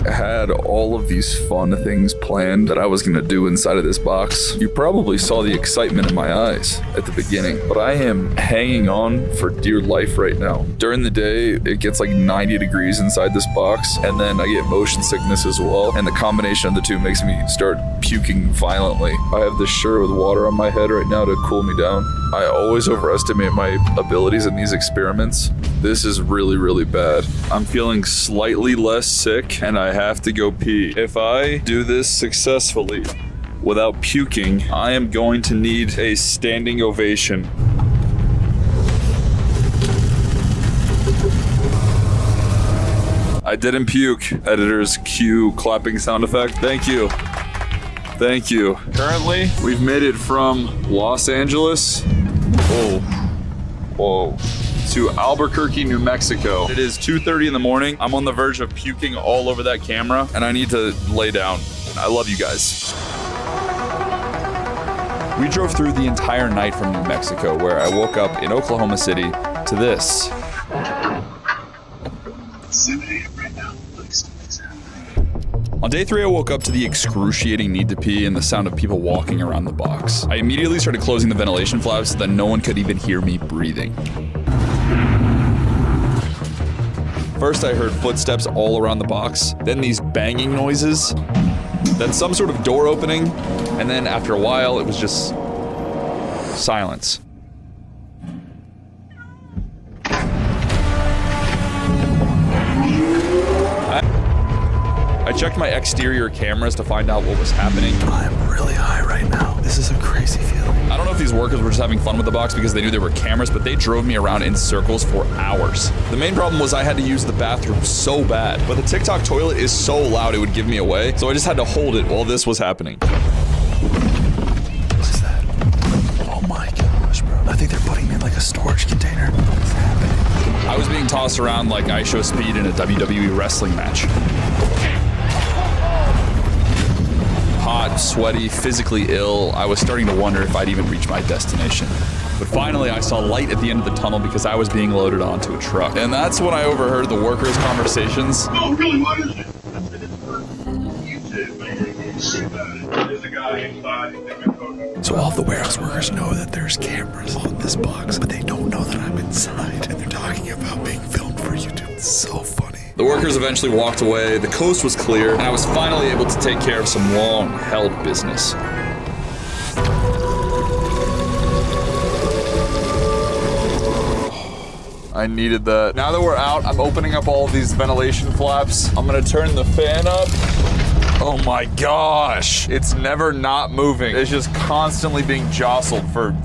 had all of these fun things planned that I was going to do inside of this box. You probably saw the excitement in my eyes at the beginning, but I am hanging on for dear life right now. During the day, it gets like 90 degrees inside this box, and then I get motion sickness as well, and the combination of the two makes me start puking violently. I have this shirt with water on my head right now to cool me down. I always overestimate my abilities in these experiments. This is really, really bad. I'm feeling slightly less sick and I have to go pee. If I do this successfully without puking, I am going to need a standing ovation. I didn't puke. Editors, cue clapping sound effect. Thank you. Thank you. Currently, we've made it from Los Angeles, whoa, to Albuquerque, New Mexico. It is 2:30 in the morning. I'm on the verge of puking all over that camera, and I need to lay down. I love you guys. We drove through the entire night from New Mexico, where I woke up in Oklahoma City to this. It's 7 a.m. right now. On day 3, I woke up to the excruciating need to pee and the sound of people walking around the box. I immediately started closing the ventilation flaps so that no one could even hear me breathing. First, I heard footsteps all around the box, then these banging noises, then some sort of door opening, and then after a while, it was just silence. I checked my exterior cameras to find out what was happening. I'm really high right now. This is a crazy feeling. I don't know if these workers were just having fun with the box because they knew there were cameras, but they drove me around in circles for hours. The main problem was I had to use the bathroom so bad, but the TikTok toilet is so loud it would give me away, so I just had to hold it while this was happening. What is that? Oh my gosh, bro. I think they're putting me in like a storage container. What's happening? I was being tossed around like I Show Speed in a WWE wrestling match. Hot, sweaty, physically ill, I was starting to wonder if I'd even reach my destination. But finally, I saw light at the end of the tunnel because I was being loaded onto a truck. And that's when I overheard the workers' conversations. Oh, really? What is it? So all the warehouse workers know that there's cameras on this box, but they don't know that I'm inside. And they're talking about being filmed for YouTube. It's so funny. The workers eventually walked away, the coast was clear, and I was finally able to take care of some long-held business. I needed that. Now that we're out, I'm opening up all of these ventilation flaps. I'm gonna turn the fan up. Oh my gosh. It's never not moving. It's just constantly being jostled for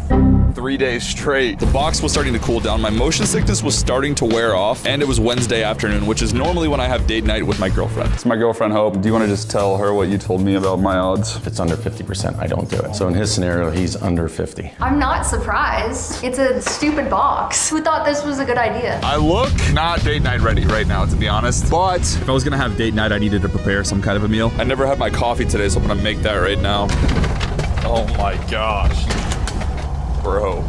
3 days straight. The box was starting to cool down. My motion sickness was starting to wear off, and it was Wednesday afternoon, which is normally when I have date night with my girlfriend. It's my girlfriend, Hope. Do you want to just tell her what you told me about my odds? If it's under 50%, I don't do it. So in his scenario, he's under 50. I'm not surprised. It's a stupid box. Who thought this was a good idea? I look not date night ready right now, to be honest. But if I was gonna have date night, I needed to prepare some kind of a meal. I never had my coffee today, so I'm gonna make that right now. Oh my gosh. Bro.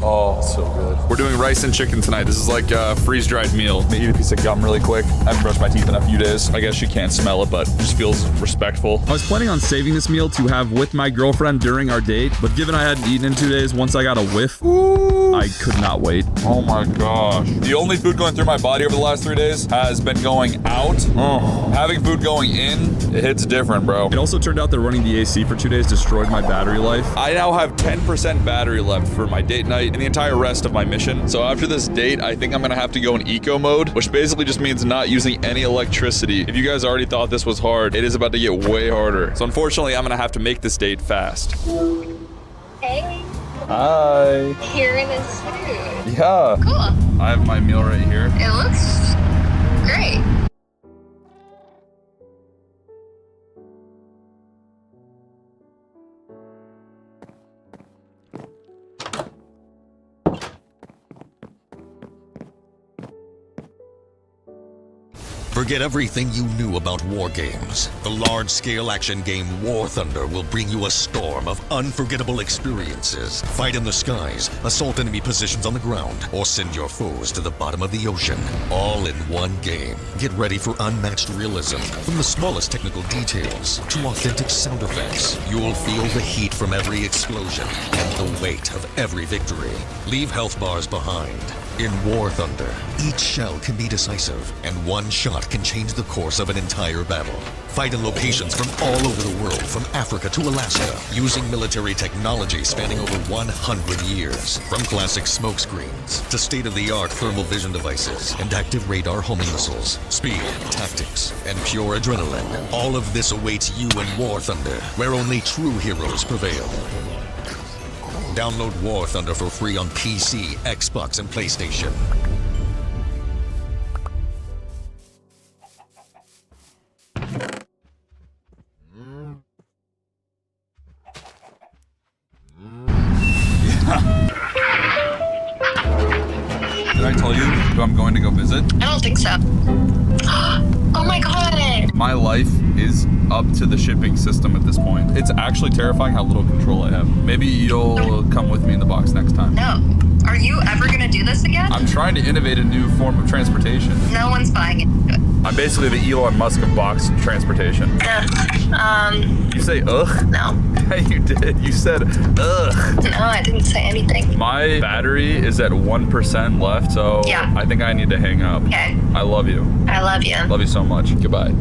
Oh, so good. We're doing rice and chicken tonight. This is like a freeze-dried meal. I'm gonna eat a piece of gum really quick. I haven't brushed my teeth in a few days. I guess she can't smell it, but it just feels respectful. I was planning on saving this meal to have with my girlfriend during our date, but given I hadn't eaten in 2 days, once I got a whiff, I could not wait. Oh my gosh. The only food going through my body over the last 3 days has been going out. Having food going in, it hits different, bro. It also turned out that running the AC for 2 days destroyed my battery life. I now have 10% battery left for my date night and the entire rest of my mission. So after this date, I think I'm gonna have to go in eco mode, which basically just means not using any electricity. If you guys already thought this was hard, it is about to get way harder. So unfortunately, I'm gonna have to make this date fast. Hey, Hi. Here in this food. Yeah. Cool. I have my meal right here. It looks great. Forget everything you knew about war games. The large-scale action game War Thunder will bring you a storm of unforgettable experiences. Fight in the skies, assault enemy positions on the ground, or send your foes to the bottom of the ocean. All in one game. Get ready for unmatched realism. From the smallest technical details to authentic sound effects, you'll feel the heat from every explosion and the weight of every victory. Leave health bars behind. In War Thunder, each shell can be decisive, and one shot can change the course of an entire battle. Fight in locations from all over the world, from Africa to Alaska, using military technology spanning over 100 years. From classic smoke screens to state-of-the-art thermal vision devices and active radar homing missiles. Speed, tactics, and pure adrenaline. All of this awaits you in War Thunder, where only true heroes prevail. Download War Thunder for free on PC, Xbox, and PlayStation. Did I tell you who I'm going to go visit? I don't think so. Oh my god. My life is up to the shipping system at this point. It's actually terrifying how little control I have. Maybe you'll come with me in the box next time. No. Are you ever gonna do this again? I'm trying to innovate a new form of transportation. No one's buying it. I'm basically the Elon Musk of box transportation. You say ugh? No. Yeah, you did. You said ugh. No, I didn't say anything. My battery is at 1% left, so yeah. I think I need to hang up. Okay. I love you. I love you. Love you so much. Goodbye. Bye.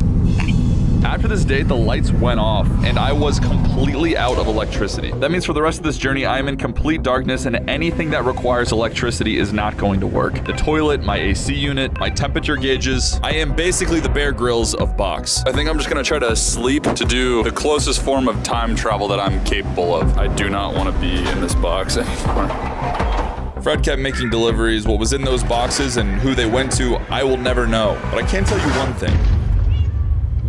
After this date, the lights went off and I was completely out of electricity. That means for the rest of this journey, I am in complete darkness and anything that requires electricity is not going to work. The toilet, my AC unit, my temperature gauges. I am basically the Bear Grylls of box. I think I'm just gonna try to sleep to do the closest form of time travel that I'm capable of. I do not want to be in this box anymore. Fred kept making deliveries. What was in those boxes and who they went to, I will never know. But I can tell you one thing.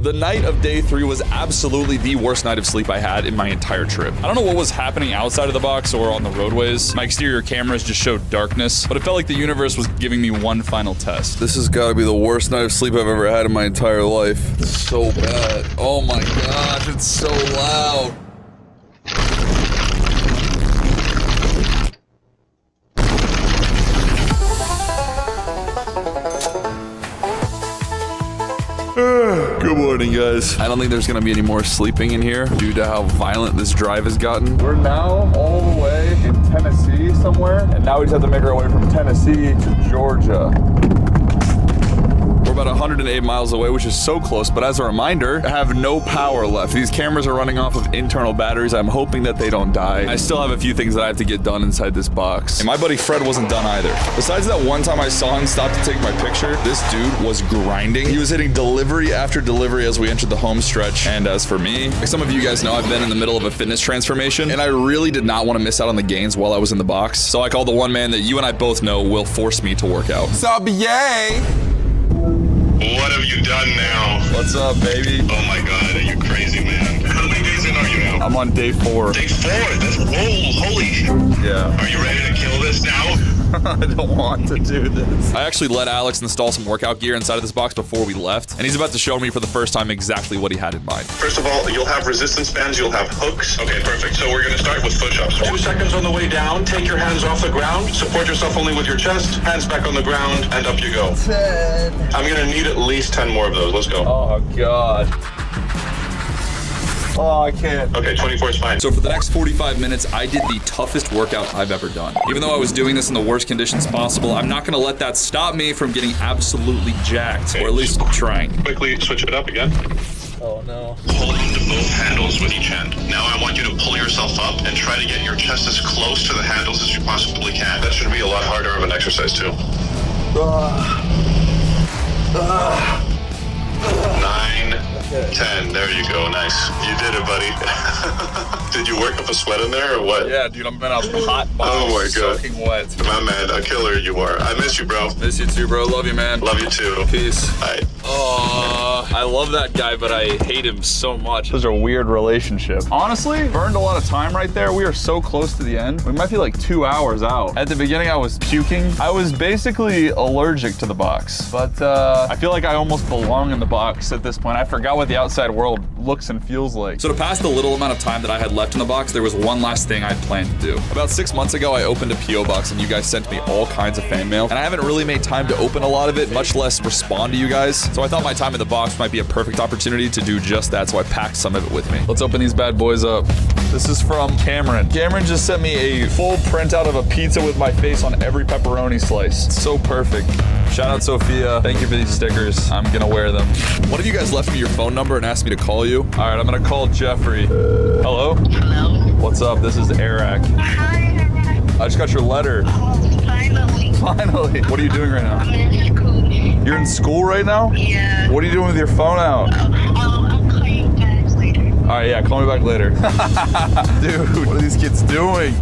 The night of day 3 was absolutely the worst night of sleep I had in my entire trip. I don't know what was happening outside of the box or on the roadways. My exterior cameras just showed darkness, but it felt like the universe was giving me one final test. This has got to be the worst night of sleep I've ever had in my entire life. It's so bad. Oh my gosh, it's so loud. Good morning, guys. I don't think there's gonna be any more sleeping in here due to how violent this drive has gotten. We're now all the way in Tennessee somewhere, and now we just have to make our way from Tennessee to Georgia. We're about 108 miles away, which is so close, but as a reminder, I have no power left. These cameras are running off of internal batteries. I'm hoping that they don't die. I still have a few things that I have to get done inside this box. And my buddy Fred wasn't done either. Besides that one time I saw him stop to take my picture, this dude was grinding. He was hitting delivery after delivery as we entered the home stretch. And as for me, like some of you guys know, I've been in the middle of a fitness transformation, and I really did not want to miss out on the gains while I was in the box. So I called the one man that you and I both know will force me to work out. Sup, yay! What have you done now? What's up, baby? Oh my god, are you crazy, man? How many days in are you now? I'm on day 4. Day 4? That's holy shit. Yeah. Are you ready to kill this now? I don't want to do this. I actually let Alex install some workout gear inside of this box before we left, and he's about to show me for the first time exactly what he had in mind. First of all, you'll have resistance bands, you'll have hooks. Okay, perfect. So we're gonna start with push-ups. 2 seconds on the way down, take your hands off the ground, support yourself only with your chest, hands back on the ground, and up you go. 10. I'm gonna need at least 10 more of those. Let's go. Oh, God. Oh, I can't. Okay, 24 is fine. So for the next 45 minutes, I did the toughest workout I've ever done. Even though I was doing this in the worst conditions possible, I'm not gonna let that stop me from getting absolutely jacked, or at least trying. Quickly switch it up again. Oh no. Hold on to both handles with each hand. Now I want you to pull yourself up and try to get your chest as close to the handles as you possibly can. That should be a lot harder of an exercise too. 9, 10. There you go. Nice. You did it, buddy. Did you work up a sweat in there or what? Yeah, dude, I'm in a hot box. Oh my god. Soaking wet. My man, a killer you are. I miss you, bro. Miss you too, bro. Love you, man. Love you too. Peace. Bye. I love that guy, but I hate him so much. This is a weird relationship. Honestly, burned a lot of time right there. We are so close to the end. We might be like 2 hours out. At the beginning, I was puking. I was basically allergic to the box, but I feel like I almost belong in the box at this point. I forgot what the outside world looks and feels like. So to pass the little amount of time that I had left in the box, there was one last thing I'd planned to do. About 6 months ago, I opened a P.O. box and you guys sent me all kinds of fan mail, and I haven't really made time to open a lot of it, much less respond to you guys. So I thought my time in the box might be a perfect opportunity to do just that, so I packed some of it with me. Let's open these bad boys up. This is from Cameron. Cameron just sent me a full printout of a pizza with my face on every pepperoni slice. It's so perfect. Shout out Sophia. Thank you for these stickers. I'm gonna wear them. One of you guys left me your phone number and asked me to call you. All right, I'm gonna call Jeffrey. Hello? Hello. What's up? This is Eric. Hi, Eric. I just got your letter. Oh, finally. Finally. What are you doing right now? I'm in school. You're in school right now? Yeah. What are you doing with your phone out? I'll call you guys later. All right, yeah, call me back later. Dude, what are these kids doing?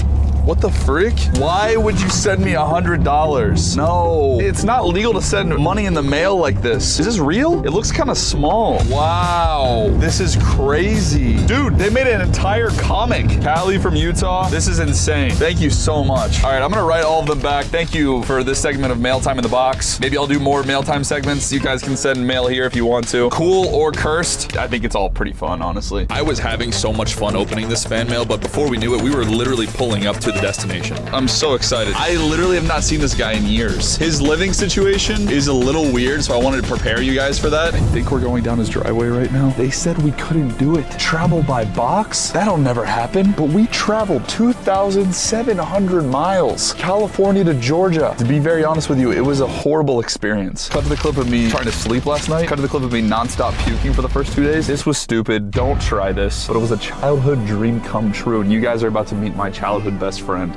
What the frick? Why would you send me $100? No, it's not legal to send money in the mail like this. Is this real? It looks kind of small. Wow, this is crazy. Dude, they made an entire comic. Callie from Utah, this is insane. Thank you so much. All right, I'm gonna write all of them back. Thank you for this segment of Mail Time in the Box. Maybe I'll do more Mail Time segments. You guys can send mail here if you want to. Cool or cursed, I think it's all pretty fun, honestly. I was having so much fun opening this fan mail, but before we knew it, we were literally pulling up to the destination. I'm so excited. I literally have not seen this guy in years. His living situation is a little weird, so I wanted to prepare you guys for that. I think we're going down his driveway right now. They said we couldn't do it. Travel by box? That'll never happen. But we traveled 2,700 miles. California to Georgia. To be very honest with you, it was a horrible experience. Cut to the clip of me trying to sleep last night. Cut to the clip of me nonstop puking for the first 2 days. This was stupid. Don't try this. But it was a childhood dream come true, and you guys are about to meet my childhood best friend.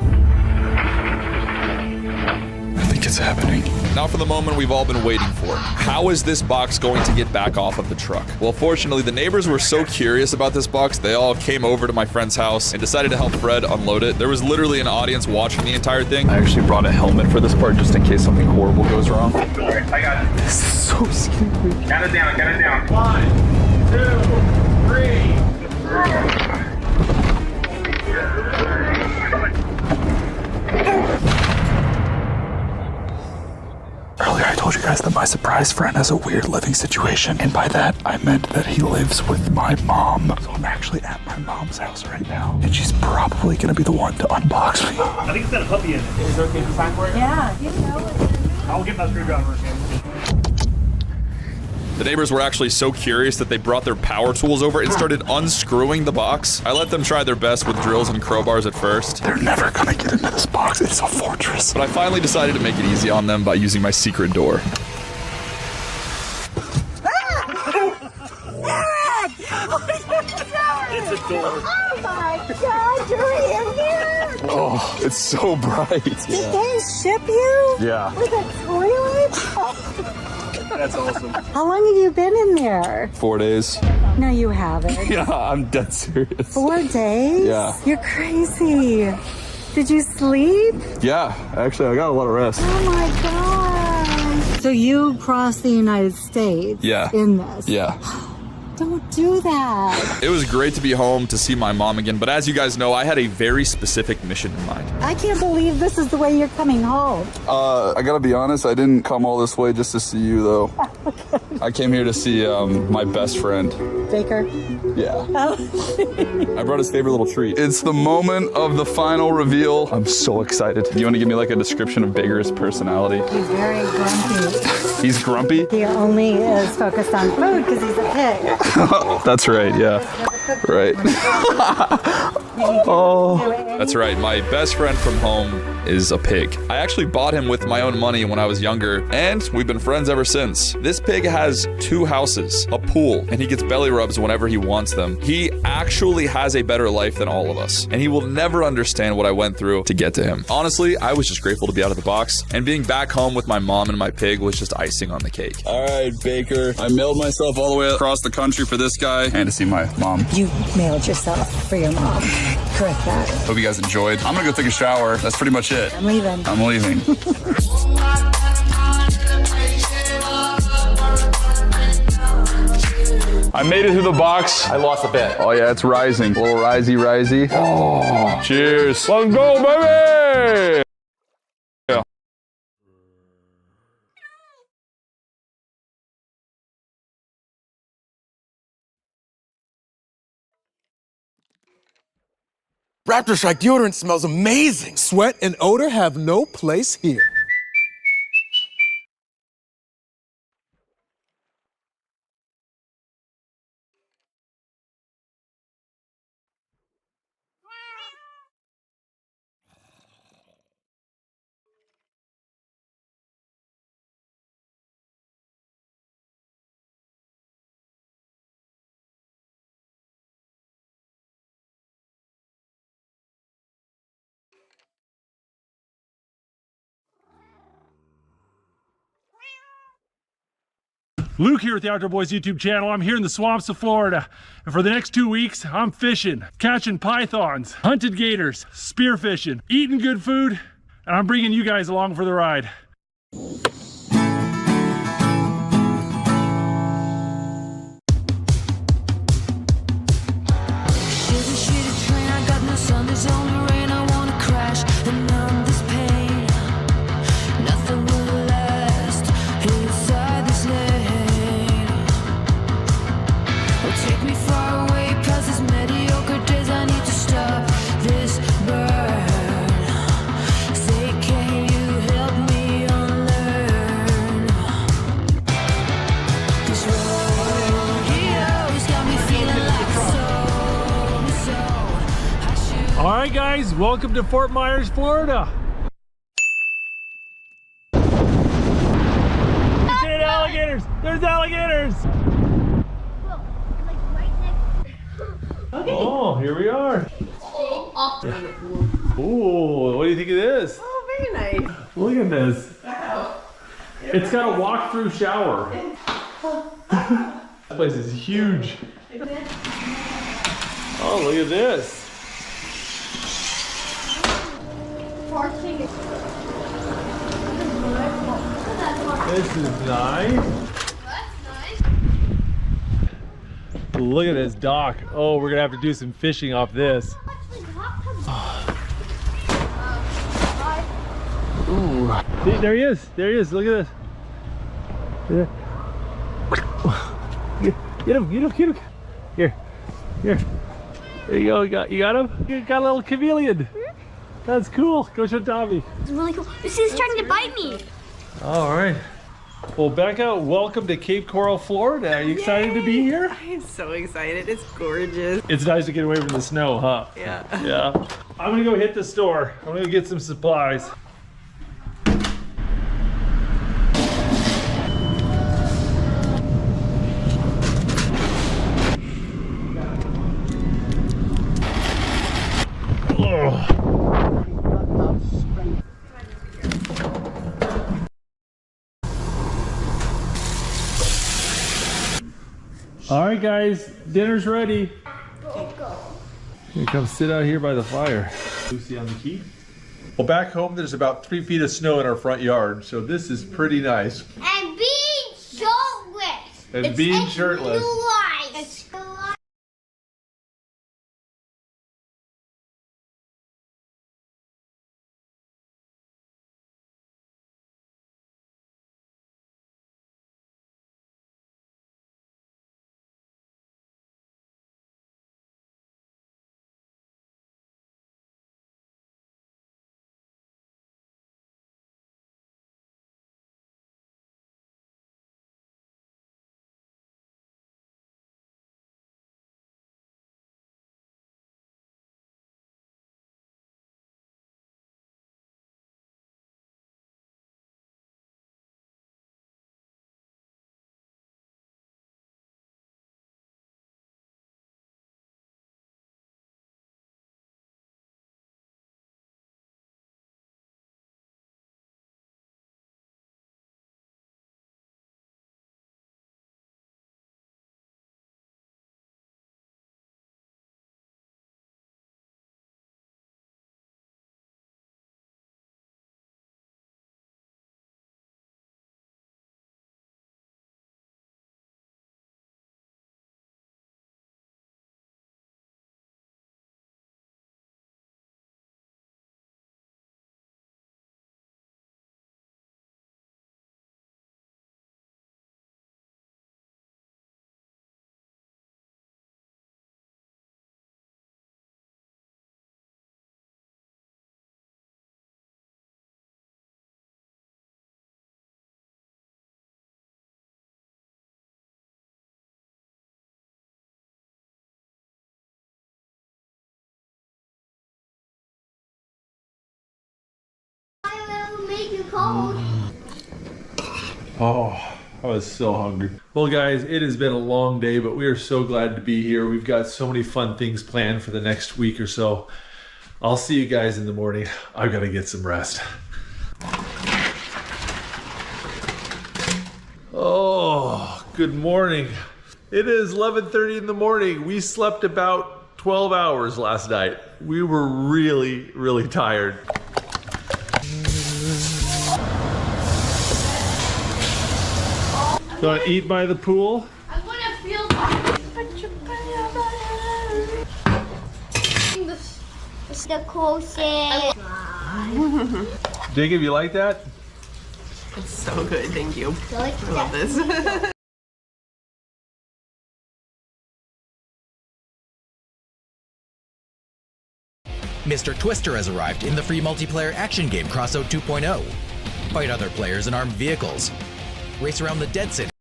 I think it's happening. Now for the moment we've all been waiting for. How is this box going to get back off of the truck? Well, fortunately, the neighbors were so curious about this box, they all came over to my friend's house and decided to help Fred unload it. There was literally an audience watching the entire thing. I actually brought a helmet for this part just in case something horrible goes wrong. All right, I got it. This is so scary. Count it down, count it down. 1, 2, 3. Earlier I told you guys that my surprise friend has a weird living situation, and by that I meant that he lives with my mom. So I'm actually at my mom's house right now, and she's probably gonna be the one to unbox me. I think it's got a puppy in it. Is it okay to sign for it? Yeah, you know it. I'll get my screwdriver again. The neighbors were actually so curious that they brought their power tools over and started unscrewing the box. I let them try their best with drills and crowbars at first. They're never gonna get into this box. It's a fortress. But I finally decided to make it easy on them by using my secret door. It's a door. Oh my God, you're in here! Oh, it's so bright. Did they ship you? Yeah. With a toilet? Oh. That's awesome. How long have you been in there? 4 days. No, you haven't. Yeah, I'm dead serious. 4 days? Yeah. You're crazy. Did you sleep? Yeah, actually, I got a lot of rest. Oh my God. So you crossed the United States Yeah. in this? Yeah. Don't do that. It was great to be home to see my mom again, but as you guys know, I had a very specific mission in mind. I can't believe this is the way you're coming home. I gotta be honest, I didn't come all this way just to see you, though. Okay. I came here to see my best friend. Baker? Yeah. Oh. I brought his favorite little treat. It's the moment of the final reveal. I'm so excited. You want to give me like a description of Baker's personality? He's very grumpy. He's grumpy? He only is focused on food because he's a pig. That's right, yeah. Right. Oh, That's right, my best friend from home is a pig. I actually bought him with my own money when I was younger, and we've been friends ever since. This pig has 2 houses, a pool, and he gets belly rubs whenever he wants them. He actually has a better life than all of us, and he will never understand what I went through to get to him. Honestly, I was just grateful to be out of the box, and being back home with my mom and my pig was just icing on the cake. All right, Baker. I mailed myself all the way across the country for this guy and to see my mom. You mailed yourself for your mom. Correct that. Hope you guys enjoyed. I'm gonna go take a shower. That's pretty much it. I'm leaving. I'm leaving. I made it through the box. I lost a bet. Oh yeah, it's rising. A little risey. Oh, cheers. Let's go, baby! Yeah. Raptor Strike deodorant smells amazing. Sweat and odor have no place here. Luke here with the Outdoor Boys YouTube channel. I'm here in the swamps of Florida, and for the next 2 weeks, I'm fishing, catching pythons, hunted gators, spearfishing, eating good food, and I'm bringing you guys along for the ride. All right, guys, welcome to Fort Myers, Florida. There's alligators. There's alligators. Oh, here we are. Ooh, what do you think of this? Oh, very nice. Look at this. It's got a walk-through shower. This place is huge. Oh, look at this. This is nice. Look at this dock. Oh, we're gonna have to do some fishing off this. Ooh. See, there he is. There he is. Look at this. Get him. Get him. Get him. Here. Here. There you go. You got him? You got a little chameleon. That's cool. Go show Tommy. It's really cool. This is trying to bite me. All right. Well, Becca, welcome to Cape Coral, Florida. Are you excited to be here? I'm so excited. It's gorgeous. It's nice to get away from the snow, huh? Yeah. Yeah. I'm gonna go hit the store. I'm gonna get some supplies. All right, guys, dinner's ready. You come sit out here by the fire. Lucy on the key. Well, back home, there's about 3 feet of snow in our front yard, so this is pretty nice. And being shirtless. And being shirtless. be too cold. Oh, I was so hungry. Well guys, it has been a long day, but we are so glad to be here. We've got so many fun things planned for the next week or so. I'll see you guys in the morning. I've got to get some rest. Oh, good morning. It is 11:30 in the morning. We slept about 12 hours last night. We were really, really tired. So I eat by the pool. I want to feel the closest. Jacob, you like that? It's so good, thank you. I love this. Mr. Twister has arrived in the free multiplayer action game Crossout 2.0. Fight other players in armed vehicles. Race around the Dead City.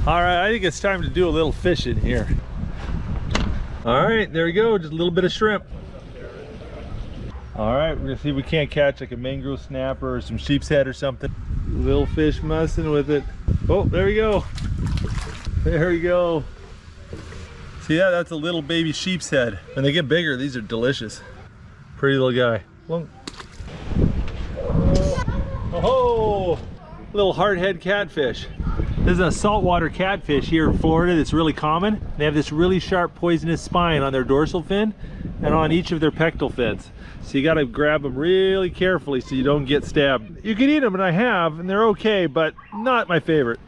All right, I think it's time to do a little fishing here. All right, there we go, just a little bit of shrimp. All right, we're gonna see if we can't catch like a mangrove snapper or some sheep's head or something. Little fish messing with it. Oh, there we go. There we go. See that? That's a little baby sheep's head. When they get bigger, these are delicious. Pretty little guy. Oh, little hardhead catfish. This is a saltwater catfish here in Florida that's really common. They have this really sharp poisonous spine on their dorsal fin and on each of their pectoral fins. So you gotta grab them really carefully so you don't get stabbed. You can eat them, and I have, and they're okay, but not my favorite.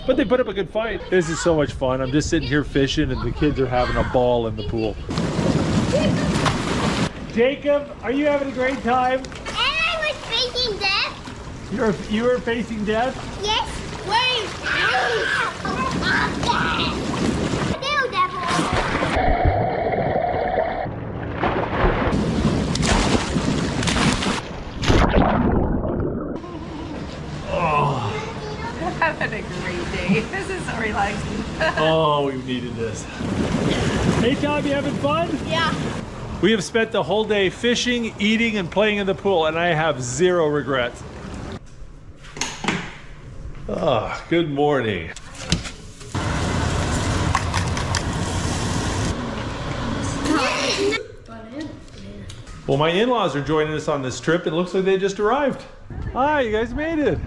But they put up a good fight. This is so much fun. I'm just sitting here fishing and the kids are having a ball in the pool. Jacob, are you having a great time? And I was facing death. You were facing death? Yes. Wait. Oh. Having a great day. This is so relaxing. Oh, we needed this. Hey Tom, you having fun? Yeah. We have spent the whole day fishing, eating, and playing in the pool, and I have zero regrets. Oh, good morning. Well, my in-laws are joining us on this trip. It looks like they just arrived. Hi, you guys made it.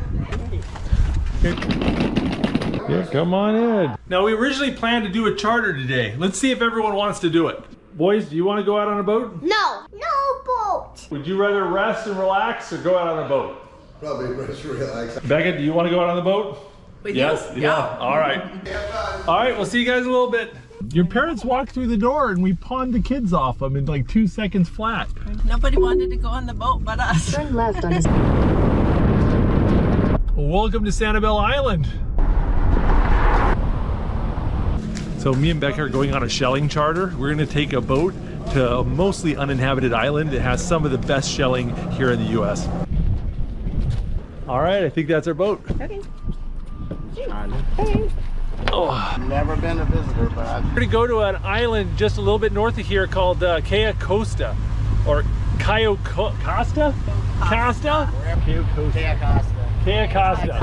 Yeah, come on in. Now, we originally planned to do a charter today. Let's see if everyone wants to do it. Boys, do you want to go out on a boat? No. No boat. Would you rather rest and relax or go out on a boat? Probably rest and relax. Becca, do you want to go out on the boat? With yes? you? Yeah. All right. All right, we'll see you guys in a little bit. Your parents walked through the door and we pawned the kids off them in like 2 seconds flat. Nobody wanted to go on the boat but us. Turn left on his... Welcome to Sanibel Island. So me and Becca are going on a shelling charter. We're gonna take a boat to a mostly uninhabited island. It has some of the best shelling here in the US. All right, I think that's our boat. Okay. Okay. Oh. Never been a visitor, but We're gonna go to an island just a little bit north of here called Cayo Costa, or Cayo Costa? Costa? Cayo Costa. Cayo Costa.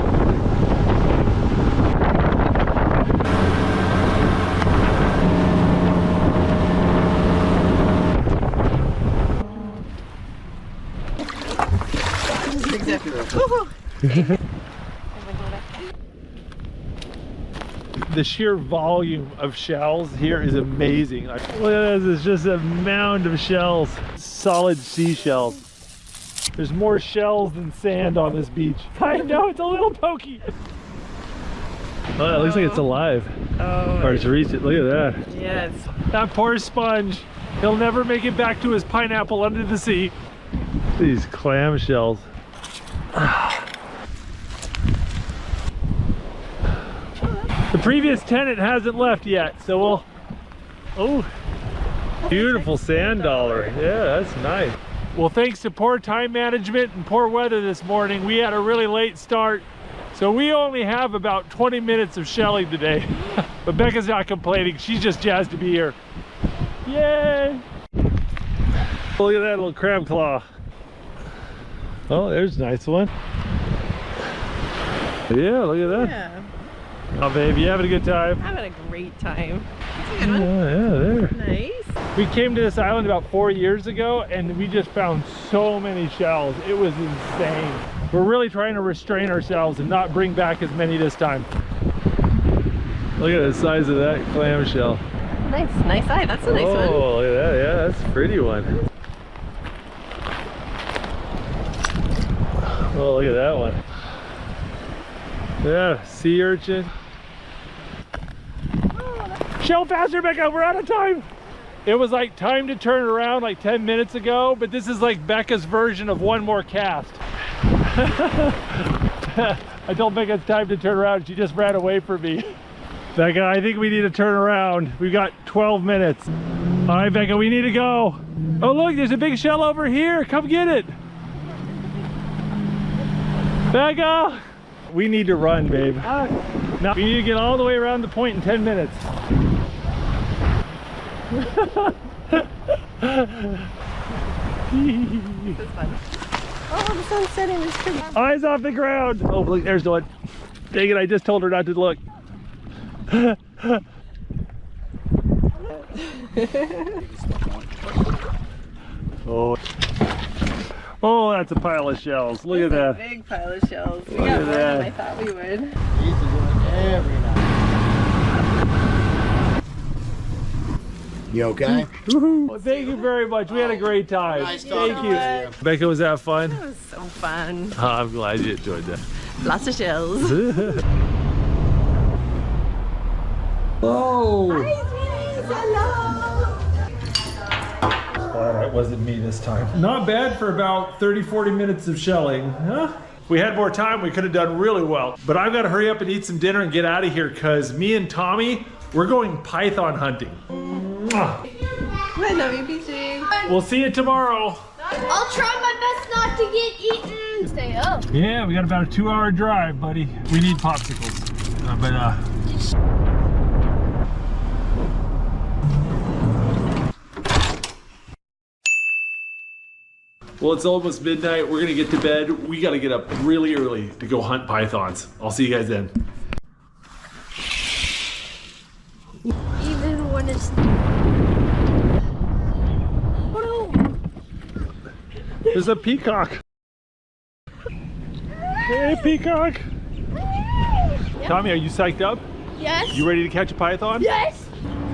The sheer volume of shells here is amazing. Like, look at this, it's just a mound of shells. Solid seashells. There's more shells than sand on this beach. I know, it's a little pokey. Oh, it looks like it's alive. Oh. Or it's reached it, look at that. Yes. That poor sponge. He'll never make it back to his pineapple under the sea. These clam shells. The previous tenant hasn't left yet, so we'll... Oh, beautiful sand dollar. Yeah, that's nice. Well, thanks to poor time management and poor weather this morning, we had a really late start. So we only have about 20 minutes of shelling today. But Becca's not complaining. She's just jazzed to be here. Yay! Look at that little crab claw. Oh, there's a nice one. Yeah, look at that. Yeah. Oh, baby, you having a good time? Having a great time. That's a good one. Yeah, there. Nice. We came to this island about 4 years ago and we just found so many shells. It was insane. We're really trying to restrain ourselves and not bring back as many this time. Look at the size of that clamshell. Nice eye. That's a nice one. Oh, look at that. Yeah, that's a pretty one. Oh, look at that one. Yeah, sea urchin. Shell faster, Becca, we're out of time. It was like time to turn around like 10 minutes ago, but this is like Becca's version of one more cast. I told Becca it's time to turn around. She just ran away from me. Becca, I think we need to turn around. We've got 12 minutes. All right, Becca, we need to go. Oh, look, there's a big shell over here. Come get it. Becca! We need to run, babe. Now we need to get all the way around the point in 10 minutes. That's fun. Oh, the sun's setting. It's pretty. Eyes off the ground. Oh, look, there's the one. Dang it, I just told her not to look. Oh. Oh, that's a pile of shells. Look at that. Big pile of shells. We Look got at more that. than I thought we would. You okay? Well, thank you very much. We had a great time. Nice talking Thank you. to you. Becca, was that fun? That was so fun. Oh, I'm glad you enjoyed that. Lots of shells. Oh. Hi, sweeties. Hello. All right, wasn't me this time. Not bad for about 30-40 minutes of shelling, huh? If we had more time, we could have done really well. But I've got to hurry up and eat some dinner and get out of here because me and Tommy, we're going python hunting. Mwah. I love you, PJ. We'll see you tomorrow. I'll try my best not to get eaten. Stay up. Yeah, we got about a 2-hour drive, buddy. We need popsicles. Well, it's almost midnight. We're gonna get to bed. We gotta get up really early to go hunt pythons. I'll see you guys then. Even when it's... Oh no! There's a peacock. Hey, peacock. Tommy, are you psyched up? Yes. You ready to catch a python? Yes.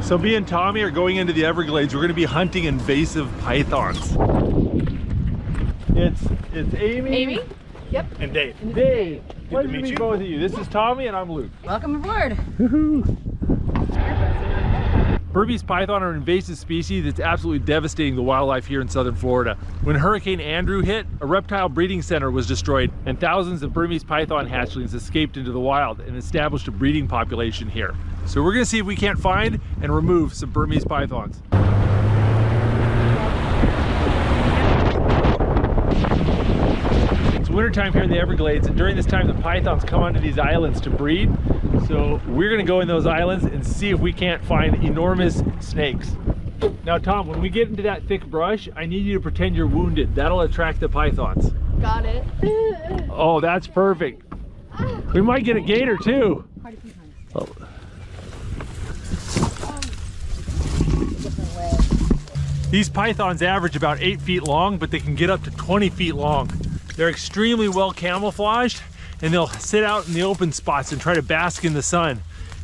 So me and Tommy are going into the Everglades. We're gonna be hunting invasive pythons. It's Amy. Yep. And Dave. Dave. Pleasure to meet both of you. This is Tommy and I'm Luke. Welcome aboard. Burmese python are an invasive species that's absolutely devastating the wildlife here in southern Florida. When Hurricane Andrew hit, a reptile breeding center was destroyed and thousands of Burmese python hatchlings escaped into the wild and established a breeding population here. So we're gonna see if we can't find and remove some Burmese pythons. It's wintertime here in the Everglades, and during this time the pythons come onto these islands to breed. So we're gonna go in those islands and see if we can't find enormous snakes. Now Tom, when we get into that thick brush, I need you to pretend you're wounded. That'll attract the pythons. Got it. Oh, that's perfect. We might get a gator too. Oh. These pythons average about 8 feet long, but they can get up to 20 feet long. They're extremely well camouflaged, and they'll sit out in the open spots and try to bask in the sun.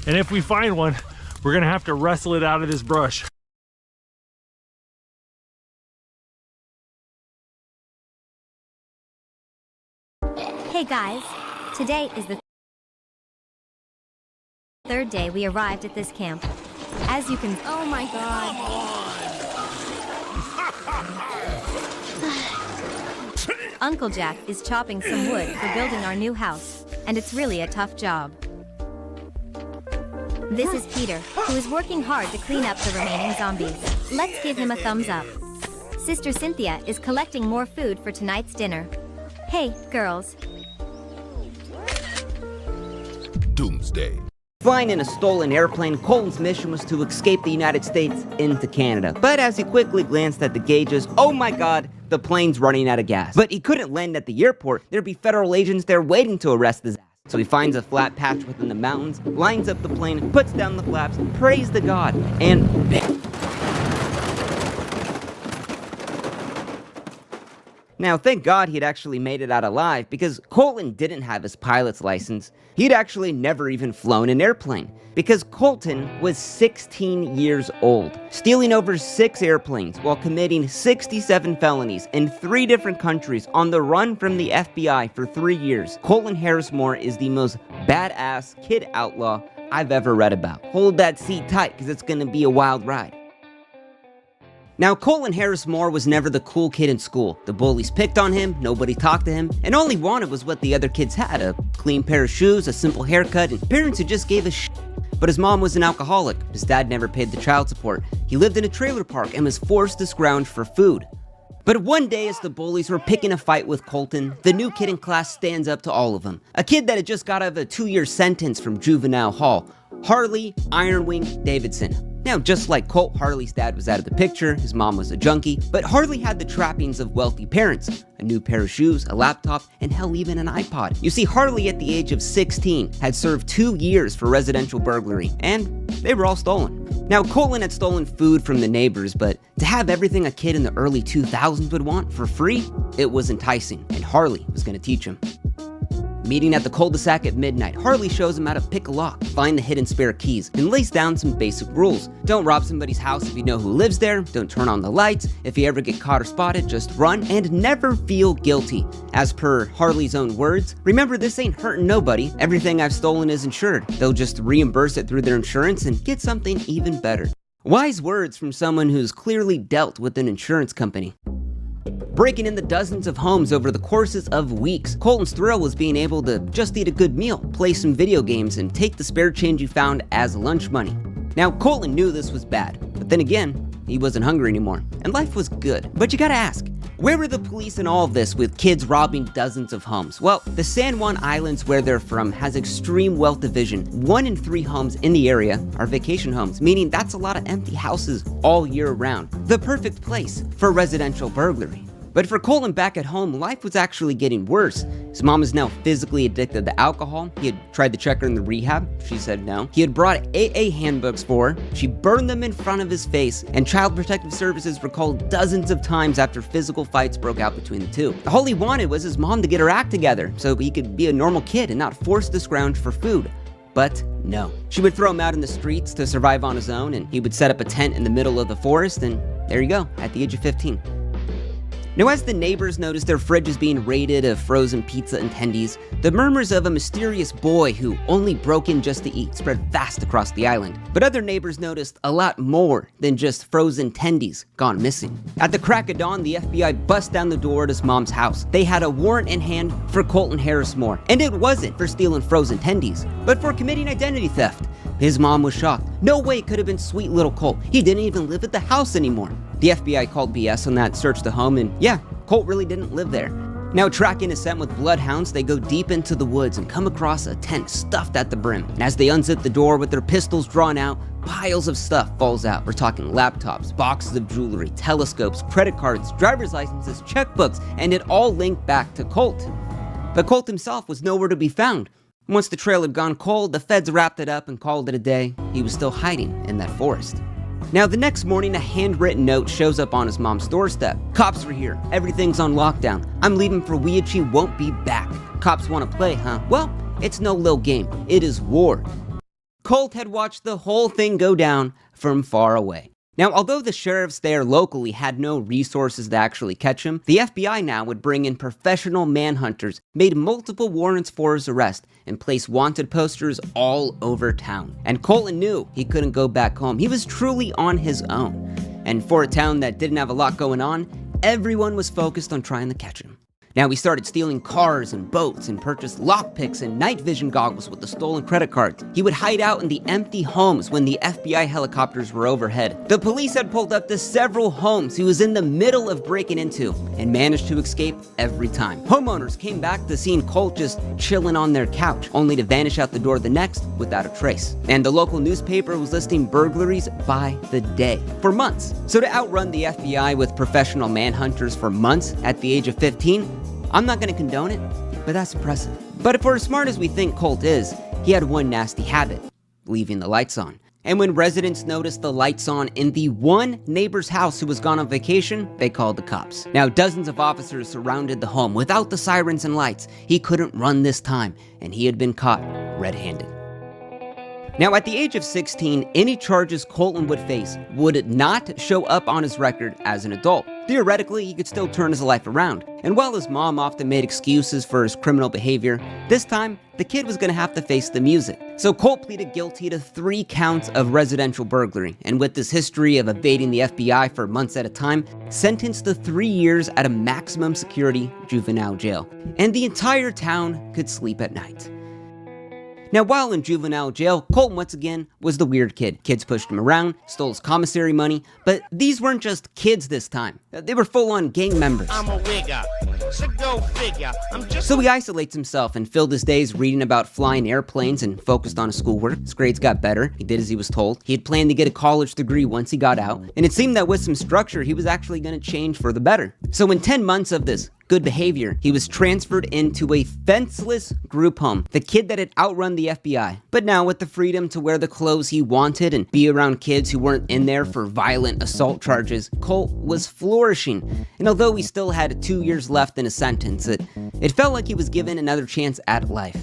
And if we find one, we're gonna have to wrestle it out of this brush. Hey guys, today is the third day we arrived at this camp. As you can, oh my god. Uncle Jack is chopping some wood for building our new house, and it's really a tough job. This is Peter, who is working hard to clean up the remaining zombies. Let's give him a thumbs up. Sister Cynthia is collecting more food for tonight's dinner. Hey, girls. Doomsday. Flying in a stolen airplane, Colton's mission was to escape the United States into Canada. But as he quickly glanced at the gauges, oh my god, the plane's running out of gas. But he couldn't land at the airport. There'd be federal agents there waiting to arrest his ass. So he finds a flat patch within the mountains, lines up the plane, puts down the flaps, prays to God, and bam! Now, thank God he'd actually made it out alive, because Colton didn't have his pilot's license. He'd actually never even flown an airplane, because Colton was 16 years old, stealing over 6 airplanes while committing 67 felonies in 3 different countries on the run from the FBI for 3 years. Colton Harris Moore is the most badass kid outlaw I've ever read about. Hold that seat tight, because it's gonna be a wild ride. Now, Colton Harris Moore was never the cool kid in school. The bullies picked on him, nobody talked to him, and all he wanted was what the other kids had: a clean pair of shoes, a simple haircut, and parents who just gave a shit. But his mom was an alcoholic. His dad never paid the child support. He lived in a trailer park and was forced to scrounge for food. But one day, as the bullies were picking a fight with Colton, the new kid in class stands up to all of them. A kid that had just got out of a 2-year sentence from juvenile hall, Harley Ironwing Davidson. Now, just like Colt, Harley's dad was out of the picture, his mom was a junkie, but Harley had the trappings of wealthy parents: a new pair of shoes, a laptop, and hell, even an iPod. You see, Harley at the age of 16 had served 2 years for residential burglary, and they were all stolen. Now, Colton had stolen food from the neighbors, but to have everything a kid in the early 2000s would want for free, it was enticing, and Harley was gonna teach him. Meeting at the cul-de-sac at midnight, Harley shows him how to pick a lock, find the hidden spare keys, and lays down some basic rules. Don't rob somebody's house if you know who lives there, don't turn on the lights, if you ever get caught or spotted, just run, and never feel guilty. As per Harley's own words, remember, this ain't hurting nobody, everything I've stolen is insured. They'll just reimburse it through their insurance and get something even better. Wise words from someone who's clearly dealt with an insurance company. Breaking into dozens of homes over the courses of weeks, Colton's thrill was being able to just eat a good meal, play some video games, and take the spare change you found as lunch money. Now, Colton knew this was bad, but then again, he wasn't hungry anymore, and life was good. But you gotta ask, where were the police in all of this with kids robbing dozens of homes? Well, the San Juan Islands, where they're from, has extreme wealth division. 1 in 3 homes in the area are vacation homes, meaning that's a lot of empty houses all year round. The perfect place for residential burglary. But for Colton back at home, life was actually getting worse. His mom is now physically addicted to alcohol. He had tried to check her in the rehab. She said no. He had brought AA handbooks for her. She burned them in front of his face, and Child Protective Services were called dozens of times after physical fights broke out between the two. All he wanted was his mom to get her act together so he could be a normal kid and not forced to scrounge for food. But no. She would throw him out in the streets to survive on his own, and he would set up a tent in the middle of the forest, and there you go, at the age of 15. Now, as the neighbors noticed their fridges being raided of frozen pizza and tendies, the murmurs of a mysterious boy who only broke in just to eat spread fast across the island. But other neighbors noticed a lot more than just frozen tendies gone missing. At the crack of dawn, the FBI bust down the door at his mom's house. They had a warrant in hand for Colton Harris Moore, and it wasn't for stealing frozen tendies, but for committing identity theft. His mom was shocked. No way it could have been sweet little Colt. He didn't even live at the house anymore. The FBI called BS on that, searched the home, and yeah, Colt really didn't live there. Now, tracking a scent with bloodhounds, they go deep into the woods and come across a tent stuffed at the brim. And as they unzip the door with their pistols drawn out, piles of stuff falls out. We're talking laptops, boxes of jewelry, telescopes, credit cards, driver's licenses, checkbooks, and it all linked back to Colt. But Colt himself was nowhere to be found. Once the trail had gone cold, the feds wrapped it up and called it a day. He was still hiding in that forest. Now, the next morning, a handwritten note shows up on his mom's doorstep. Cops are here. Everything's on lockdown. I'm leaving for Weehachee, won't be back. Cops want to play, huh? Well, it's no little game. It is war. Colt had watched the whole thing go down from far away. Now, although the sheriffs there locally had no resources to actually catch him, the FBI now would bring in professional manhunters, made multiple warrants for his arrest, and placed wanted posters all over town. And Colton knew he couldn't go back home. He was truly on his own. And for a town that didn't have a lot going on, everyone was focused on trying to catch him. Now, he started stealing cars and boats and purchased lockpicks and night vision goggles with the stolen credit cards. He would hide out in the empty homes when the FBI helicopters were overhead. The police had pulled up to several homes he was in the middle of breaking into and managed to escape every time. Homeowners came back to seeing Colt just chilling on their couch, only to vanish out the door the next without a trace. And the local newspaper was listing burglaries by the day for months. So to outrun the FBI with professional manhunters for months at the age of 15, I'm not going to condone it, but that's impressive. But for as smart as we think Colt is, he had one nasty habit: leaving the lights on. And when residents noticed the lights on in the one neighbor's house who was gone on vacation, they called the cops. Now, dozens of officers surrounded the home without the sirens and lights. He couldn't run this time, and he had been caught red-handed. Now, at the age of 16, any charges Colton would face would not show up on his record as an adult. Theoretically, he could still turn his life around. And while his mom often made excuses for his criminal behavior, this time, the kid was going to have to face the music. So Colt pleaded guilty to 3 counts of residential burglary, and with this history of evading the FBI for months at a time, sentenced to 3 years at a maximum security juvenile jail. And the entire town could sleep at night. Now, while in juvenile jail, Colt once again was the weird kid. Kids pushed him around, stole his commissary money, but these weren't just kids this time. They were full-on gang members. I'm a wigger, so go figure. So he isolates himself and filled his days reading about flying airplanes and focused on his schoolwork. His grades got better. He did as he was told. He had planned to get a college degree once he got out, and it seemed that with some structure, he was actually going to change for the better. So in 10 months of this good behavior, he was transferred into a fenceless group home, the kid that had outrun the FBI. But now with the freedom to wear the clothes he wanted and be around kids who weren't in there for violent assault charges, Colt was flourishing. And although he still had 2 years left in his sentence, it felt like he was given another chance at life.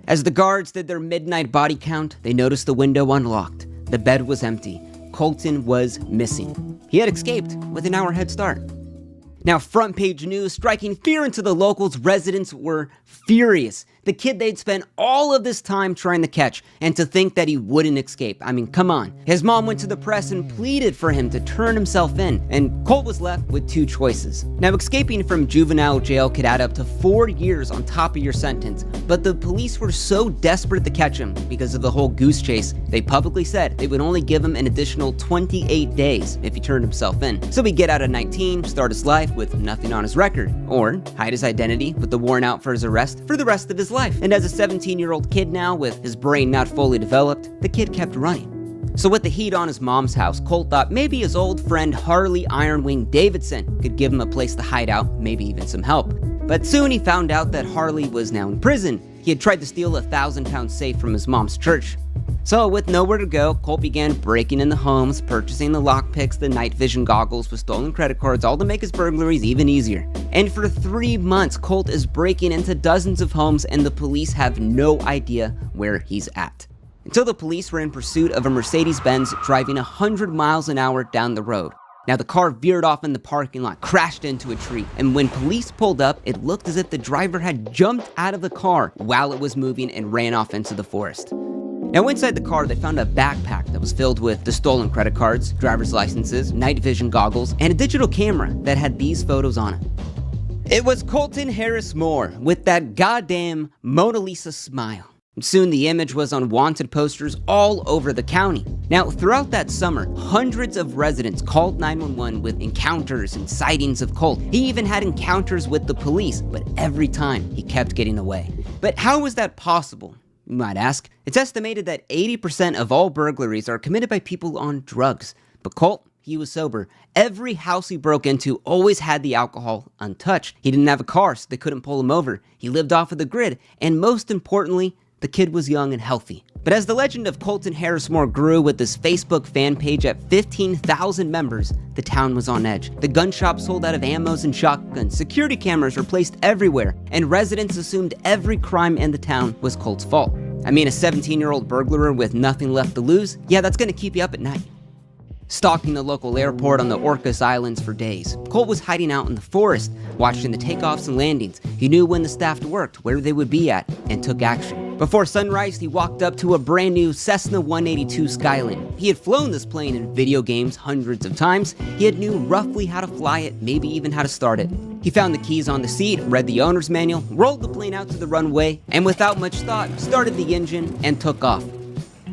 As the guards did their midnight body count, they noticed the window unlocked. The bed was empty. Colton was missing. He had escaped with an hour head start. Now, front page news striking fear into the locals. Residents were furious. The kid they'd spent all of this time trying to catch, and to think that he wouldn't escape. I mean, come on. His mom went to the press and pleaded for him to turn himself in, and Colt was left with two choices. Now, escaping from juvenile jail could add up to 4 years on top of your sentence, but the police were so desperate to catch him because of the whole goose chase, they publicly said they would only give him an additional 28 days if he turned himself in. So he'd get out at 19, start his life with nothing on his record, or hide his identity with the warrant out for his arrest for the rest of his life. And as a 17-year-old kid now, with his brain not fully developed, the kid kept running. So with the heat on his mom's house, Colt thought maybe his old friend Harley Ironwing Davidson could give him a place to hide out, maybe even some help. But soon he found out that Harley was now in prison. He had tried to steal a 1,000-pound safe from his mom's church. So with nowhere to go, Colt began breaking in the homes, purchasing the lockpicks, the night vision goggles with stolen credit cards, all to make his burglaries even easier. And for 3 months, Colt is breaking into dozens of homes, and the police have no idea where he's at. Until the police were in pursuit of a Mercedes-Benz driving 100 miles an hour down the road. Now the car veered off in the parking lot, crashed into a tree, and when police pulled up, it looked as if the driver had jumped out of the car while it was moving and ran off into the forest. Now inside the car, they found a backpack that was filled with the stolen credit cards, driver's licenses, night vision goggles, and a digital camera that had these photos on it. It was Colton Harris Moore with that goddamn Mona Lisa smile. Soon the image was on wanted posters all over the county. Now throughout that summer, hundreds of residents called 911 with encounters and sightings of Colt. He even had encounters with the police, but every time he kept getting away. But how was that possible? You might ask. It's estimated that 80% of all burglaries are committed by people on drugs. But Colt, he was sober. Every house he broke into always had the alcohol untouched. He didn't have a car, so they couldn't pull him over. He lived off of the grid. And most importantly, the kid was young and healthy. But as the legend of Colton Harris Moore grew with his Facebook fan page at 15,000 members, the town was on edge. The gun shop sold out of ammos and shotguns, security cameras were placed everywhere, and residents assumed every crime in the town was Colt's fault. I mean, a 17-year-old burglar with nothing left to lose? Yeah, that's gonna keep you up at night. Stalking the local airport on the Orcas Islands for days, Colt was hiding out in the forest, watching the takeoffs and landings. He knew when the staff worked, where they would be at, and took action. Before sunrise, he walked up to a brand new Cessna 182 Skyline. He had flown this plane in video games hundreds of times. He had knew roughly how to fly it, maybe even how to start it. He found the keys on the seat, read the owner's manual, rolled the plane out to the runway, and without much thought, started the engine and took off.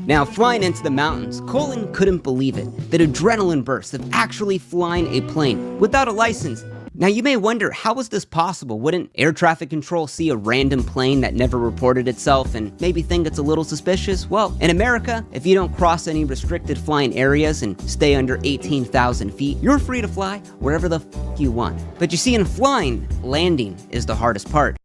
Now, flying into the mountains, Colton couldn't believe it. That adrenaline burst of actually flying a plane without a license. Now, you may wonder, how was this possible? Wouldn't air traffic control see a random plane that never reported itself and maybe think it's a little suspicious? Well, in America, if you don't cross any restricted flying areas and stay under 18,000 feet, you're free to fly wherever the f you want. But you see, in flying, landing is the hardest part.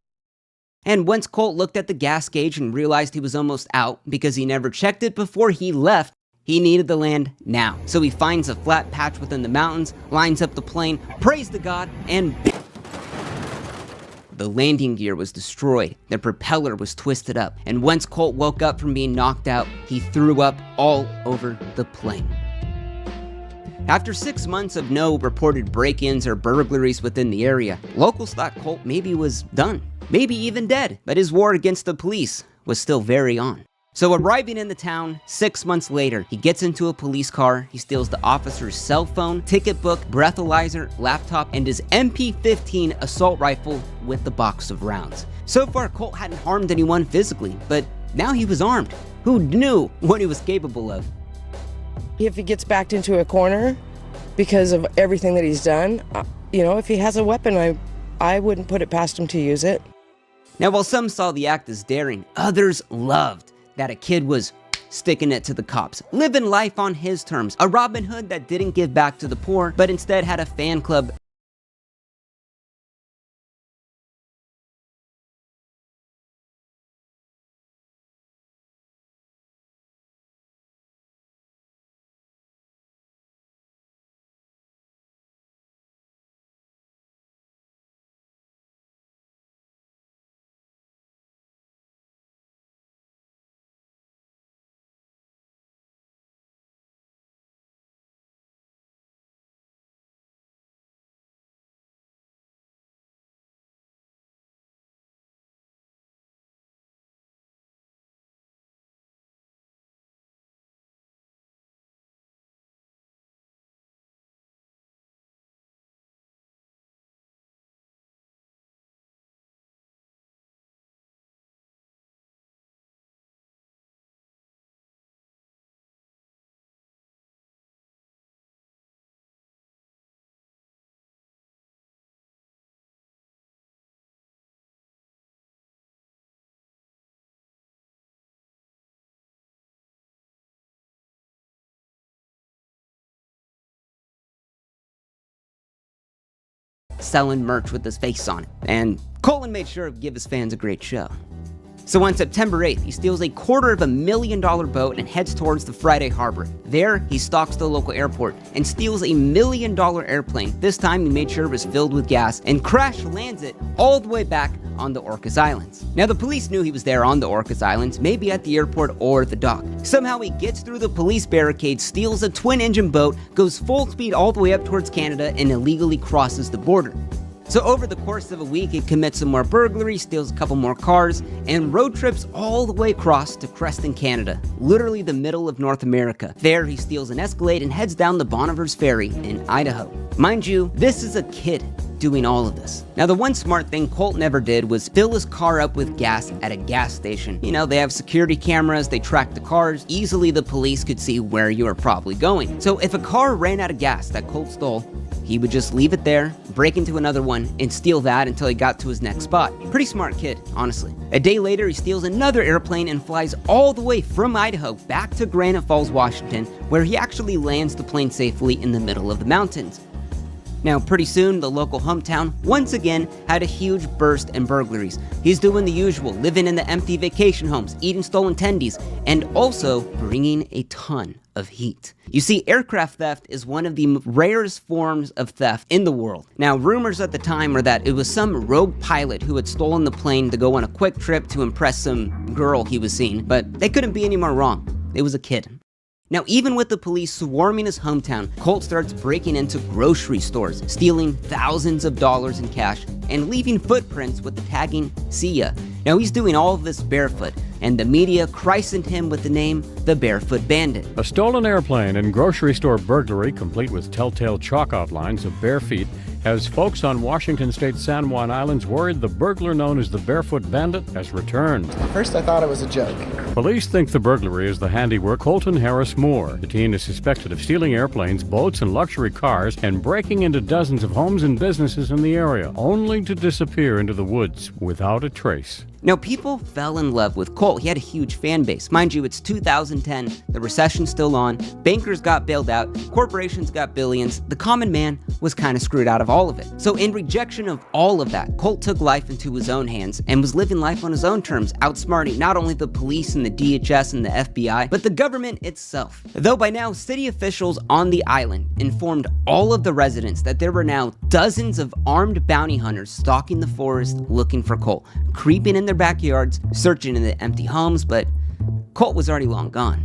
And once Colt looked at the gas gauge and realized he was almost out because he never checked it before he left, he needed to land now. So he finds a flat patch within the mountains, lines up the plane, prays to God, and the landing gear was destroyed. The propeller was twisted up. And once Colt woke up from being knocked out, he threw up all over the plane. After 6 months of no reported break-ins or burglaries within the area, locals thought Colt maybe was done, maybe even dead, but his war against the police was still very on. So arriving in the town 6 months later, he gets into a police car, he steals the officer's cell phone, ticket book, breathalyzer, laptop, and his MP-15 assault rifle with the box of rounds. So far, Colt hadn't harmed anyone physically, but now he was armed. Who knew what he was capable of? If he gets backed into a corner because of everything that he's done, if he has a weapon, I wouldn't put it past him to use it. Now, while some saw the act as daring, others loved that a kid was sticking it to the cops, living life on his terms, a Robin Hood that didn't give back to the poor, but instead had a fan club selling merch with his face on it. And Colton made sure to give his fans a great show. So on September 8th, he steals a $250,000 boat and heads towards the Friday Harbor. There, he stalks the local airport and steals a $1 million airplane. This time, he made sure it was filled with gas and crash lands it all the way back on the Orcas Islands. Now, the police knew he was there on the Orcas Islands, maybe at the airport or the dock. Somehow, he gets through the police barricade, steals a twin-engine boat, goes full speed all the way up towards Canada, and illegally crosses the border. So over the course of a week, he commits some more burglaries, steals a couple more cars, and road trips all the way across to Creston, Canada, literally the middle of North America. There, he steals an Escalade and heads down the Bonnevers Ferry in Idaho. Mind you, this is a kid doing all of this. Now, the one smart thing Colt never did was fill his car up with gas at a gas station. You know, they have security cameras, they track the cars, easily the police could see where you were probably going. So if a car ran out of gas that Colt stole, he would just leave it there, break into another one, and steal that until he got to his next spot. Pretty smart kid, honestly. A day later, he steals another airplane and flies all the way from Idaho back to Granite Falls, Washington, where he actually lands the plane safely in the middle of the mountains. Now, pretty soon, the local hometown once again had a huge burst in burglaries. He's doing the usual, living in the empty vacation homes, eating stolen tendies, and also bringing a ton of heat. You see, aircraft theft is one of the rarest forms of theft in the world. Now, rumors at the time were that it was some rogue pilot who had stolen the plane to go on a quick trip to impress some girl he was seeing, but they couldn't be any more wrong. It was a kid. Now, even with the police swarming his hometown, Colt starts breaking into grocery stores, stealing thousands of dollars in cash, and leaving footprints with the tagging, "See ya." Now, he's doing all of this barefoot, and the media christened him with the name the Barefoot Bandit. A stolen airplane and grocery store burglary, complete with telltale chalk outlines of bare feet, has folks on Washington State's San Juan Islands worried the burglar known as the Barefoot Bandit has returned. At first I thought it was a joke. Police think the burglary is the handiwork of Colton Harris Moore. The teen is suspected of stealing airplanes, boats, and luxury cars and breaking into dozens of homes and businesses in the area, only to disappear into the woods without a trace. Now, people fell in love with Colt. He had a huge fan base. Mind you, it's 2010, the recession's still on, bankers got bailed out, corporations got billions, the common man was kind of screwed out of all of it. So in rejection of all of that, Colt took life into his own hands and was living life on his own terms, outsmarting not only the police and the DHS and the FBI, but the government itself. Though by now, city officials on the island informed all of the residents that there were now dozens of armed bounty hunters stalking the forest looking for Colt, creeping in their backyards, searching in the empty homes, but Colt was already long gone.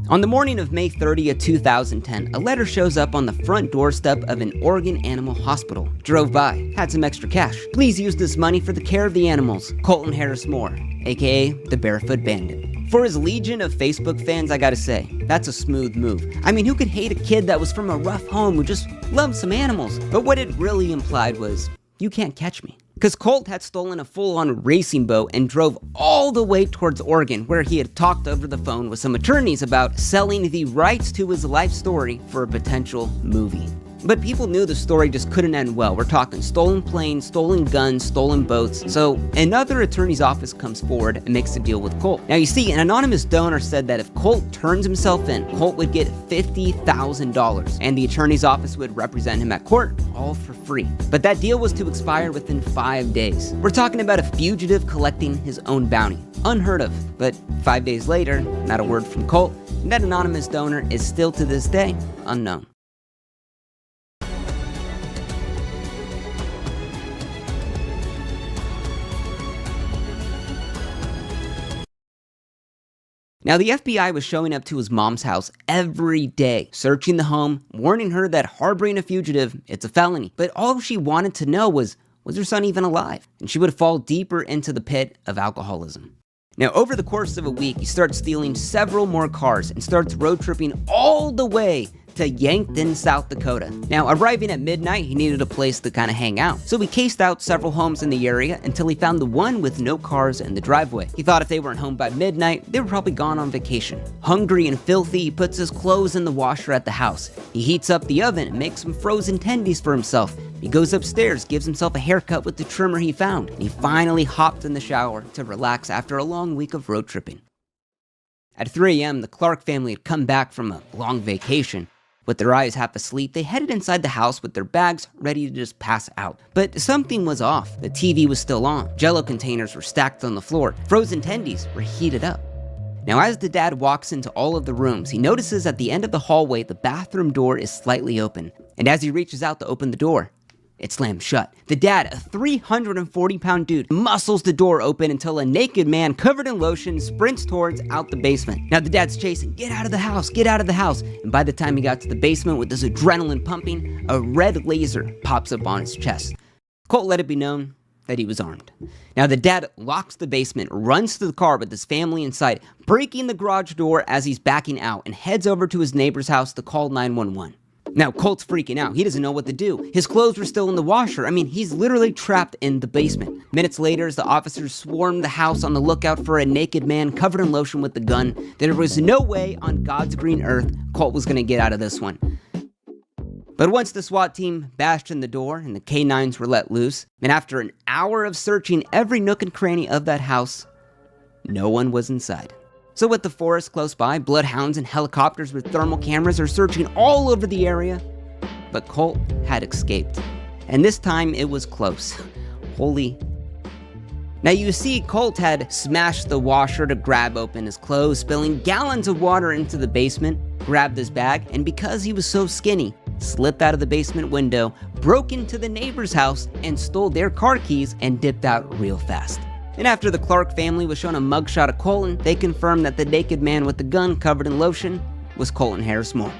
On the morning of May 30th, 2010, a letter shows up on the front doorstep of an Oregon animal hospital. Drove by, had some extra cash. Please use this money for the care of the animals. Colton Harris Moore, aka the Barefoot Bandit. For his legion of Facebook fans, I gotta say, that's a smooth move. I mean, who could hate a kid that was from a rough home who just loved some animals? But what it really implied was, you can't catch me. Because Colt had stolen a full-on racing boat and drove all the way towards Oregon, where he had talked over the phone with some attorneys about selling the rights to his life story for a potential movie. But people knew the story just couldn't end well. We're talking stolen planes, stolen guns, stolen boats. So another attorney's office comes forward and makes a deal with Colt. Now you see, an anonymous donor said that if Colt turns himself in, Colt would get $50,000 and the attorney's office would represent him at court, all for free. But that deal was to expire within 5 days. We're talking about a fugitive collecting his own bounty. Unheard of. But 5 days later, not a word from Colt, and that anonymous donor is still to this day unknown. Now, the FBI was showing up to his mom's house every day, searching the home, warning her that harboring a fugitive, it's a felony. But all she wanted to know was her son even alive? And she would fall deeper into the pit of alcoholism. Now, over the course of a week, he starts stealing several more cars and starts road tripping all the way to Yankton, South Dakota. Now, arriving at midnight, he needed a place to kind of hang out. So he cased out several homes in the area until he found the one with no cars in the driveway. He thought if they weren't home by midnight, they were probably gone on vacation. Hungry and filthy, he puts his clothes in the washer at the house. He heats up the oven and makes some frozen tendies for himself. He goes upstairs, gives himself a haircut with the trimmer he found, and he finally hopped in the shower to relax after a long week of road tripping. At 3 a.m., the Clark family had come back from a long vacation. With their eyes half asleep, they headed inside the house with their bags ready to just pass out. But something was off. The TV was still on. Jello containers were stacked on the floor. Frozen tendies were heated up. Now, as the dad walks into all of the rooms, he notices at the end of the hallway, the bathroom door is slightly open. And as he reaches out to open the door, it slams shut. The dad, a 340-pound dude, muscles the door open until a naked man covered in lotion sprints towards out the basement. Now the dad's chasing, get out of the house, get out of the house. And by the time he got to the basement with his adrenaline pumping, a red laser pops up on his chest. Colt let it be known that he was armed. Now the dad locks the basement, runs to the car with his family inside, breaking the garage door as he's backing out, and heads over to his neighbor's house to call 911. Now, Colt's freaking out. He doesn't know what to do. His clothes were still in the washer. I mean, he's literally trapped in the basement. Minutes later, as the officers swarmed the house on the lookout for a naked man covered in lotion with a gun, there was no way on God's green earth Colt was going to get out of this one. But once the SWAT team bashed in the door and the K-9s were let loose, and after an hour of searching every nook and cranny of that house, no one was inside. So with the forest close by, bloodhounds and helicopters with thermal cameras are searching all over the area. But Colt had escaped. And this time it was close. Holy. Now you see, Colt had smashed the washer to grab open his clothes, spilling gallons of water into the basement, grabbed his bag, and because he was so skinny, slipped out of the basement window, broke into the neighbor's house, and stole their car keys and dipped out real fast. And after the Clark family was shown a mugshot of Colton, they confirmed that the naked man with the gun covered in lotion was Colton Harris Moore.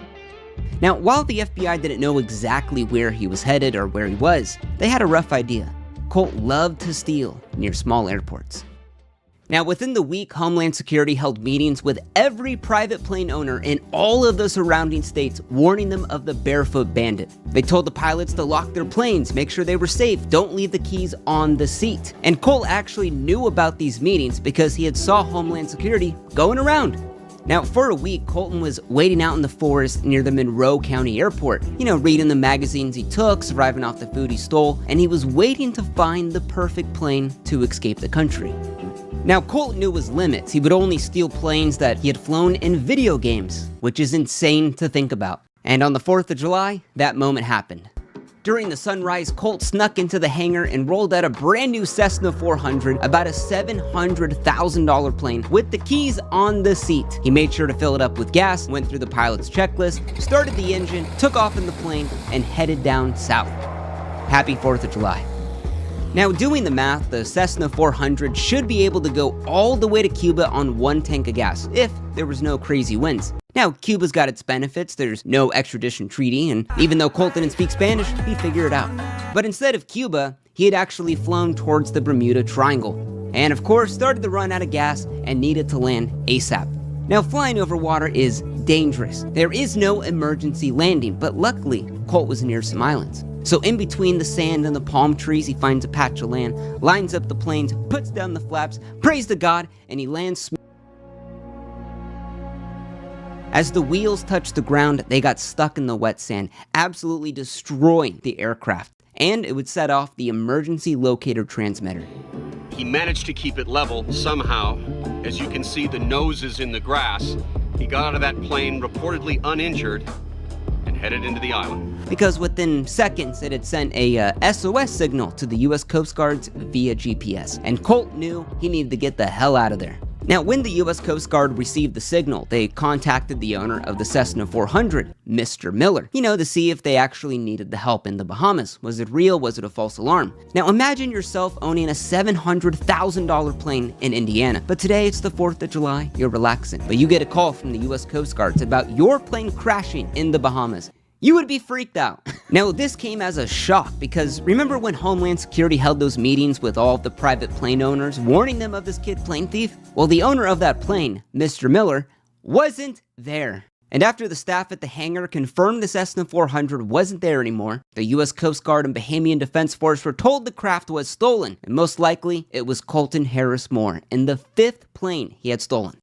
Now, while the FBI didn't know exactly where he was headed or where he was, they had a rough idea. Colt loved to steal near small airports. Now, within the week, Homeland Security held meetings with every private plane owner in all of the surrounding states, warning them of the Barefoot Bandit. They told the pilots to lock their planes, make sure they were safe, don't leave the keys on the seat. And Colt actually knew about these meetings because he had saw Homeland Security going around. Now, for a week, Colton was waiting out in the forest near the Monroe County Airport, reading the magazines he took, surviving off the food he stole, and he was waiting to find the perfect plane to escape the country. Now, Colt knew his limits. He would only steal planes that he had flown in video games, which is insane to think about. And on the 4th of July, that moment happened. During the sunrise, Colt snuck into the hangar and rolled out a brand new Cessna 400, about a $700,000 plane, with the keys on the seat. He made sure to fill it up with gas, went through the pilot's checklist, started the engine, took off in the plane, and headed down south. Happy 4th of July. Now, doing the math, the Cessna 400 should be able to go all the way to Cuba on one tank of gas, if there was no crazy winds. Now, Cuba's got its benefits, there's no extradition treaty, and even though Colt didn't speak Spanish, he'd figure it out. But instead of Cuba, he had actually flown towards the Bermuda Triangle, and of course started to run out of gas and needed to land ASAP. Now, flying over water is dangerous. There is no emergency landing, but luckily, Colt was near some islands. So in between the sand and the palm trees, he finds a patch of land, lines up the planes, puts down the flaps, prays to God, and he lands. As the wheels touched the ground, they got stuck in the wet sand, absolutely destroying the aircraft. And it would set off the emergency locator transmitter. He managed to keep it level somehow. As you can see, the nose is in the grass. He got out of that plane reportedly uninjured and headed into the island. Because within seconds, it had sent a SOS signal to the US Coast Guards via GPS, and Colt knew he needed to get the hell out of there. Now, when the US Coast Guard received the signal, they contacted the owner of the Cessna 400, Mr. Miller, to see if they actually needed the help in the Bahamas. Was it real? Was it a false alarm? Now, imagine yourself owning a $700,000 plane in Indiana, but today it's the 4th of July, you're relaxing, but you get a call from the US Coast Guard about your plane crashing in the Bahamas. You would be freaked out. Now, this came as a shock because remember when Homeland Security held those meetings with all of the private plane owners, warning them of this kid plane thief? Well, the owner of that plane, Mr. Miller, wasn't there. And after the staff at the hangar confirmed the Cessna 400 wasn't there anymore, the US Coast Guard and Bahamian Defense Force were told the craft was stolen, and most likely it was Colton Harris Moore in the 5th plane he had stolen.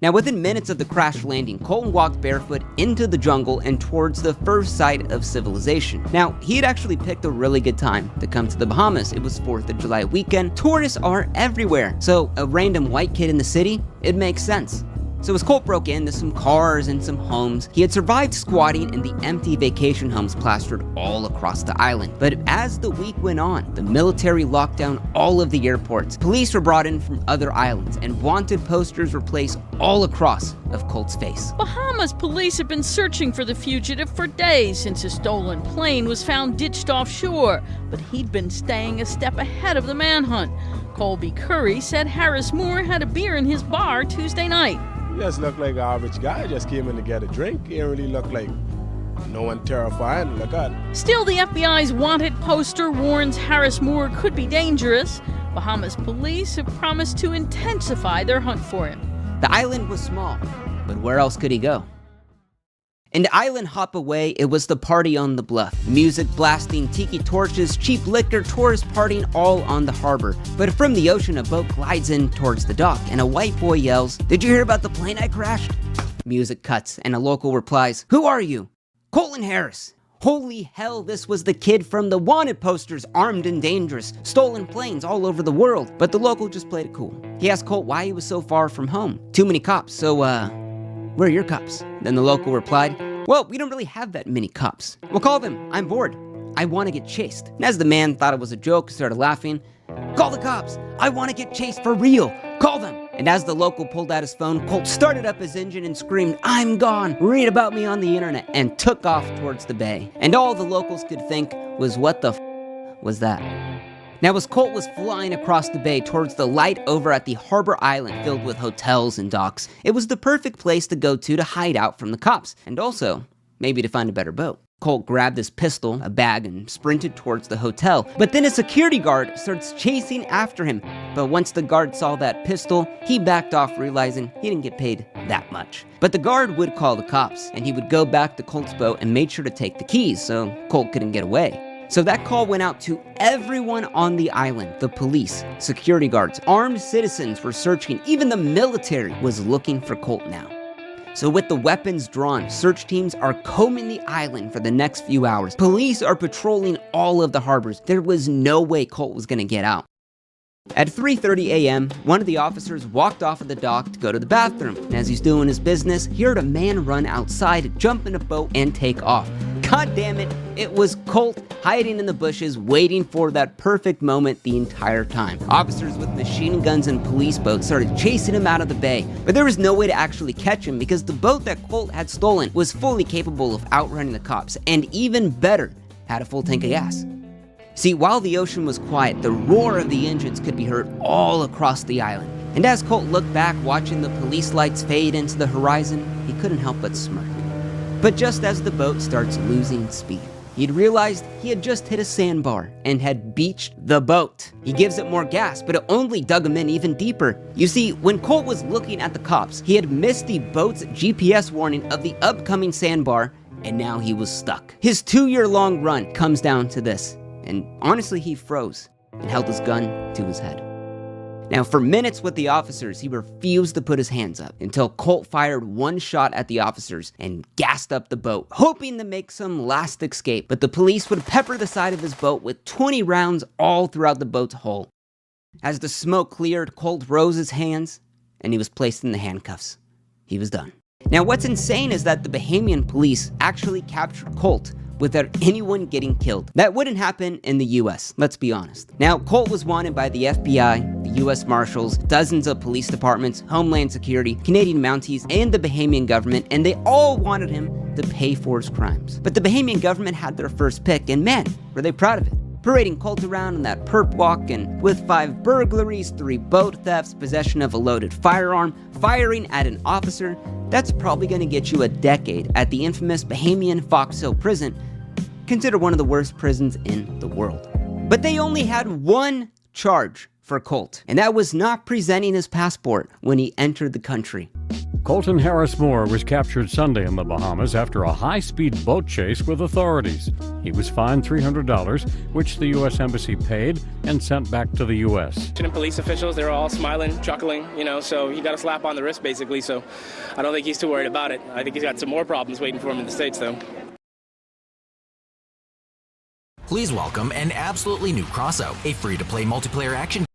Now, within minutes of the crash landing, Colton walked barefoot into the jungle and towards the first site of civilization. Now, he had actually picked a really good time to come to the Bahamas. It was 4th of July weekend. Tourists are everywhere. So, a random white kid in the city, it makes sense. So as Colt broke into some cars and some homes, he had survived squatting in the empty vacation homes plastered all across the island. But as the week went on, the military locked down all of the airports. Police were brought in from other islands, and wanted posters were placed all across of Colt's face. Bahamas police have been searching for the fugitive for days since his stolen plane was found ditched offshore, but he'd been staying a step ahead of the manhunt. Colby Curry said Harris Moore had a beer in his bar Tuesday night. He just looked like an average guy. Just came in to get a drink. He didn't really look like no one terrifying to look at. Still, the FBI's wanted poster warns Harris Moore could be dangerous. Bahamas police have promised to intensify their hunt for him. The island was small, but where else could he go? And island hop away, it was the party on the bluff. Music blasting, tiki torches, cheap liquor, tourists partying all on the harbor. But from the ocean, a boat glides in towards the dock, and a white boy yells, "Did you hear about the plane I crashed?" Music cuts, and a local replies, "Who are you?" "Colton Harris." Holy hell, this was the kid from the wanted posters, armed and dangerous, stolen planes all over the world. But the local just played it cool. He asked Colt why he was so far from home. "Too many cops, so where are your cops?" Then the local replied, "Well, we don't really have that many cops." "Well, call them. I'm bored. I want to get chased." And as the man thought it was a joke, started laughing, "Call the cops. I want to get chased for real. Call them." And as the local pulled out his phone, Colt started up his engine and screamed, "I'm gone. Read about me on the internet," and took off towards the bay. And all the locals could think was, what the was that? Now, as Colt was flying across the bay towards the light over at the harbor island filled with hotels and docks, it was the perfect place to go to hide out from the cops, and also maybe to find a better boat. Colt grabbed his pistol, a bag, and sprinted towards the hotel. But then a security guard starts chasing after him. But once the guard saw that pistol, he backed off, realizing he didn't get paid that much. But the guard would call the cops, and he would go back to Colt's boat and made sure to take the keys so Colt couldn't get away. So that call went out to everyone on the island. The police, security guards, armed citizens were searching. Even the military was looking for Colt now. So with the weapons drawn, search teams are combing the island for the next few hours. Police are patrolling all of the harbors. There was no way Colt was gonna get out. At 3:30 a.m., one of the officers walked off of the dock to go to the bathroom. And as he's doing his business, he heard a man run outside, jump in a boat, and take off. God damn it, it was Colt hiding in the bushes, waiting for that perfect moment the entire time. Officers with machine guns and police boats started chasing him out of the bay, but there was no way to actually catch him because the boat that Colt had stolen was fully capable of outrunning the cops, and even better, had a full tank of gas. See, while the ocean was quiet, the roar of the engines could be heard all across the island. And as Colt looked back, watching the police lights fade into the horizon, he couldn't help but smirk. But just as the boat starts losing speed, he'd realized he had just hit a sandbar and had beached the boat. He gives it more gas, but it only dug him in even deeper. You see, when Colt was looking at the cops, he had missed the boat's GPS warning of the upcoming sandbar, and now he was stuck. His 2-year-long run comes down to this. And honestly, he froze and held his gun to his head. Now, for minutes with the officers, he refused to put his hands up until Colt fired one shot at the officers and gassed up the boat, hoping to make some last escape. But the police would pepper the side of his boat with 20 rounds all throughout the boat's hull. As the smoke cleared, Colt rose his hands and he was placed in the handcuffs. He was done. Now, what's insane is that the Bahamian police actually captured Colt without anyone getting killed. That wouldn't happen in the US, let's be honest. Now, Colt was wanted by the FBI, the US Marshals, dozens of police departments, Homeland Security, Canadian Mounties, and the Bahamian government, and they all wanted him to pay for his crimes. But the Bahamian government had their first pick, and man, were they proud of it. Parading Colt around in that perp walk, and with 5 burglaries, 3 boat thefts, possession of a loaded firearm, firing at an officer, that's probably gonna get you a decade at the infamous Bahamian Fox Hill prison, considered one of the worst prisons in the world. But they only had one charge for Colt, and that was not presenting his passport when he entered the country. Colton Harris Moore was captured Sunday in the Bahamas after a high-speed boat chase with authorities. He was fined $300, which the U.S. Embassy paid and sent back to the U.S. Police officials, they were all smiling, chuckling, so he got a slap on the wrist, basically, so I don't think he's too worried about it. I think he's got some more problems waiting for him in the States, though. Please welcome an absolutely new Crosso, a free-to-play multiplayer action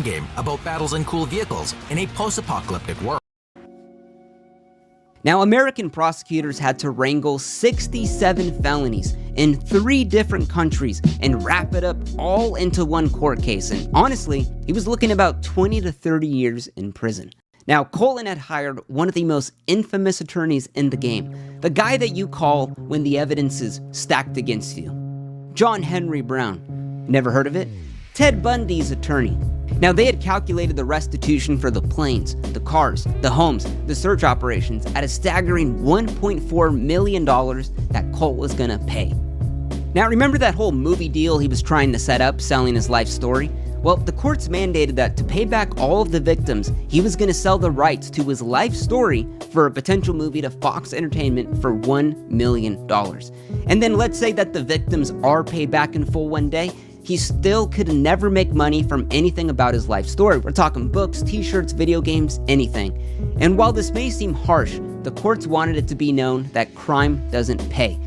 game about battles and cool vehicles in a post-apocalyptic world. Now, American prosecutors had to wrangle 67 felonies in 3 different countries and wrap it up all into one court case. And honestly, he was looking about 20 to 30 years in prison. Now, Colton had hired one of the most infamous attorneys in the game, the guy that you call when the evidence is stacked against you. John Henry Brown. Never heard of it? Ted Bundy's attorney. Now, they had calculated the restitution for the planes, the cars, the homes, the search operations at a staggering $1.4 million that Colt was gonna pay. Now, remember that whole movie deal he was trying to set up, selling his life story? Well, the courts mandated that to pay back all of the victims, he was gonna sell the rights to his life story for a potential movie to Fox Entertainment for $1 million. And then let's say that the victims are paid back in full one day, he still could never make money from anything about his life story. We're talking books, t-shirts, video games, anything. And while this may seem harsh, the courts wanted it to be known that crime doesn't pay.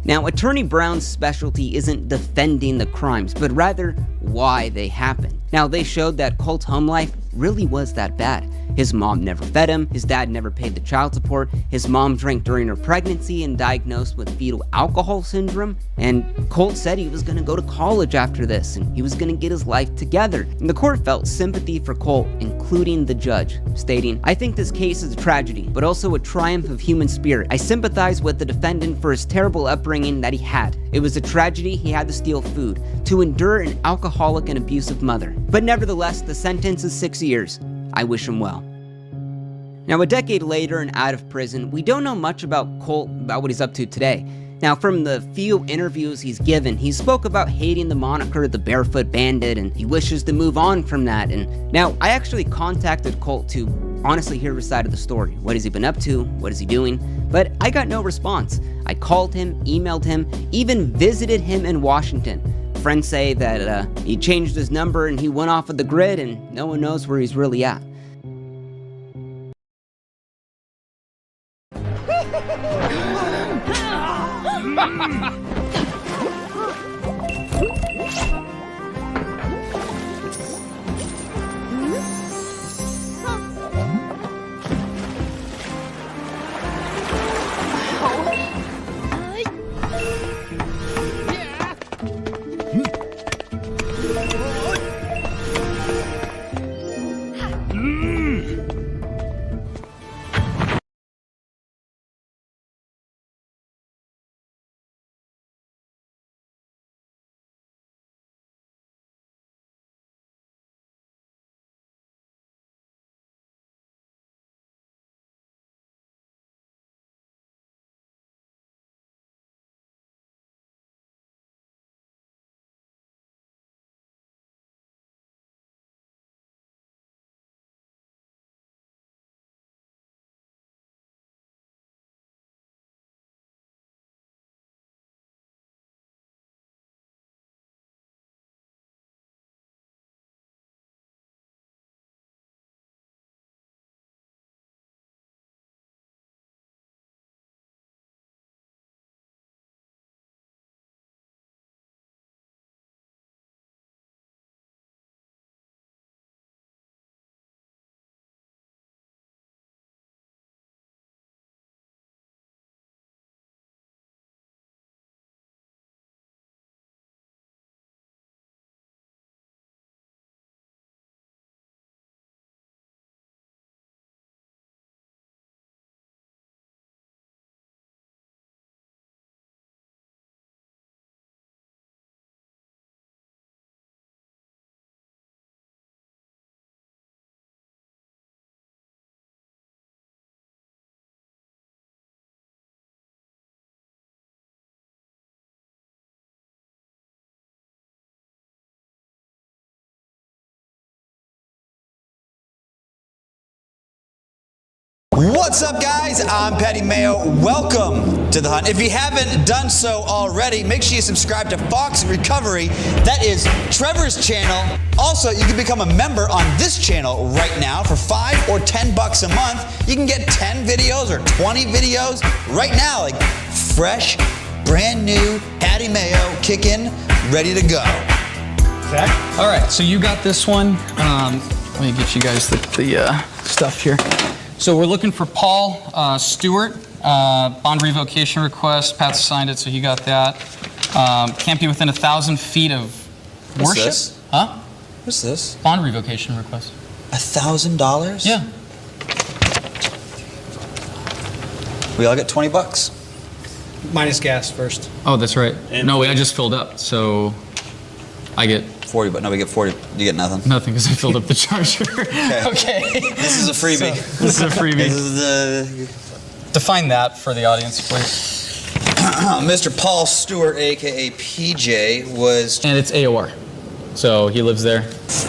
Now, Attorney Brown's specialty isn't defending the crimes, but rather why they happened. Now, they showed that Colt's home life really was that bad. His mom never fed him, his dad never paid the child support, his mom drank during her pregnancy and diagnosed with fetal alcohol syndrome, and Colt said he was going to go to college after this and he was going to get his life together. And the court felt sympathy for Colt, including the judge, stating, "I think this case is a tragedy, but also a triumph of human spirit. I sympathize with the defendant for his terrible upbringing that he had. It was a tragedy he had to steal food, to endure an alcoholic and abusive mother. But nevertheless, the sentence is 6 years. I wish him well." Now, a decade later and out of prison, we don't know much about Colt, about what he's up to today. Now, from the few interviews he's given, he spoke about hating the moniker the Barefoot Bandit, and he wishes to move on from that. And now, I actually contacted Colt to honestly hear his side of the story. What has he been up to? What is he doing? But I got no response. I called him, emailed him, even visited him in Washington. Friends say that he changed his number and he went off of the grid and no one knows where he's really at. What's up, guys? I'm Patty Mayo. Welcome to The Hunt. If you haven't done so already, make sure you subscribe to Fox Recovery. That is Trevor's channel. Also, you can become a member on this channel right now for $5 or $10 a month. You can get 10 videos or 20 videos right now, like fresh, brand new Patty Mayo, kicking, ready to go. back. All right, so you got this one. Let me get you guys the stuff here. So we're looking for Paul Stewart, bond revocation request. Pat signed it, so he got that. Can't be within 1,000 feet of worship. What's this? Huh? What's this? Bond revocation request. $1,000? Yeah. We all get $20. Minus gas first. Oh, that's right. No, wait, I just filled up, so I get 40, but no, we get 40. You get nothing. nothing because I filled up the charger. Okay. This is a freebie. This is a freebie. This is the... Define that for the audience, please. Mr. Paul Stewart, aka PJ, was... And it's AOR. So he lives there.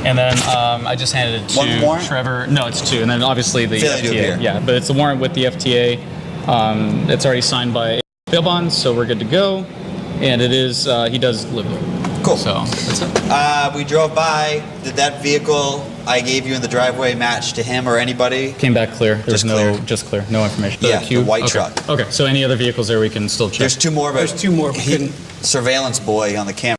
And then I just handed it to One warrant? Trevor. No, it's two. And then obviously the Failure to appear. FTA. Yeah, but it's a warrant with the FTA. It's already signed by bail bonds, so we're good to go. And it is, he does live there. Cool. So that's it. We drove by. Did that vehicle I gave you in the driveway match to him or anybody? Came back clear. There's just clear. No information. Yeah, the white okay. truck. Okay, so any other vehicles there we can still check? There's two more, but There's two more. We couldn't. Surveillance boy on the camera.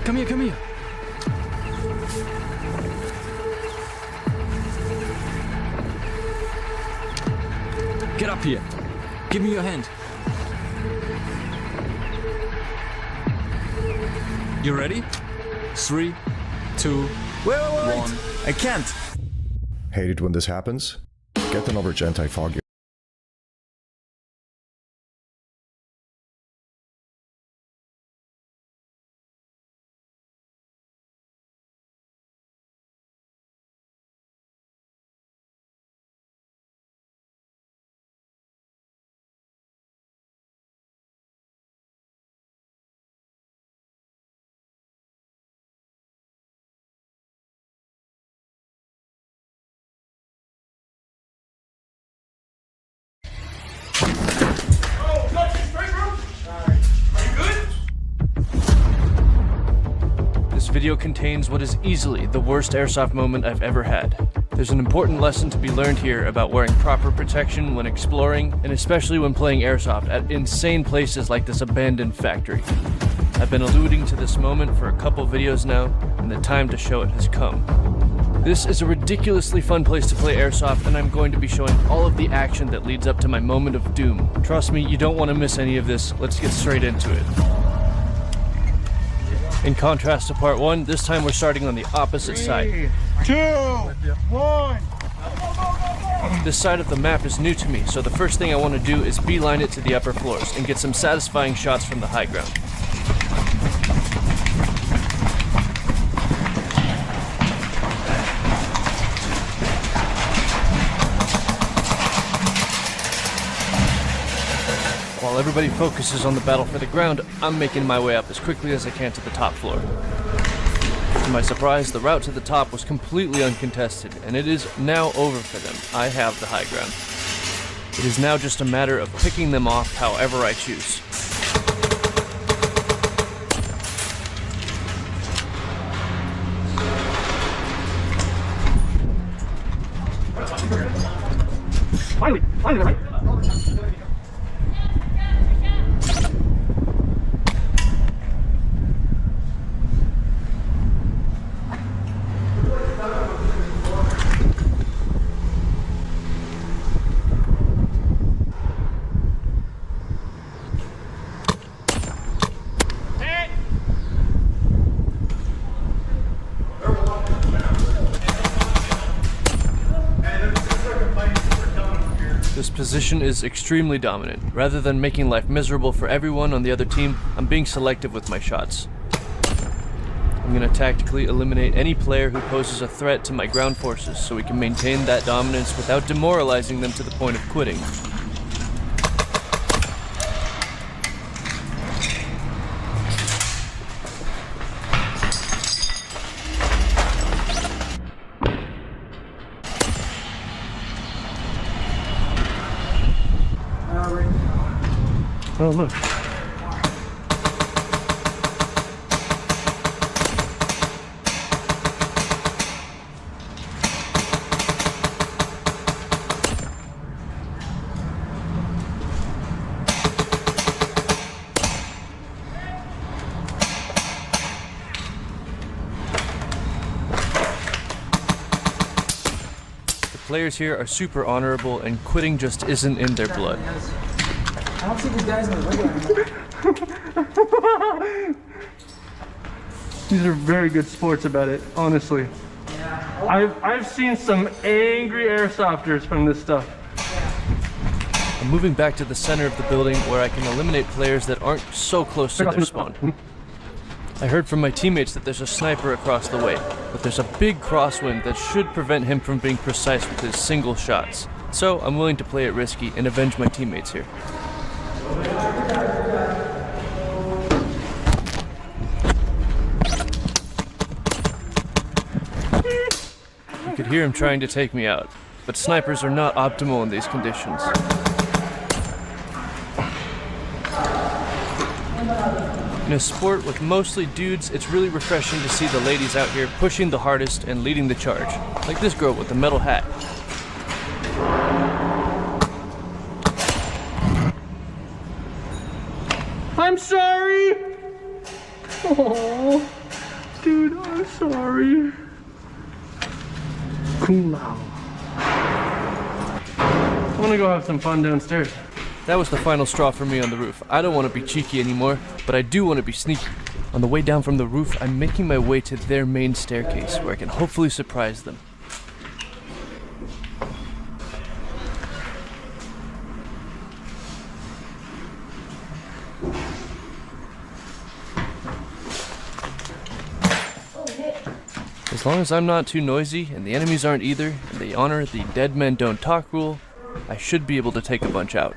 Come here, come here. Get up here. Give me your hand. You ready? 3, 2, Wait. 1. I can't. Hate it when this happens. Get another anti-fog. This video contains what is easily the worst airsoft moment I've ever had. There's an important lesson to be learned here about wearing proper protection when exploring, and especially when playing airsoft at insane places like this abandoned factory. I've been alluding to this moment for a couple videos now, and the time to show it has come. This is a ridiculously fun place to play airsoft, and I'm going to be showing all of the action that leads up to my moment of doom. Trust me, you don't want to miss any of this. Let's get straight into it. In contrast to part 1, this time we're starting on the opposite side. 2, 1. This side of the map is new to me, so the first thing I want to do is beeline it to the upper floors and get some satisfying shots from the high ground. While everybody focuses on the battle for the ground, I'm making my way up as quickly as I can to the top floor. To my surprise, the route to the top was completely uncontested, and it is now over for them. I have the high ground. It is now just a matter of picking them off however I choose. Finally. This position is extremely dominant. Rather than making life miserable for everyone on the other team, I'm being selective with my shots. I'm going to tactically eliminate any player who poses a threat to my ground forces so we can maintain that dominance without demoralizing them to the point of quitting. Oh, look. The players here are super honorable, and quitting just isn't in their blood. I don't see these guys in the regular anymore. These are very good sports about it, honestly. I've seen some angry airsofters from this stuff. I'm moving back to the center of the building where I can eliminate players that aren't so close to their spawn. I heard from my teammates that there's a sniper across the way, but there's a big crosswind that should prevent him from being precise with his single shots. So I'm willing to play it risky and avenge my teammates here. You could hear him trying to take me out, but snipers are not optimal in these conditions. In a sport with mostly dudes, it's really refreshing to see the ladies out here pushing the hardest and leading the charge, like this girl with the metal hat. I'm sorry! Oh, dude, I'm sorry. Cool out. I want to go have some fun downstairs. That was the final straw for me on the roof. I don't want to be cheeky anymore, but I do want to be sneaky. On the way down from the roof, I'm making my way to their main staircase, where I can hopefully surprise them. As long as I'm not too noisy, and the enemies aren't either, and they honor the dead men don't talk rule, I should be able to take a bunch out.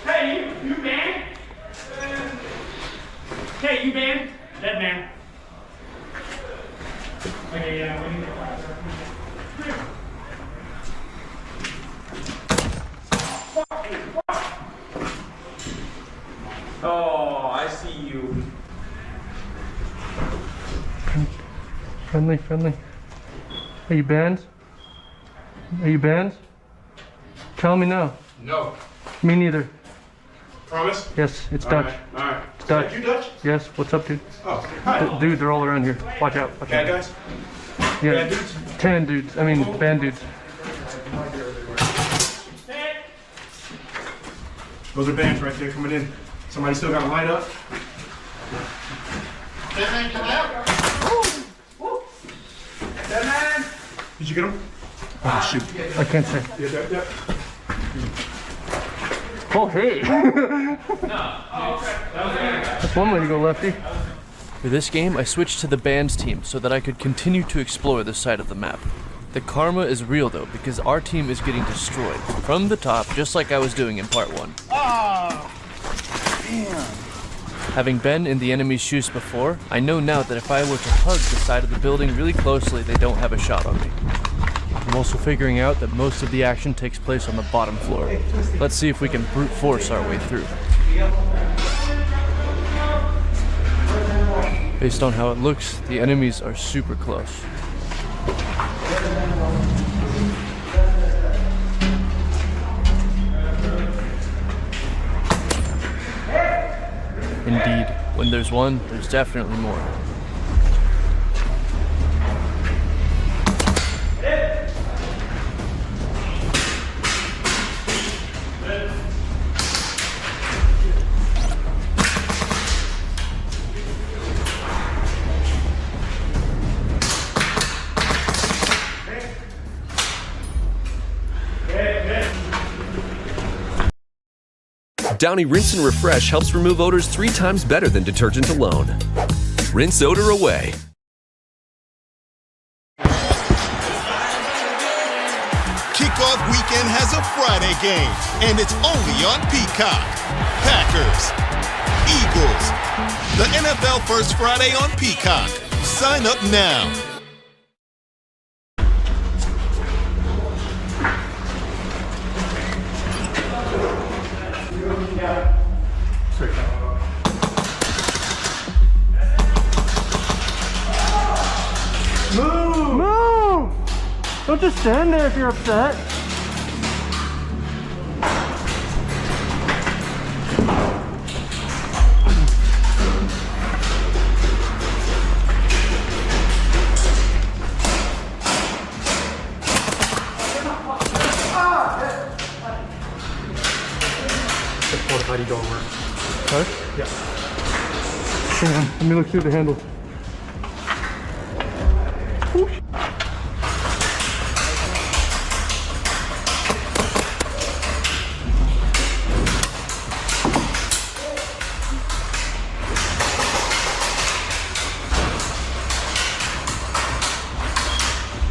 Hey, you man! Hey, you man! Dead man. Okay, yeah, we need to Oh, I see you. Friendly. Are you banned? Are you banned? Tell me no. No. Me neither. Promise? Yes, it's All Dutch. right, all right. It's Dutch. Is that you, Dutch? Yes, what's up, dude? Oh, hi. Dude, they're all around here. Watch out. Watch Bad out. guys? Yeah, Bad dudes? 10 dudes. I mean, band dudes. Those are bands right there coming in. Somebody still got a light up? Did you get him? Oh, shoot. I can't say. Yeah. Oh, hey. That's one way to go, lefty. For this game, I switched to the band's team so that I could continue to explore this side of the map. The karma is real though, because our team is getting destroyed from the top, just like I was doing in part 1. Having been in the enemy's shoes before, I know now that if I were to hug the side of the building really closely, they don't have a shot on me. I'm also figuring out that most of the action takes place on the bottom floor. Let's see if we can brute force our way through. Based on how it looks, the enemies are super close. Indeed, when there's one, there's definitely more. Downy Rinse and Refresh helps remove odors 3 times better than detergent alone. Rinse odor away. Kickoff weekend has a Friday game, and it's only on Peacock. Packers, Eagles, the NFL First Friday on Peacock. Sign up now. Move! Move! Don't just stand there if you're upset. How do you go over? Huh? Yeah. Hang on, let me look through the handle.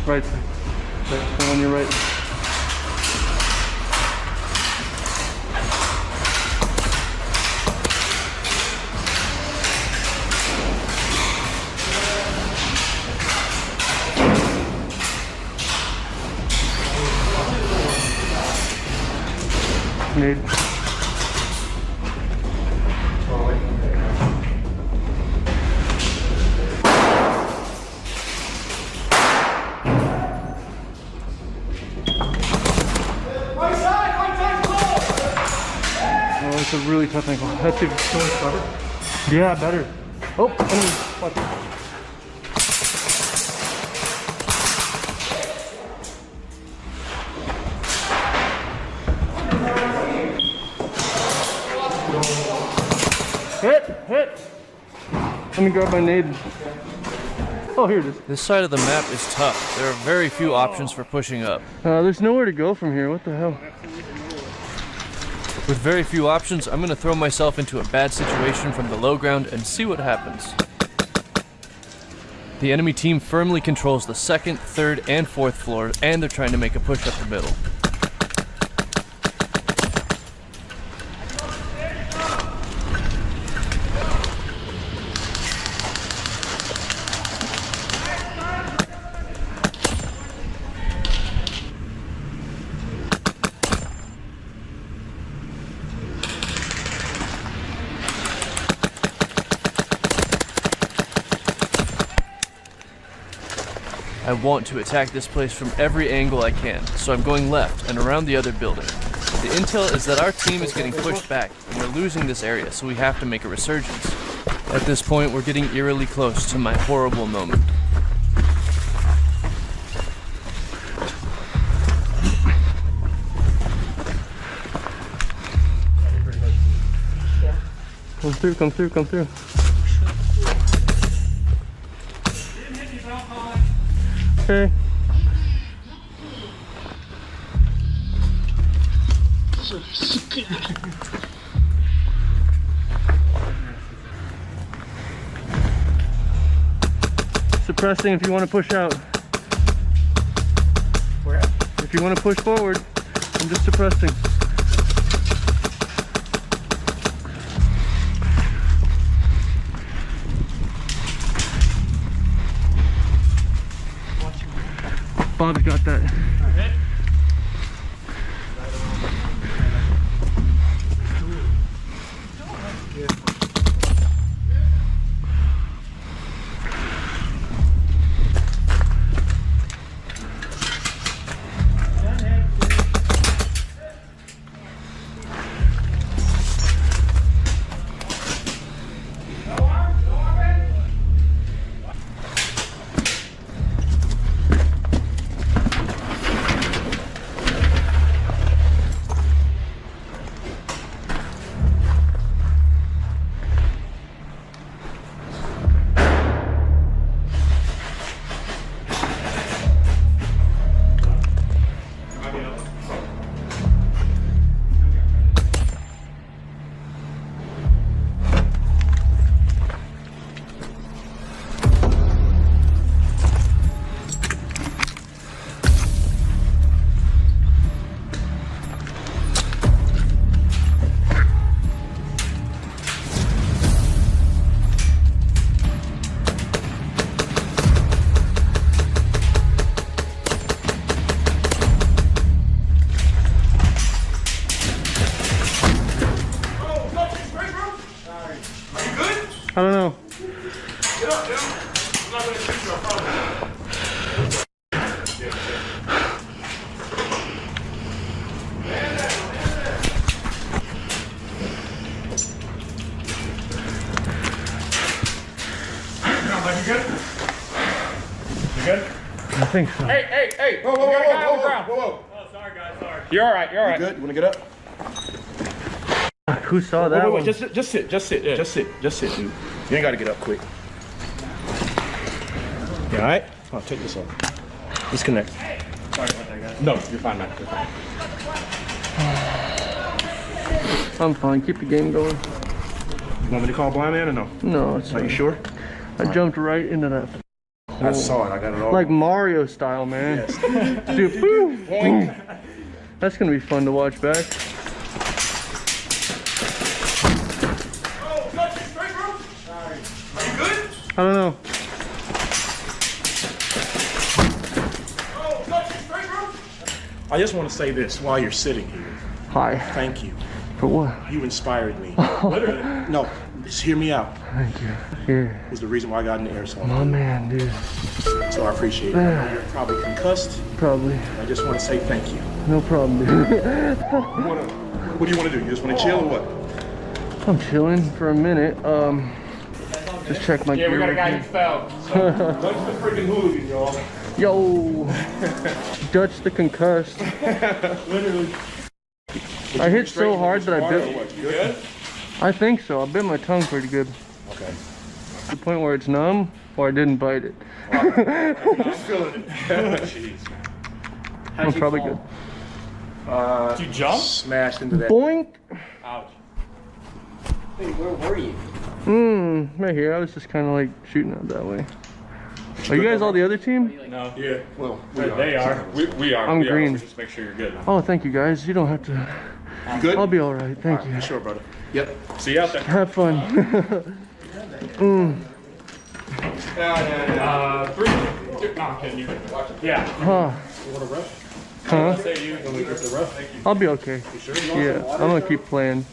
Right side. Right, on your right. Nade. Oh, it's a really tough angle. That's even so much better. Yeah, better. Oh, watch it. Hit! Let me grab my nade. Oh, here it is. This side of the map is tough. There are very few options for pushing up. There's nowhere to go from here. What the hell? With very few options, I'm going to throw myself into a bad situation from the low ground and see what happens. The enemy team firmly controls the 2nd, 3rd, and 4th floor, and they're trying to make a push up the middle. I want to attack this place from every angle I can, so I'm going left and around the other building. The intel is that our team is getting pushed back, and we're losing this area, so we have to make a resurgence. At this point, we're getting eerily close to my horrible moment. Come through, come through, come through. Okay. Suppressing if you want to push out. Where? If you want to push forward, I'm just suppressing. Bob's got that. Okay. I don't know. Get up, dude. I'm not gonna shoot you, I promise. You good? You good? I think so. Hey! Whoa, whoa. Oh, sorry, guys, sorry. You're all right, you're all right. You good? You wanna get up? Who saw that one? Wait, just sit, just sit, dude. You ain't gotta get up quick. You all right? I'll take this off. Disconnect. Sorry about that, guys. No, you're fine, man. You're fine. I'm fine. Keep the game going. You want me to call blind man or no? No, it's Are you fine. sure? I jumped right into that. I saw it. I got it all. Like Mario style, man. Yes. Dude, boom, boom. That's gonna be fun to watch back. I don't know. I just want to say this while you're sitting here. Hi. Thank you. For what? You inspired me. Literally. No, just hear me out. Thank you. Here. Is the reason why I got in the air so My man, dude. So I appreciate it. I know you're probably concussed. Probably. I just want to say thank you. No problem, dude. What do you want to do? You just want to chill or what? I'm chilling for a minute. Just check my gear. Yeah, we got a guy who fell. So, Dutch the freaking hooligan, y'all. Yo, Dutch the concussed. Literally. I hit so hard that I bit. You good? I think so. I bit my tongue pretty good. Okay. To the point where it's numb, or I didn't bite it. I'm feeling it. Jeez. I'm probably good. Did you jump? Smashed into that. Boink. Ouch. Hey, where were you? Right here. I was just kind of like shooting out that way. Are you guys all the other team? No. Yeah. Well, they are. We are. I'm green. Just make sure you're good. Oh, thank you guys. You don't have to. You good? I'll be all right. Thank you. You sure, brother? Yep. See you out there. Have fun. Three. No, I'm kidding. You can watch it. Yeah. Huh. You want a rough? Huh? Say you. Want me to get the rough? I'll be okay. You sure? Yeah, I'm gonna keep playing.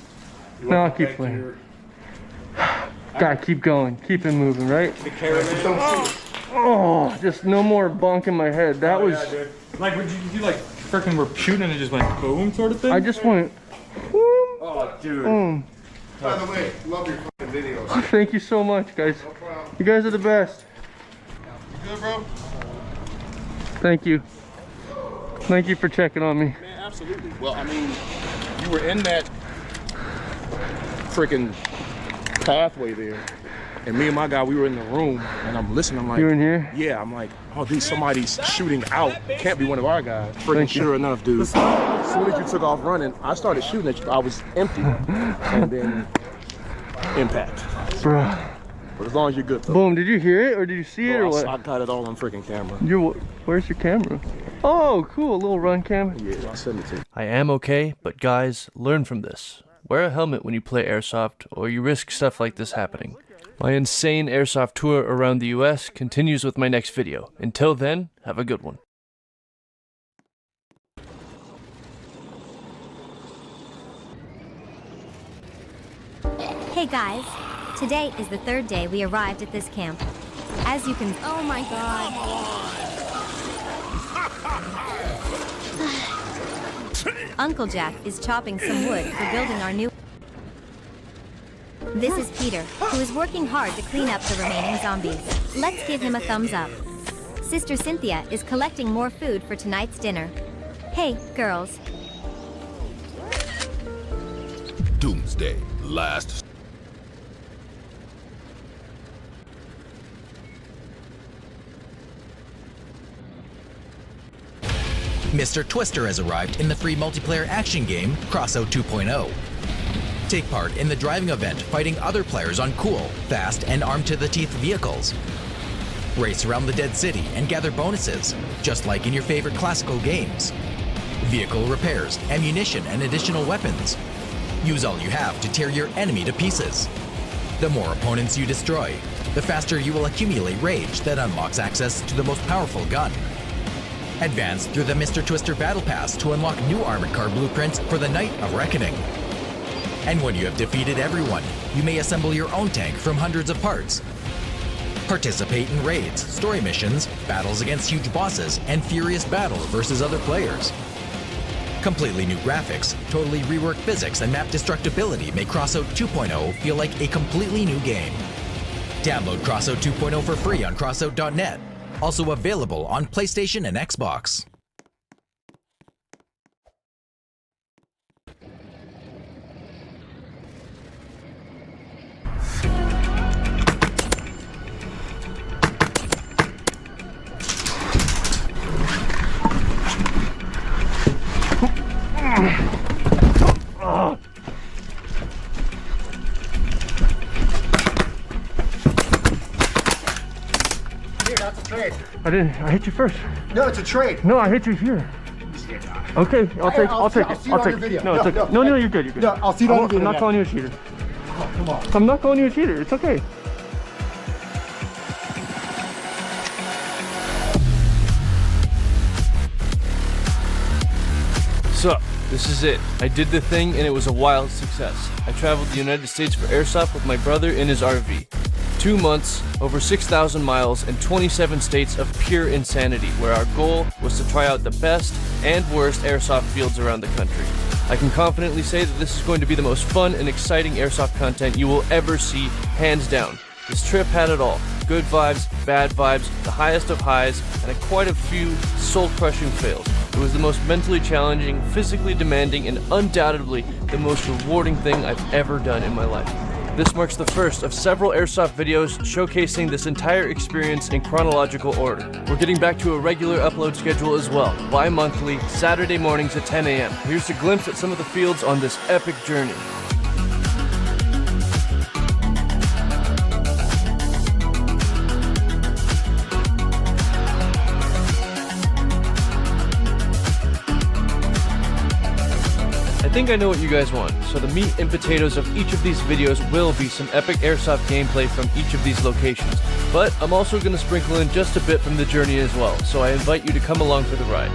No, I'll keep playing. Gotta keep going. Keep it moving, right? The caravan. Oh, just no more bonk in my head. That was. Yeah, dude. Like, would you like freaking were shooting and it just went boom sort of thing? I just went. Boom. Oh, dude. Boom. By the way, love your fucking videos. Thank you so much, guys. No problem. You guys are the best. You good, bro? Thank you. Thank you for checking on me. Man, absolutely. Well, I mean, you were in that freaking pathway there. And me and my guy, we were in the room, and I'm listening. I'm like, you in here? Yeah, I'm like, oh, dude, somebody's shooting out. Can't be one of our guys. Freaking Thank you. sure enough, dude. As soon as you took off running, I started shooting at you. I was empty, and then impact. Bro. But as long as you're good, though. Boom. Did you hear it or did you see it or what? I got it all on freaking camera. Where's your camera? Oh, cool. A little run cam. Yeah, I'll send it to you. I am okay, but guys, learn from this. Wear a helmet when you play airsoft, or you risk stuff like this happening. My insane airsoft tour around the US continues with my next video. Until then, have a good one. Hey guys, today is the third day we arrived at this camp. As you can— Oh my god. Uncle Jack is chopping some wood for building our new— This is Peter, who is working hard to clean up the remaining zombies. Let's give him a thumbs up. Sister Cynthia is collecting more food for tonight's dinner. Hey, girls. Doomsday, last. Mr. Twister has arrived in the free multiplayer action game Crossout 2.0. Take part in the driving event fighting other players on cool, fast, and armed-to-the-teeth vehicles. Race around the Dead City and gather bonuses, just like in your favorite classical games. Vehicle repairs, ammunition, and additional weapons. Use all you have to tear your enemy to pieces. The more opponents you destroy, the faster you will accumulate rage that unlocks access to the most powerful gun. Advance through the Mr. Twister Battle Pass to unlock new armored car blueprints for the Night of Reckoning. And when you have defeated everyone, you may assemble your own tank from hundreds of parts. Participate in raids, story missions, battles against huge bosses, and furious battles versus other players. Completely new graphics, totally reworked physics, and map destructibility make Crossout 2.0 feel like a completely new game. Download Crossout 2.0 for free on crossout.net. Also available on PlayStation and Xbox. That's a trade. I hit you first. No, it's a trade. No, I hit you here. Okay, I'll take it. I'll take it. No, it's okay. No, you're good. You're good. No, I'll see it on the video. I'm not calling you a cheater. Oh, come on. I'm not calling you a cheater. It's okay. Sup, this is it. I did the thing and it was a wild success. I traveled the United States for airsoft with my brother in his RV. 2 months, over 6,000 miles, and 27 states of pure insanity, where our goal was to try out the best and worst airsoft fields around the country. I can confidently say that this is going to be the most fun and exciting airsoft content you will ever see, hands down. This trip had it all. Good vibes, bad vibes, the highest of highs, and quite a few soul-crushing fails. It was the most mentally challenging, physically demanding, and undoubtedly the most rewarding thing I've ever done in my life. This marks the first of several airsoft videos showcasing this entire experience in chronological order. We're getting back to a regular upload schedule as well, bi-monthly, Saturday mornings at 10 a.m. Here's a glimpse at some of the fields on this epic journey. I think I know what you guys want, so the meat and potatoes of each of these videos will be some epic airsoft gameplay from each of these locations. But I'm also going to sprinkle in just a bit from the journey as well, so I invite you to come along for the ride.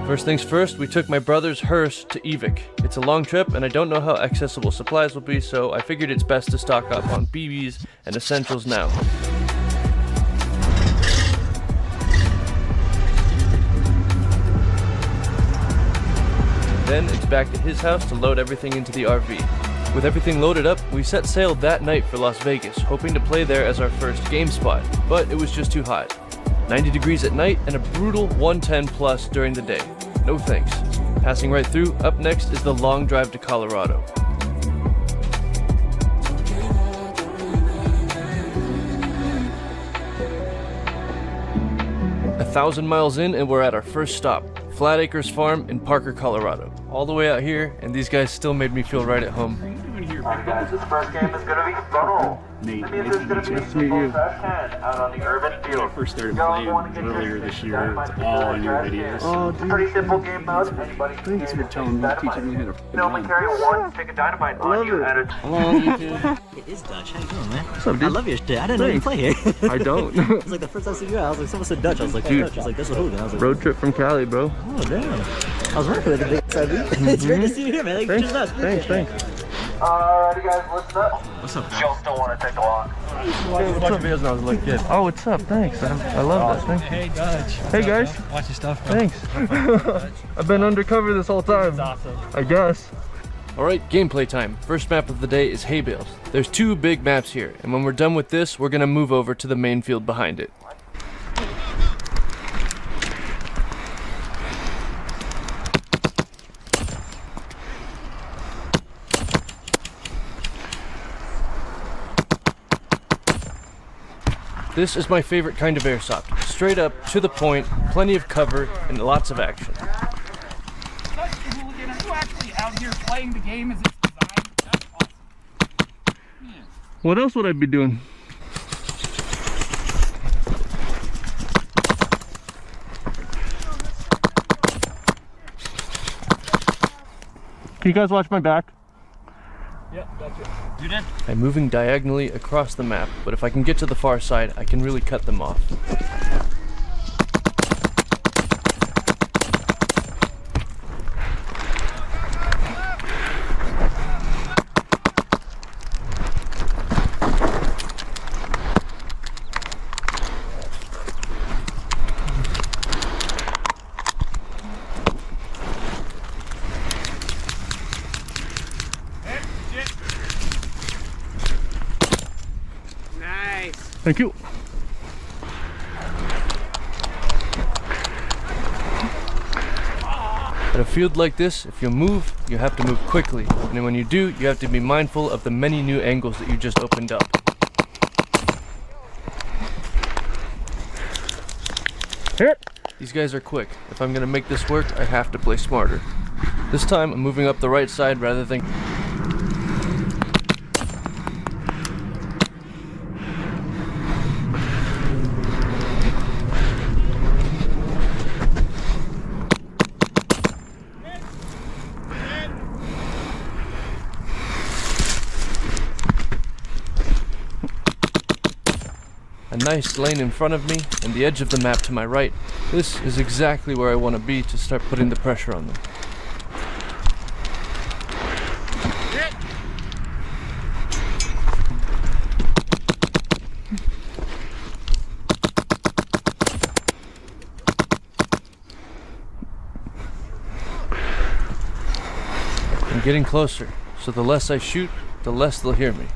First things first, we took my brother's hearse to Evik. It's a long trip and I don't know how accessible supplies will be, so I figured it's best to stock up on BBs and essentials now. Then it's back to his house to load everything into the RV. With everything loaded up, we set sail that night for Las Vegas, hoping to play there as our first game spot, but it was just too hot. 90 degrees at night and a brutal 110 plus during the day. No thanks. Passing right through, up next is the long drive to Colorado. 1,000 miles in and we're at our first stop, Flat Acres Farm in Parker, Colorado. All the way out here, and these guys still made me feel right at home. Alright guys, this first game is gonna be Funnel. That means there's gonna be a simple session out on the urban field. When I first started playing earlier this year, it's all on your videos. Oh, dude. Pretty simple game mode. Anybody Thanks for teaching me how to you only carry one stick of dynamite on you at a Hello, YouTube. It is Dutch. How you doing, man? What's up, dude? I love your shit. I didn't know you play here. I don't. It's like the first time I see you out. I was like, someone said Dutch. I was like, Dude. Dutch. I was like, that's a hooligan. I was like, Road trip from Cali, bro. oh, damn. I was working with the big side. It's great to see you here, man. Like, cheers, nuts. Thanks. Alrighty guys, listen up. What's up, Y'all still want to take a walk? Hey, what's up? Videos when I was a little kid. Oh, what's up? Thanks. I love that. Thank you. Hey, Dutch. Hey, guys. Watch your stuff, bro. Thanks. I've been undercover this whole time. That's awesome. I guess. Alright, gameplay time. First map of the day is hay bales. There's 2 big maps here, and when we're done with this, we're gonna move over to the main field behind it. This is my favorite kind of airsoft. Straight up, to the point, plenty of cover, and lots of action. You actually out here playing the game as it's designed? That's awesome. Yeah. What else would I be doing? Can you guys watch my back? Yep, gotcha. You did? I'm moving diagonally across the map, but if I can get to the far side, I can really cut them off. Thank you. At a field like this, if you move, you have to move quickly, and when you do, you have to be mindful of the many new angles that you just opened up. Here. These guys are quick. If I'm gonna make this work, I have to play smarter. This time, I'm moving up the right side rather than... A nice lane in front of me, and the edge of the map to my right. This is exactly where I want to be to start putting the pressure on them. I'm getting closer, so the less I shoot, the less they'll hear me.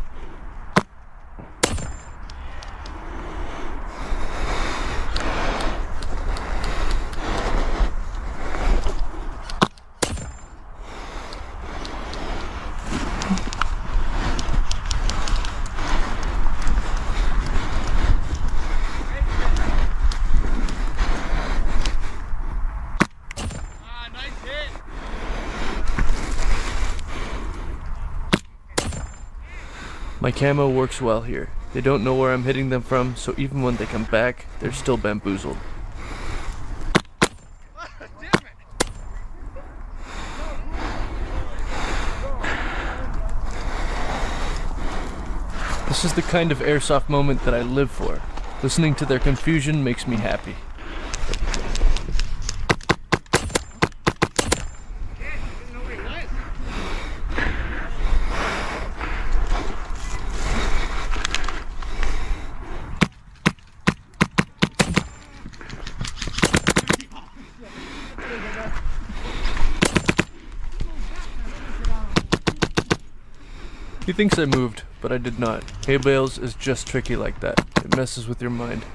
My camo works well here. They don't know where I'm hitting them from, so even when they come back, they're still bamboozled. This is the kind of airsoft moment that I live for. Listening to their confusion makes me happy. He thinks I moved, but I did not. Hay bales is just tricky like that. It messes with your mind.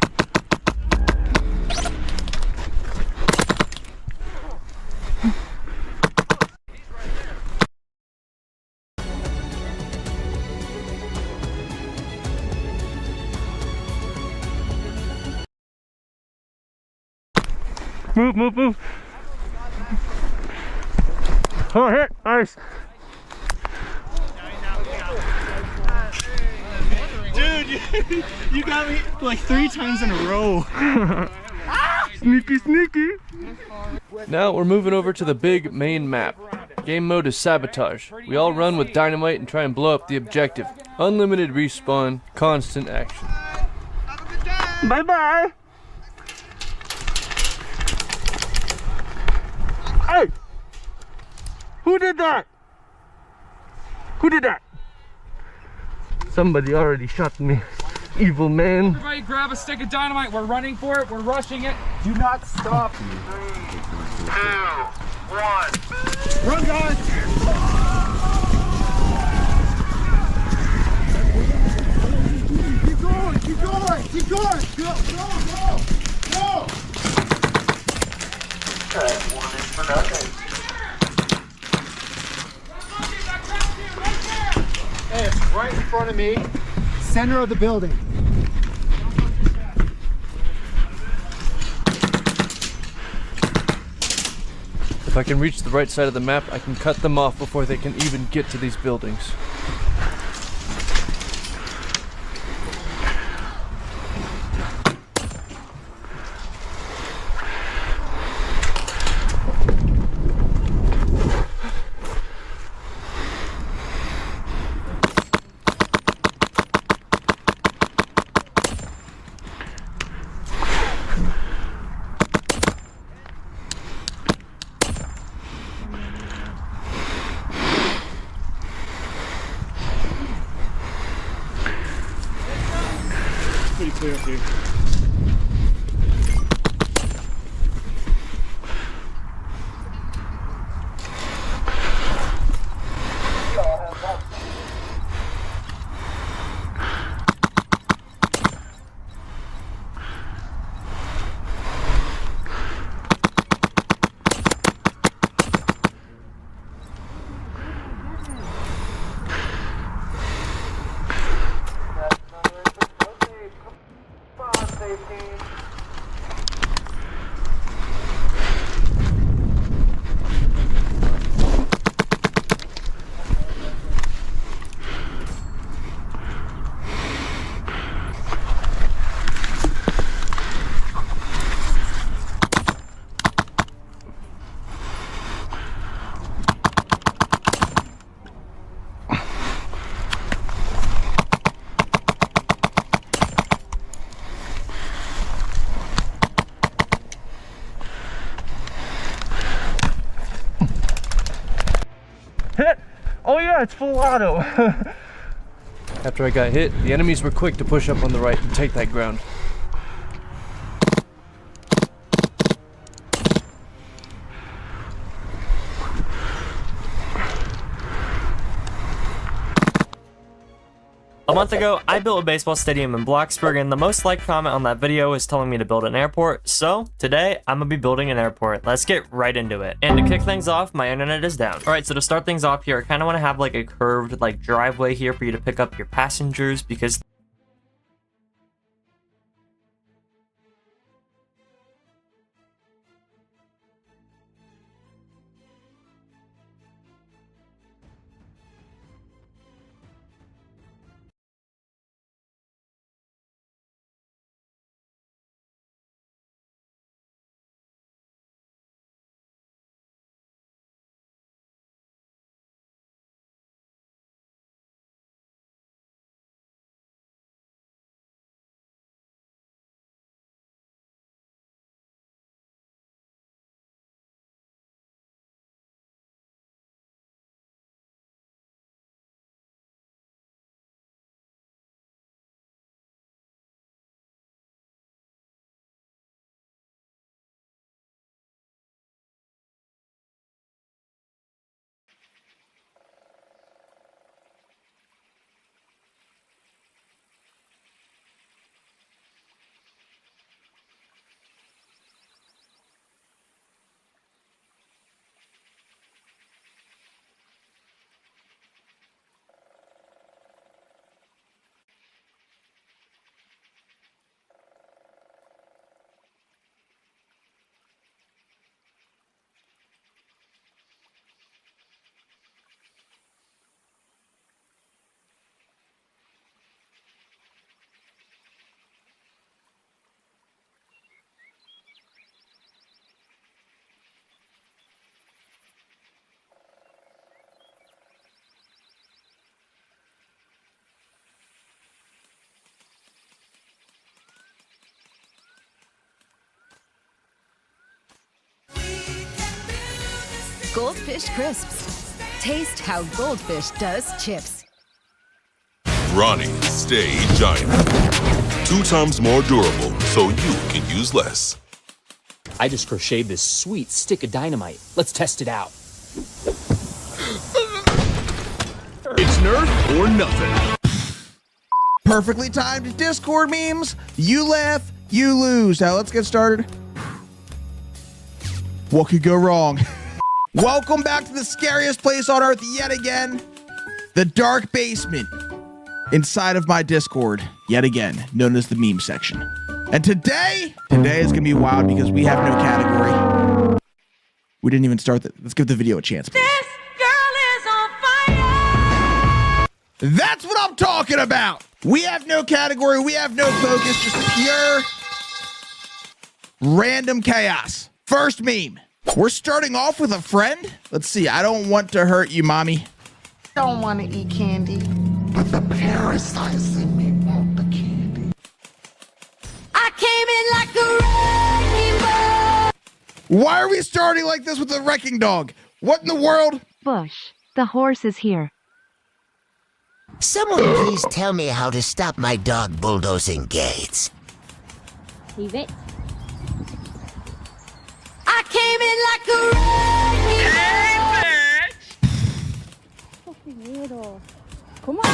Move, move, move. Oh, hit. Nice. Dude, you got me like 3 times in a row. Sneaky, sneaky. Now we're moving over to the big main map. Game mode is sabotage. We all run with dynamite and try and blow up the objective. Unlimited respawn, constant action. Bye-bye. Hey! Who did that? Who did that? Somebody already shot me. Evil man. Everybody grab a stick of dynamite. We're running for it. We're rushing it. Do not stop. 3, 2, 1. Run, guys. Keep going, keep going, keep going. Go, go, go, go. Okay, 1 inch for nothing. Hey, it's right in front of me. Center of the building. If I can reach the right side of the map, I can cut them off before they can even get to these buildings. Pretty clear up here. Hit! Oh yeah, it's full auto. After I got hit, the enemies were quick to push up on the right and take that ground. A month ago, I built a baseball stadium in Bloxburg, and the most liked comment on that video is telling me to build an airport. So today, I'm gonna be building an airport. Let's get right into it. And to kick things off, my internet is down. All right, so to start things off here, I kind of want to have like a curved like driveway here for you to pick up your passengers, because Goldfish Crisps. Taste how Goldfish does chips. Ronnie, stay giant. 2 times more durable, so you can use less. I just crocheted this sweet stick of dynamite. Let's test it out. It's Nerf or nothing. Perfectly timed Discord memes. You laugh, you lose. Now let's get started. What could go wrong? Welcome back to the scariest place on earth yet again. The dark basement inside of my Discord, yet again, known as the meme section. And today is gonna be wild because we have no category. We didn't even start that. Let's give the video a chance, please. This girl is on fire. That's what I'm talking about. We have no category. We have no focus. Just pure random chaos. First meme. We're starting off with a friend. Let's see. I don't want to hurt you, mommy. Don't want to eat candy. But the parasites in me want the candy. I came in like a wrecking ball. Why are we starting like this with a wrecking dog? What in the world? Bush, the horse is here. Someone please tell me how to stop my dog bulldozing gates. Leave it. I came in like a wrecking ball. Come on.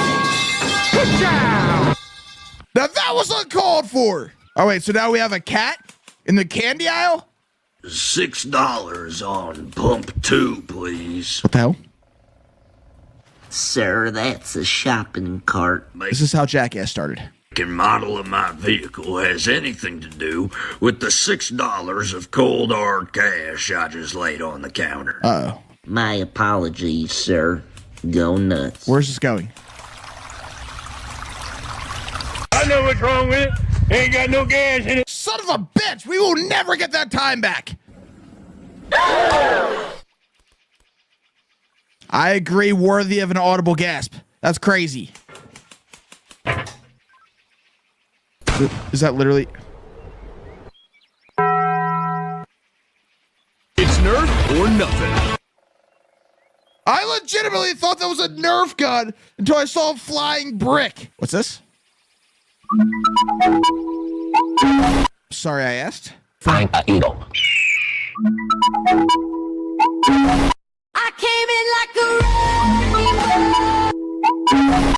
Now that was uncalled for. Oh wait, so now we have a cat in the candy aisle? $6 on pump 2, please. What the hell? Sir, that's a shopping cart. This is how Jackass started. And model of my vehicle has anything to do with the $6 of cold hard cash I just laid on the counter. Uh-oh. My apologies, sir. Go nuts. Where's this going? I know what's wrong with it. Ain't got no gas in it. Son of a bitch! We will never get that time back. I agree, worthy of an audible gasp. That's crazy. Is that literally... It's Nerf or nothing. I legitimately thought that was a Nerf gun until I saw a flying brick. What's this? Sorry, I asked. Find an eagle. I came in like a wrecking ball.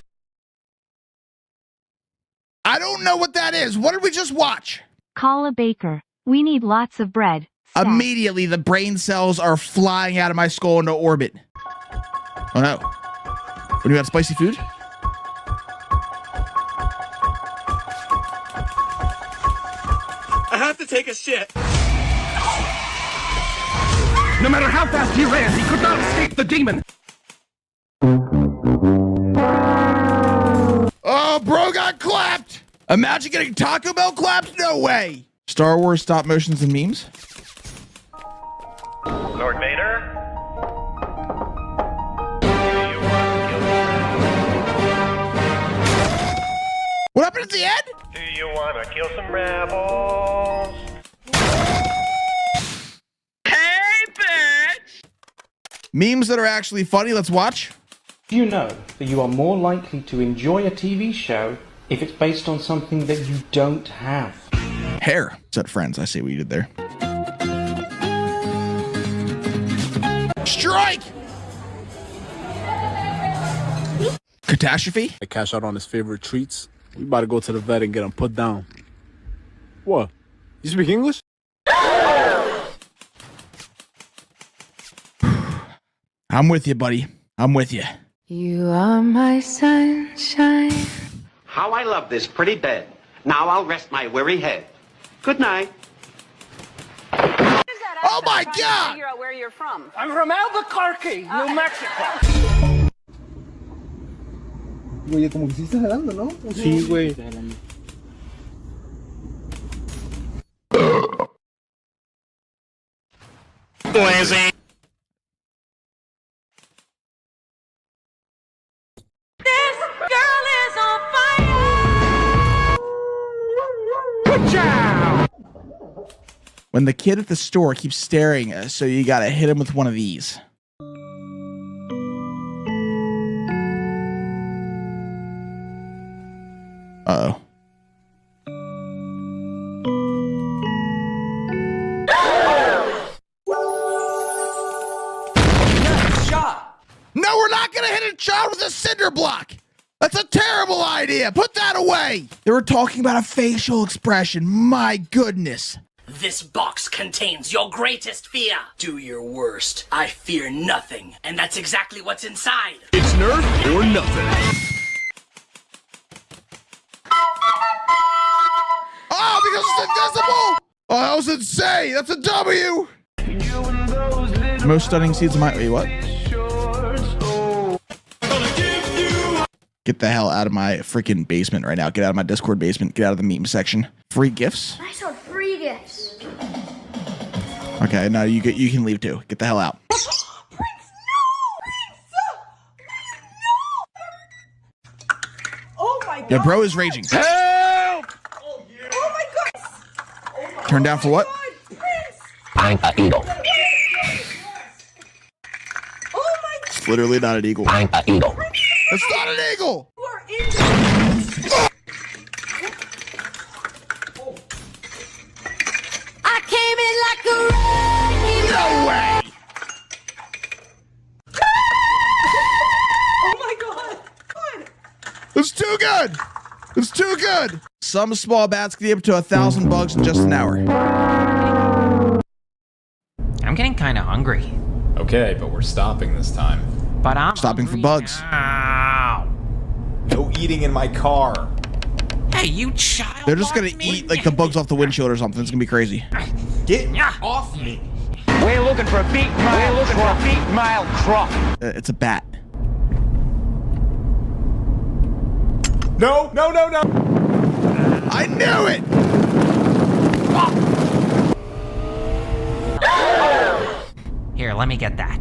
I don't know what that is. What did we just watch? Call a baker. We need lots of bread. Immediately, the brain cells are flying out of my skull into orbit. Oh no. What do you got, spicy food? I have to take a shit. No matter how fast he ran, he could not escape the demon. Oh, bro got clapped. Imagine getting Taco Bell clapped? No way. Star Wars stop motions and memes. Lord Vader? What happened at the end? Do you want to kill some rebels? Hey, bitch! Memes that are actually funny. Let's watch. Do you know that you are more likely to enjoy a TV show if it's based on something that you don't have? Hair. Said Friends. I see what you did there. Strike! Catastrophe? I cash out on his favorite treats. We about to go to the vet and get him put down. What? You speak English? I'm with you, buddy. I'm with you. You are my sunshine. How I love this pretty bed. Now I'll rest my weary head. Good night. Oh my God! Figure out where you're from. I'm from Albuquerque, New Mexico. Güey, como que sí estás jalando, ¿no? Sí, güey. Lazy. This girl is on fire. When the kid at the store keeps staring, so you gotta hit him with one of these. Uh-oh. No, we're not going to hit a child with a cinder block. That's a terrible idea. Put that away. They were talking about a facial expression. My goodness. This box contains your greatest fear. Do your worst. I fear nothing. And that's exactly what's inside. It's Nerf or nothing. Oh, because it's invisible. Oh, that was insane. That's a W. Most stunning scenes of my... Wait, what? Get the hell out of my freaking basement right now. Get out of my Discord basement. Get out of the meme section. Free gifts? I saw free gifts. Okay, now you can leave too. Get the hell out. Oh my god. Yeah, bro is raging. Help! Oh my god. Turn down for what? I'm an eagle. It's literally not an eagle. I'm an eagle. It's not an eagle. I came in like a wrecking No way. Oh my god. It's too good. It's too good. Some small bats can get up to 1,000 bugs in just an hour. I'm getting kind of hungry. Okay, but we're stopping this time. But I'm stopping for bugs. Ow. No eating in my car. Hey, you child. They're just gonna eat like the bugs off the windshield or something. It's gonna be crazy. Get off me. We're looking for a beat mile truck. It's a bat. No, no, no, no. I knew it. Here, let me get that.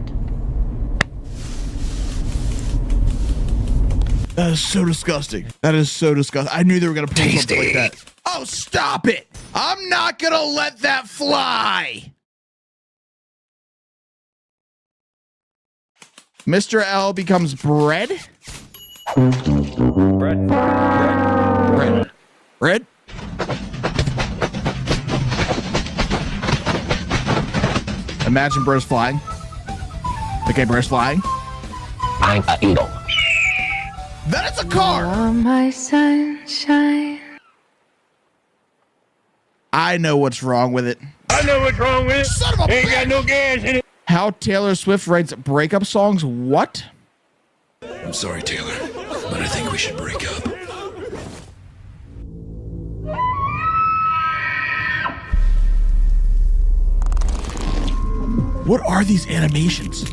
That is so disgusting. That is so disgusting. I knew they were gonna pull something like that. Oh, stop it! I'm not gonna let that fly. Mr. L becomes bread. Bread. Imagine birds flying. Okay, birds flying. I'm an eagle. That is a car. Oh, my sunshine. I know what's wrong with it. I know what's wrong with it. Son of a Ain't bitch. got no gas in it. How Taylor Swift writes breakup songs? What? I'm sorry, Taylor, but I think we should break up. What are these animations?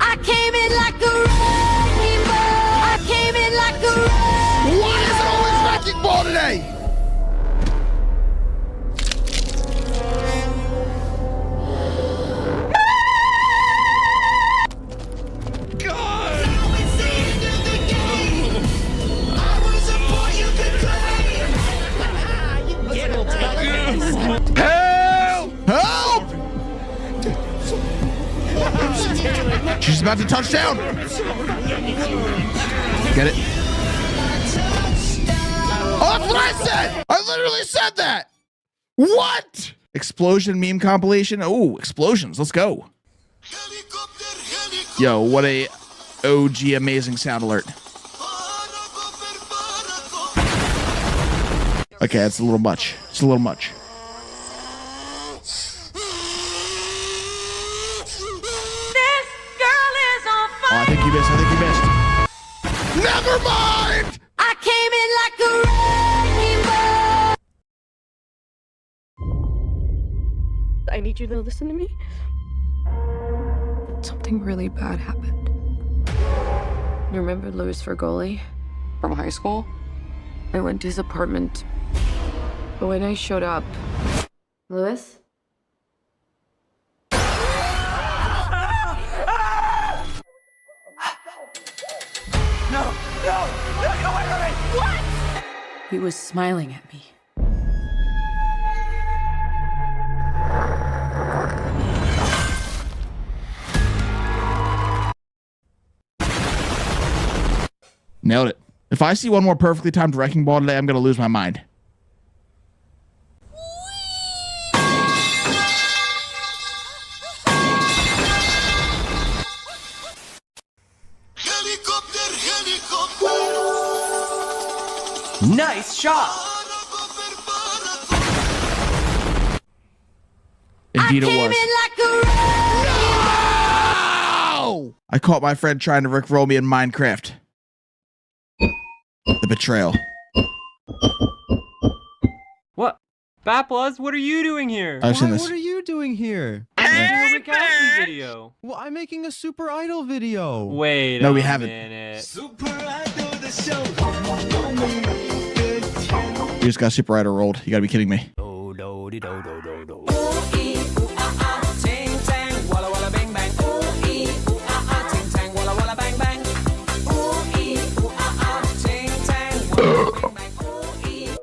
I came in like a wrecking ball. I came in like a wrecking Why is it always wrecking ball today? Help! She's about to touch down. Get it? Oh, that's what I said. I literally said that. What? Explosion meme compilation. Oh, explosions. Let's go. Yo, what a OG amazing sound alert. Okay, that's a little much. It's a little much. Oh, I think you missed. I think you missed. Never mind! I came in like a wrecking ball. I need you to listen to me. Something really bad happened. You remember Louis Fergoli from high school? I went to his apartment. But when I showed up... Louis? No, get away from me! What? He was smiling at me. Nailed it. If I see one more perfectly timed wrecking ball today, I'm going to lose my mind. Nice shot. Indeed it was. No! I caught my friend trying to rickroll me in Minecraft. The betrayal. What? Baplaz, what are you doing here? I've seen this. What are you doing here? I'm making a Rick Astley video. Well, I'm making a Super Idol video. Wait No, a we haven't. minute. You just got Super Idol rolled. You gotta be kidding me.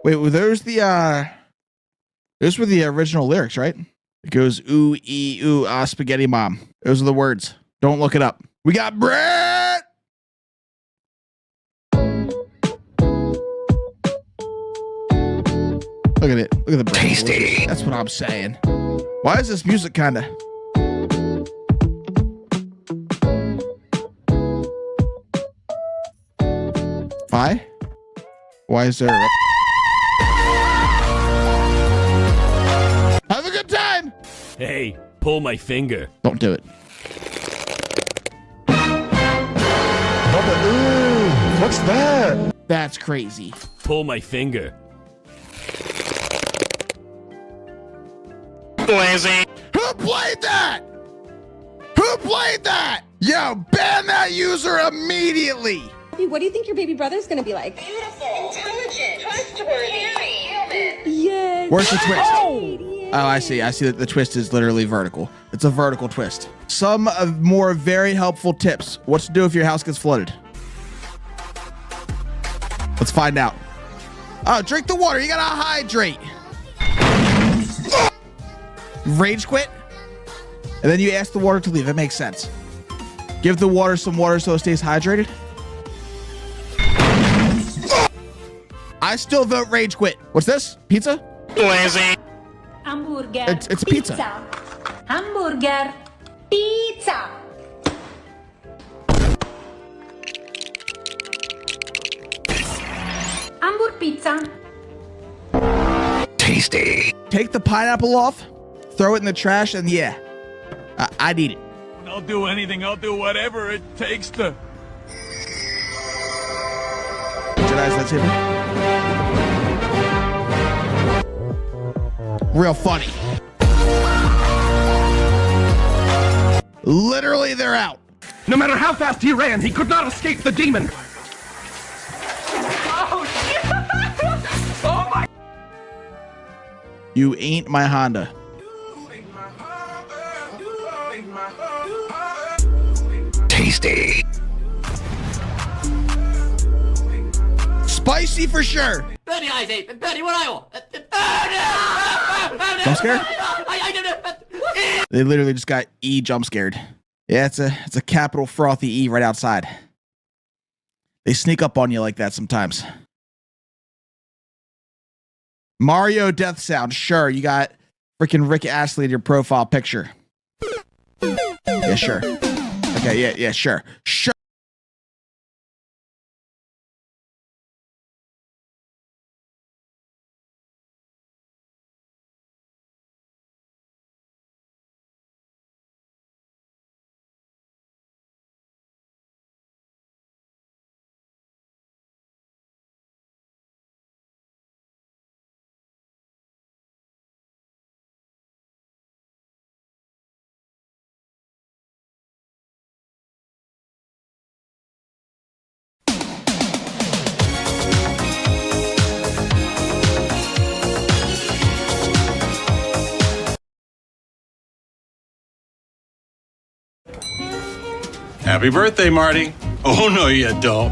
Wait, were those were the original lyrics, right? It goes ooh ee ooh ah spaghetti mom. Those are the words. Don't look it up. We got Brett. Look at it. Look at the Brett. Tasty. That's what I'm saying. Why is this music kinda? Why? Why is there? Have a good time. Hey, pull my finger. Don't do it. What's that? That's crazy. Pull my finger. Lazy. Who played that? Who played that? Yo, ban that user immediately. What do you think your baby brother's gonna be like? Beautiful, intelligent, trustworthy, human. Yes. Where's the twist? Oh, I see. I see that the twist is literally vertical. It's a vertical twist. Some of more very helpful tips. What to do if your house gets flooded. Let's find out. Oh, drink the water. You gotta hydrate. Rage quit. And then you ask the water to leave. It makes sense. Give the water some water so it stays hydrated. I still vote rage quit. What's this? Pizza? Lazy. Hamburger. It's pizza. Hamburger. Pizza. Hamburger pizza. Tasty. Take the pineapple off, throw it in the trash, and yeah, I'd eat it. I'll do anything. I'll do whatever it takes to. Jedi's lightsaber. Real funny. Literally, they're out. No matter how fast he ran, he could not escape the demon. Oh my! You ain't my Honda. Tasty. Spicy for sure. Jump scare? They literally just got E jump scared. Yeah, it's a capital frothy E right outside. They sneak up on you like that sometimes. Mario death sound. Sure, you got freaking Rick Astley in your profile picture. Yeah, sure. Okay, yeah, sure. Sure. Happy birthday, Marty. Oh, no, you don't.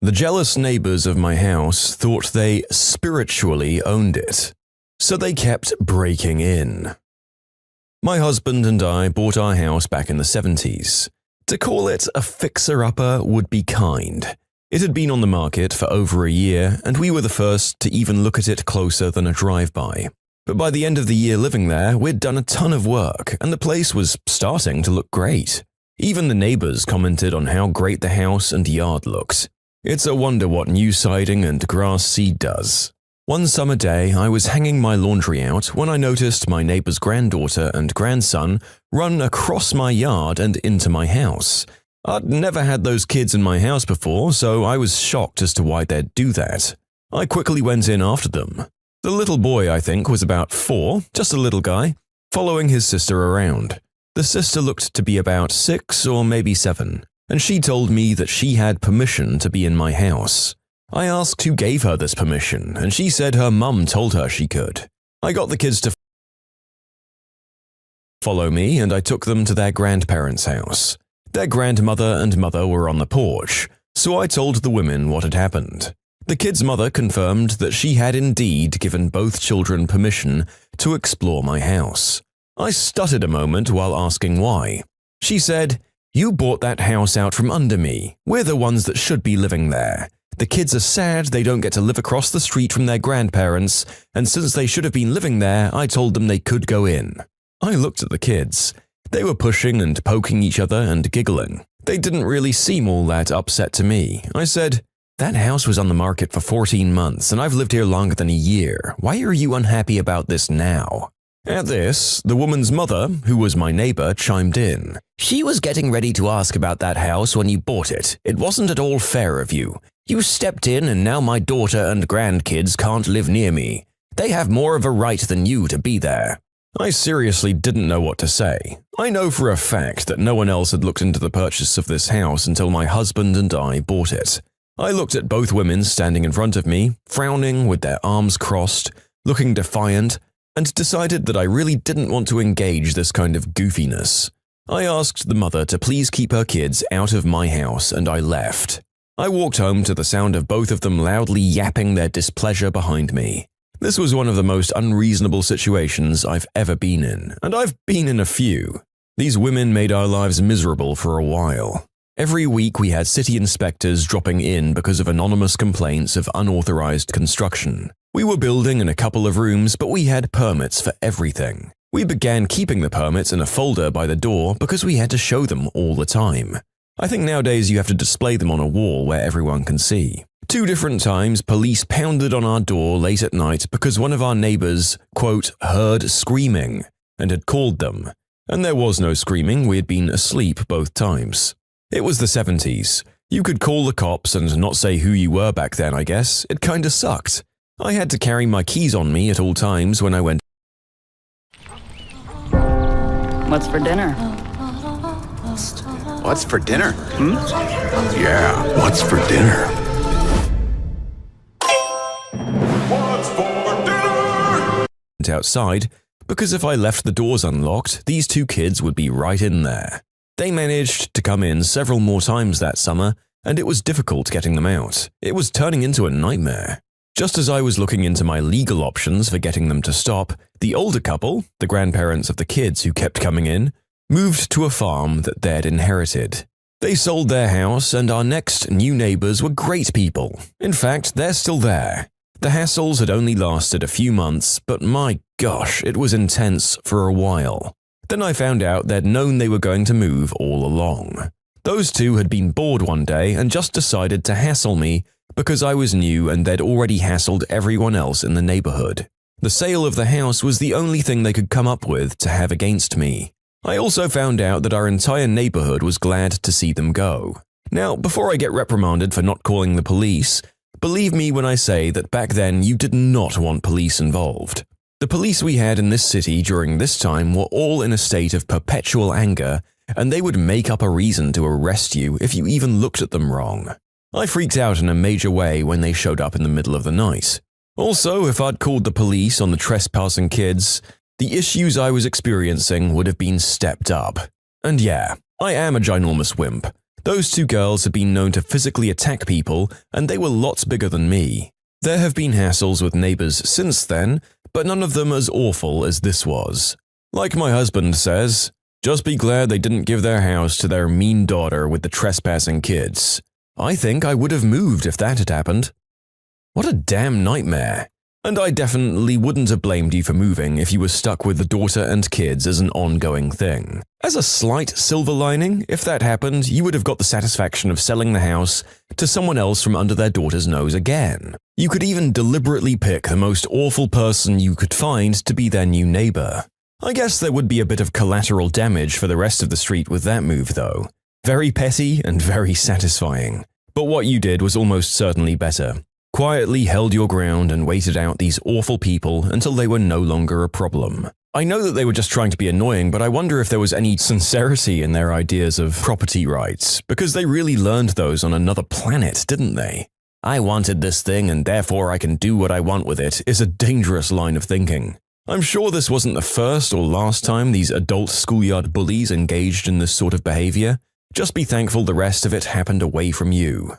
The jealous neighbors of my house thought they spiritually owned it, so they kept breaking in. My husband and I bought our house back in the 70s. To call it a fixer-upper would be kind. It had been on the market for over a year, and we were the first to even look at it closer than a drive-by. But by the end of the year living there, we'd done a ton of work, and the place was starting to look great. Even the neighbors commented on how great the house and yard looked. It's a wonder what new siding and grass seed does. One summer day, I was hanging my laundry out when I noticed my neighbor's granddaughter and grandson run across my yard and into my house. I'd never had those kids in my house before, so I was shocked as to why they'd do that. I quickly went in after them. The little boy, I think, was about 4, just a little guy, following his sister around. The sister looked to be about 6 or maybe 7. And she told me that she had permission to be in my house. I asked who gave her this permission, and she said her mum told her she could. I got the kids to follow me, and I took them to their grandparents' house. Their grandmother and mother were on the porch, so I told the women what had happened. The kids' mother confirmed that she had indeed given both children permission to explore my house. I stuttered a moment while asking why. She said, "You bought that house out from under me. We're the ones that should be living there. The kids are sad they don't get to live across the street from their grandparents, and since they should have been living there, I told them they could go in." I looked at the kids. They were pushing and poking each other and giggling. They didn't really seem all that upset to me. I said, "That house was on the market for 14 months, and I've lived here longer than a year. Why are you unhappy about this now?" At this, the woman's mother, who was my neighbor, chimed in. "She was getting ready to ask about that house when you bought it. It wasn't at all fair of you. You stepped in and now my daughter and grandkids can't live near me. They have more of a right than you to be there." I seriously didn't know what to say. I know for a fact that no one else had looked into the purchase of this house until my husband and I bought it. I looked at both women standing in front of me, frowning with their arms crossed, looking defiant, and decided that I really didn't want to engage this kind of goofiness. I asked the mother to please keep her kids out of my house, and I left. I walked home to the sound of both of them loudly yapping their displeasure behind me. This was one of the most unreasonable situations I've ever been in, and I've been in a few. These women made our lives miserable for a while. Every week we had city inspectors dropping in because of anonymous complaints of unauthorized construction. We were building in a couple of rooms, but we had permits for everything. We began keeping the permits in a folder by the door because we had to show them all the time. I think nowadays you have to display them on a wall where everyone can see. 2 different times, police pounded on our door late at night because one of our neighbors, quote, heard screaming and had called them. And there was no screaming, we had been asleep both times. It was the 70s. You could call the cops and not say who you were back then, I guess. It kinda sucked. I had to carry my keys on me at all times when I went. What's for dinner? What's for dinner? Yeah, what's for dinner? Outside, because if I left the doors unlocked, these 2 kids would be right in there. They managed to come in several more times that summer, and it was difficult getting them out. It was turning into a nightmare. Just as I was looking into my legal options for getting them to stop, the older couple, the grandparents of the kids who kept coming in, moved to a farm that they'd inherited. They sold their house, and our next new neighbors were great people. In fact, they're still there. The hassles had only lasted a few months, but my gosh, it was intense for a while. Then I found out they'd known they were going to move all along. Those 2 had been bored one day and just decided to hassle me because I was new and they'd already hassled everyone else in the neighborhood. The sale of the house was the only thing they could come up with to have against me. I also found out that our entire neighborhood was glad to see them go. Now, before I get reprimanded for not calling the police, believe me when I say that back then you did not want police involved. The police we had in this city during this time were all in a state of perpetual anger, and they would make up a reason to arrest you if you even looked at them wrong. I freaked out in a major way when they showed up in the middle of the night. Also, if I'd called the police on the trespassing kids, the issues I was experiencing would have been stepped up. And yeah, I am a ginormous wimp. Those two girls have been known to physically attack people, and they were lots bigger than me. There have been hassles with neighbors since then, but none of them as awful as this was. Like my husband says, just be glad they didn't give their house to their mean daughter with the trespassing kids. I think I would have moved if that had happened. What a damn nightmare. And I definitely wouldn't have blamed you for moving if you were stuck with the daughter and kids as an ongoing thing. As a slight silver lining, if that happened, you would have got the satisfaction of selling the house to someone else from under their daughter's nose again. You could even deliberately pick the most awful person you could find to be their new neighbor. I guess there would be a bit of collateral damage for the rest of the street with that move though. Very petty and very satisfying. But what you did was almost certainly better. Quietly held your ground and waited out these awful people until they were no longer a problem. I know that they were just trying to be annoying, but I wonder if there was any sincerity in their ideas of property rights, because they really learned those on another planet, didn't they? I wanted this thing and therefore I can do what I want with it is a dangerous line of thinking. I'm sure this wasn't the first or last time these adult schoolyard bullies engaged in this sort of behavior. Just be thankful the rest of it happened away from you.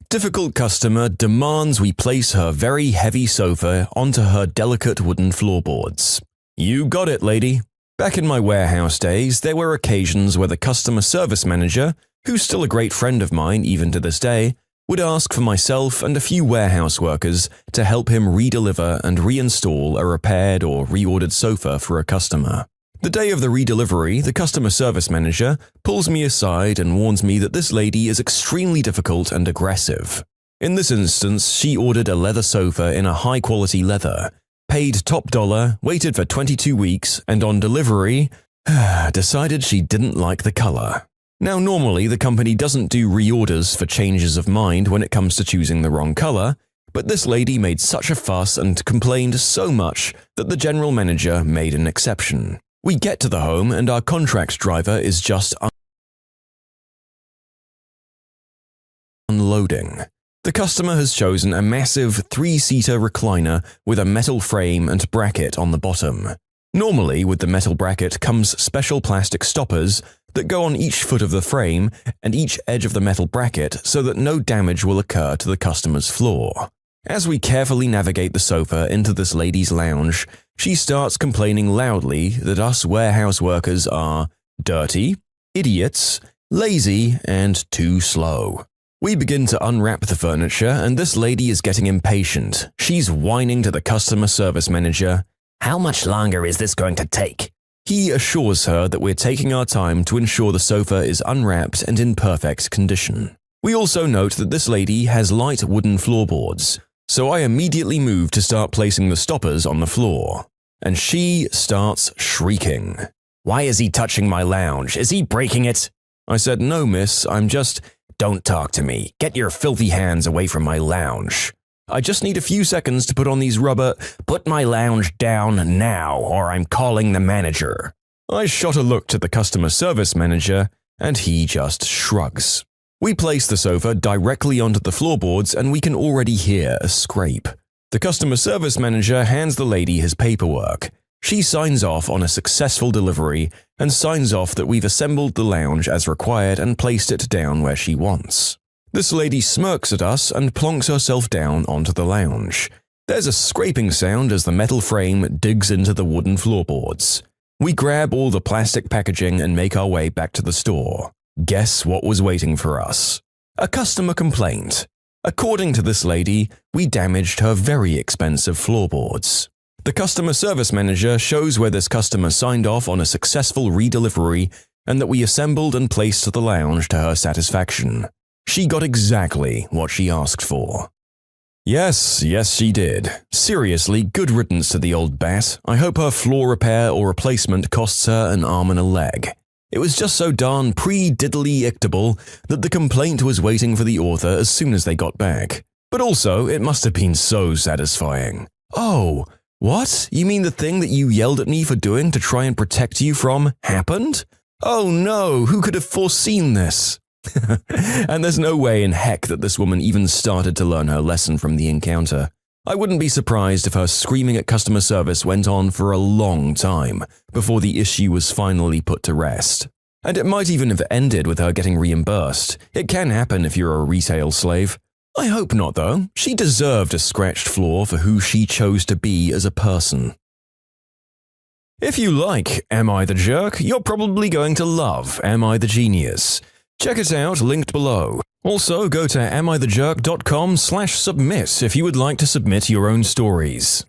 Difficult customer demands we place her very heavy sofa onto her delicate wooden floorboards. You got it, lady. Back in my warehouse days, there were occasions where the customer service manager, who's still a great friend of mine even to this day, would ask for myself and a few warehouse workers to help him redeliver and reinstall a repaired or reordered sofa for a customer. The day of the redelivery, the customer service manager pulls me aside and warns me that this lady is extremely difficult and aggressive. In this instance, she ordered a leather sofa in a high-quality leather, paid top dollar, waited for 22 weeks, and on delivery, decided she didn't like the color. Now, normally, the company doesn't do reorders for changes of mind when it comes to choosing the wrong color, but this lady made such a fuss and complained so much that the general manager made an exception. We get to the home and our contract driver is just unloading. The customer has chosen a massive 3-seater recliner with a metal frame and bracket on the bottom. Normally, with the metal bracket comes special plastic stoppers that go on each foot of the frame and each edge of the metal bracket so that no damage will occur to the customer's floor. As we carefully navigate the sofa into this lady's lounge, she starts complaining loudly that us warehouse workers are dirty, idiots, lazy, and too slow. We begin to unwrap the furniture and this lady is getting impatient. She's whining to the customer service manager, "How much longer is this going to take?" He assures her that we're taking our time to ensure the sofa is unwrapped and in perfect condition. We also note that this lady has light wooden floorboards, so I immediately move to start placing the stoppers on the floor. And she starts shrieking. "Why is he touching my lounge? Is he breaking it?" I said, "No, miss, I'm just..." "Don't talk to me. Get your filthy hands away from my lounge. I just need a few seconds to put on these rubber..." "Put my lounge down now, or I'm calling the manager." I shot a look to the customer service manager, and he just shrugs. We place the sofa directly onto the floorboards and we can already hear a scrape. The customer service manager hands the lady his paperwork. She signs off on a successful delivery and signs off that we've assembled the lounge as required and placed it down where she wants. This lady smirks at us and plonks herself down onto the lounge. There's a scraping sound as the metal frame digs into the wooden floorboards. We grab all the plastic packaging and make our way back to the store. Guess what was waiting for us? A customer complaint. According to this lady, we damaged her very expensive floorboards. The customer service manager shows where this customer signed off on a successful redelivery and that we assembled and placed the lounge to her satisfaction. She got exactly what she asked for. Yes, she did. Seriously, good riddance to the old bat. I hope her floor repair or replacement costs her an arm and a leg. It was just so darn pre-diddly-ictable that the complaint was waiting for the author as soon as they got back. But also, it must have been so satisfying. "Oh, what? You mean the thing that you yelled at me for doing to try and protect you from happened? Oh no, who could have foreseen this?" And there's no way in heck that this woman even started to learn her lesson from the encounter. I wouldn't be surprised if her screaming at customer service went on for a long time before the issue was finally put to rest. And it might even have ended with her getting reimbursed. It can happen if you're a retail slave. I hope not, though. She deserved a scratched floor for who she chose to be as a person. If you like Am I the Jerk, you're probably going to love Am I the Genius. Check it out, linked below. Also, go to amithejerk.com/submit if you would like to submit your own stories.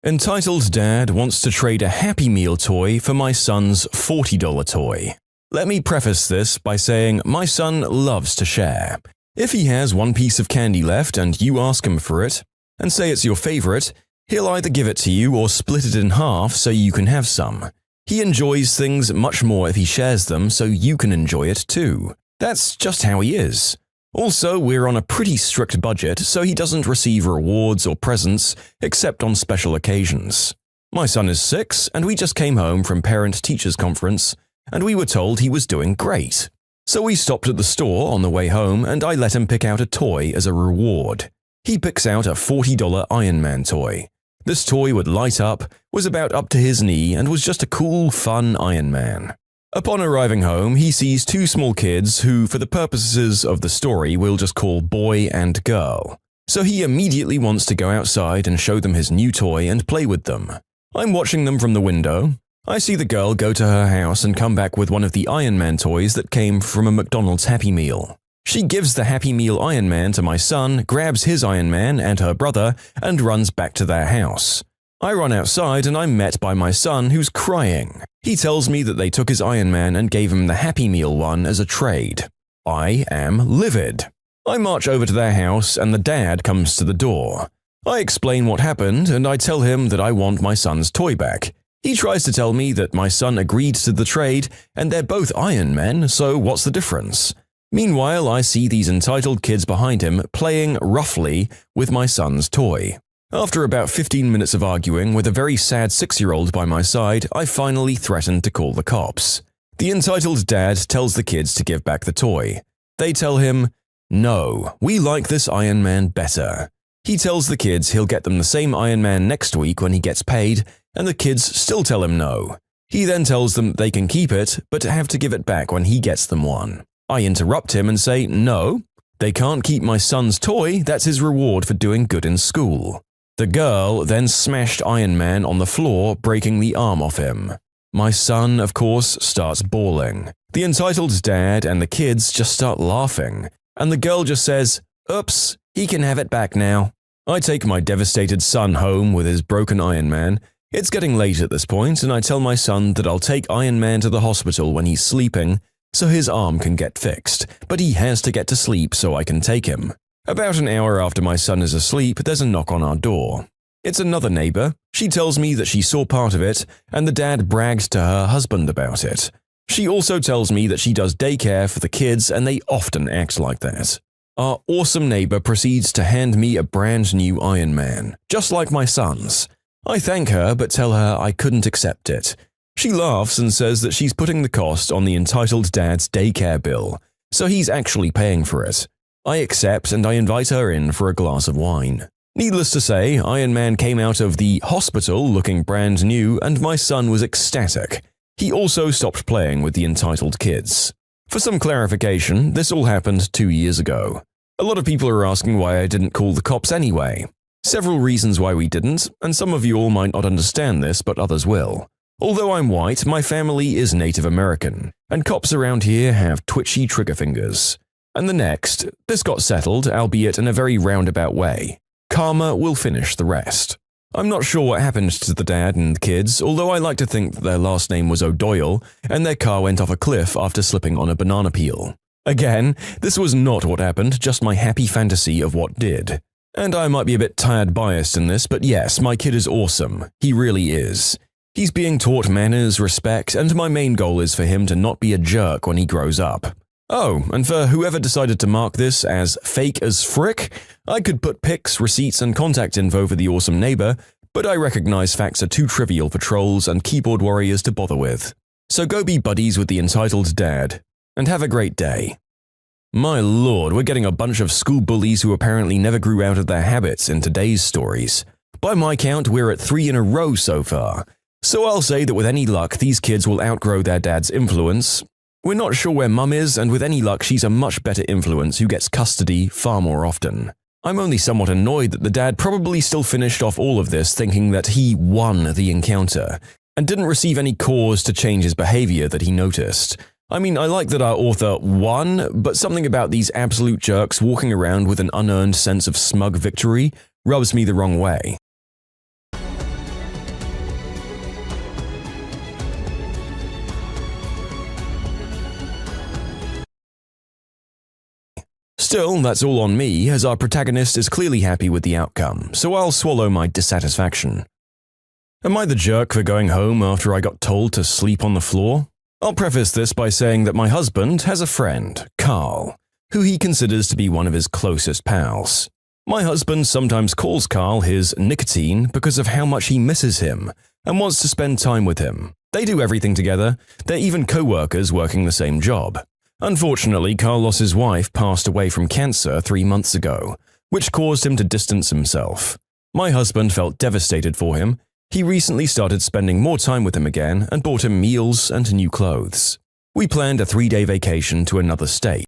Entitled Dad wants to trade a Happy Meal toy for my son's $40 toy. Let me preface this by saying my son loves to share. If he has one piece of candy left and you ask him for it, and say it's your favorite, he'll either give it to you or split it in half so you can have some. He enjoys things much more if he shares them so you can enjoy it too. That's just how he is. Also, we're on a pretty strict budget, so he doesn't receive rewards or presents except on special occasions. My son is 6, and we just came home from parent-teachers conference, and we were told he was doing great. So we stopped at the store on the way home, and I let him pick out a toy as a reward. He picks out a $40 Iron Man toy. This toy would light up, was about up to his knee, and was just a cool, fun Iron Man. Upon arriving home, he sees 2 small kids who, for the purposes of the story, we'll just call boy and girl. So he immediately wants to go outside and show them his new toy and play with them. I'm watching them from the window. I see the girl go to her house and come back with one of the Iron Man toys that came from a McDonald's Happy Meal. She gives the Happy Meal Iron Man to my son, grabs his Iron Man and her brother, and runs back to their house. I run outside and I'm met by my son who's crying. He tells me that they took his Iron Man and gave him the Happy Meal one as a trade. I am livid. I march over to their house and the dad comes to the door. I explain what happened and I tell him that I want my son's toy back. He tries to tell me that my son agreed to the trade and they're both Iron Men, so what's the difference? Meanwhile, I see these entitled kids behind him playing roughly with my son's toy. After about 15 minutes of arguing with a very sad 6-year-old by my side, I finally threatened to call the cops. The entitled dad tells the kids to give back the toy. They tell him, "No, we like this Iron Man better." He tells the kids he'll get them the same Iron Man next week when he gets paid, and the kids still tell him no. He then tells them they can keep it, but have to give it back when he gets them one. I interrupt him and say, "No, they can't keep my son's toy, that's his reward for doing good in school." The girl then smashed Iron Man on the floor, breaking the arm off him. My son, of course, starts bawling. The entitled dad and the kids just start laughing, and the girl just says, "Oops, he can have it back now." I take my devastated son home with his broken Iron Man. It's getting late at this point, and I tell my son that I'll take Iron Man to the hospital when he's sleeping, so his arm can get fixed, but he has to get to sleep so I can take him. About an hour after my son is asleep, there's a knock on our door. It's another neighbor. She tells me that she saw part of it, and the dad bragged to her husband about it. She also tells me that she does daycare for the kids and they often act like that. Our awesome neighbor proceeds to hand me a brand new Iron Man, just like my son's. I thank her but tell her I couldn't accept it. She laughs and says that she's putting the cost on the entitled dad's daycare bill, so he's actually paying for it. I accept and I invite her in for a glass of wine. Needless to say, Iron Man came out of the hospital looking brand new and my son was ecstatic. He also stopped playing with the entitled kids. For some clarification, this all happened 2 years ago. A lot of people are asking why I didn't call the cops anyway. Several reasons why we didn't, and some of you all might not understand this, but others will. Although I'm white, my family is Native American, and cops around here have twitchy trigger fingers. And the next, this got settled, albeit in a very roundabout way. Karma will finish the rest. I'm not sure what happened to the dad and kids, although I like to think that their last name was O'Doyle, and their car went off a cliff after slipping on a banana peel. Again, this was not what happened, just my happy fantasy of what did. And I might be a bit tired biased in this, but yes, my kid is awesome. He really is. He's being taught manners, respect, and my main goal is for him to not be a jerk when he grows up. Oh, and for whoever decided to mark this as fake as frick, I could put pics, receipts, and contact info for the awesome neighbor, but I recognize facts are too trivial for trolls and keyboard warriors to bother with. So go be buddies with the entitled dad, and have a great day. My lord, we're getting a bunch of school bullies who apparently never grew out of their habits in today's stories. By my count, we're at 3 in a row so far. So I'll say that with any luck, these kids will outgrow their dad's influence, We're not sure where Mum is, and with any luck, she's a much better influence who gets custody far more often. I'm only somewhat annoyed that the dad probably still finished off all of this thinking that he won the encounter, and didn't receive any cause to change his behavior that he noticed. I mean, I like that our author won, but something about these absolute jerks walking around with an unearned sense of smug victory rubs me the wrong way. Still, that's all on me, as our protagonist is clearly happy with the outcome, so I'll swallow my dissatisfaction. Am I the jerk for going home after I got told to sleep on the floor? I'll preface this by saying that my husband has a friend, Carl, who he considers to be one of his closest pals. My husband sometimes calls Carl his nicotine because of how much he misses him and wants to spend time with him. They do everything together, they're even co-workers working the same job. Unfortunately, Carlos's wife passed away from cancer 3 months ago, which caused him to distance himself. My husband felt devastated for him. He recently started spending more time with him again and bought him meals and new clothes. We planned a 3-day vacation to another state.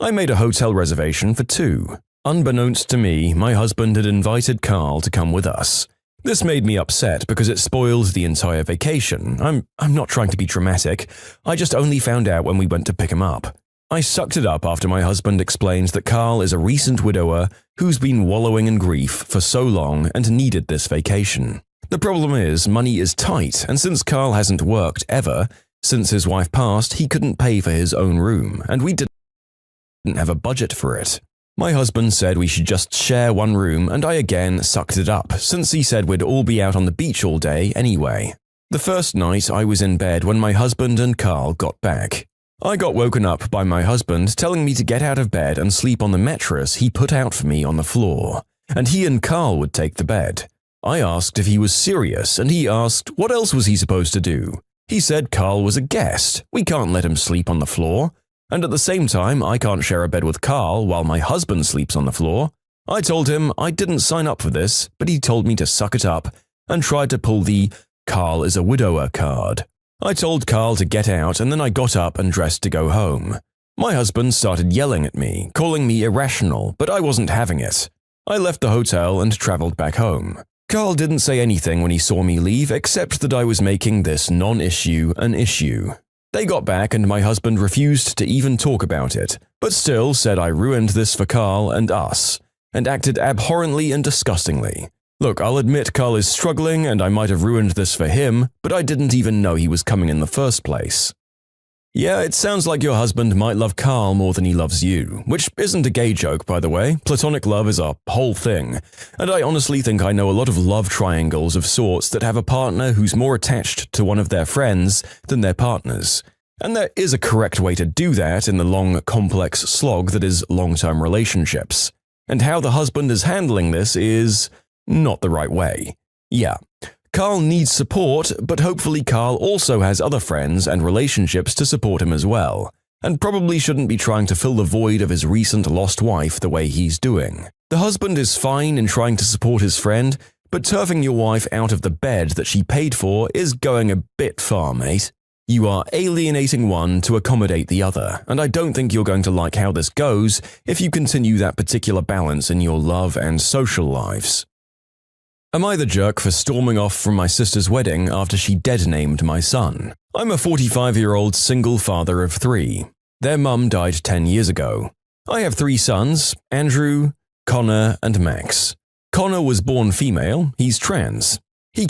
I made a hotel reservation for 2. Unbeknownst to me, my husband had invited Carl to come with us. This made me upset because it spoiled the entire vacation. I'm not trying to be dramatic. I just only found out when we went to pick him up. I sucked it up after my husband explained that Carl is a recent widower who's been wallowing in grief for so long and needed this vacation. The problem is, money is tight, and since Carl hasn't worked ever, since his wife passed, he couldn't pay for his own room, and we didn't have a budget for it. My husband said we should just share one room, and I again sucked it up, since he said we'd all be out on the beach all day anyway. The first night I was in bed when my husband and Carl got back. I got woken up by my husband telling me to get out of bed and sleep on the mattress he put out for me on the floor, and he and Carl would take the bed. I asked if he was serious, and he asked what else was he supposed to do. He said Carl was a guest, we can't let him sleep on the floor, and at the same time I can't share a bed with Carl while my husband sleeps on the floor. I told him I didn't sign up for this, but he told me to suck it up and tried to pull the Carl is a widower card. I told Carl to get out, and then I got up and dressed to go home. My husband started yelling at me, calling me irrational, but I wasn't having it. I left the hotel and traveled back home. Carl didn't say anything when he saw me leave, except that I was making this non-issue an issue. They got back and my husband refused to even talk about it, but still said I ruined this for Carl and us, and acted abhorrently and disgustingly. Look, I'll admit Carl is struggling and I might have ruined this for him, but I didn't even know he was coming in the first place. Yeah, it sounds like your husband might love Carl more than he loves you, which isn't a gay joke, by the way. Platonic love is a whole thing, and I honestly think I know a lot of love triangles of sorts that have a partner who's more attached to one of their friends than their partners. And there is a correct way to do that in the long, complex slog that is long-term relationships. And how the husband is handling this is not the right way. Yeah, Carl needs support, but hopefully Carl also has other friends and relationships to support him as well, and probably shouldn't be trying to fill the void of his recent lost wife the way he's doing. The husband is fine in trying to support his friend, but turfing your wife out of the bed that she paid for is going a bit far, mate. You are alienating one to accommodate the other, and I don't think you're going to like how this goes if you continue that particular balance in your love and social lives. Am I the jerk for storming off from my sister's wedding after she dead-named my son? I'm a 45-year-old single father of 3. Their mum died 10 years ago. I have 3 sons, Andrew, Connor, and Max. Connor was born female, he's trans. He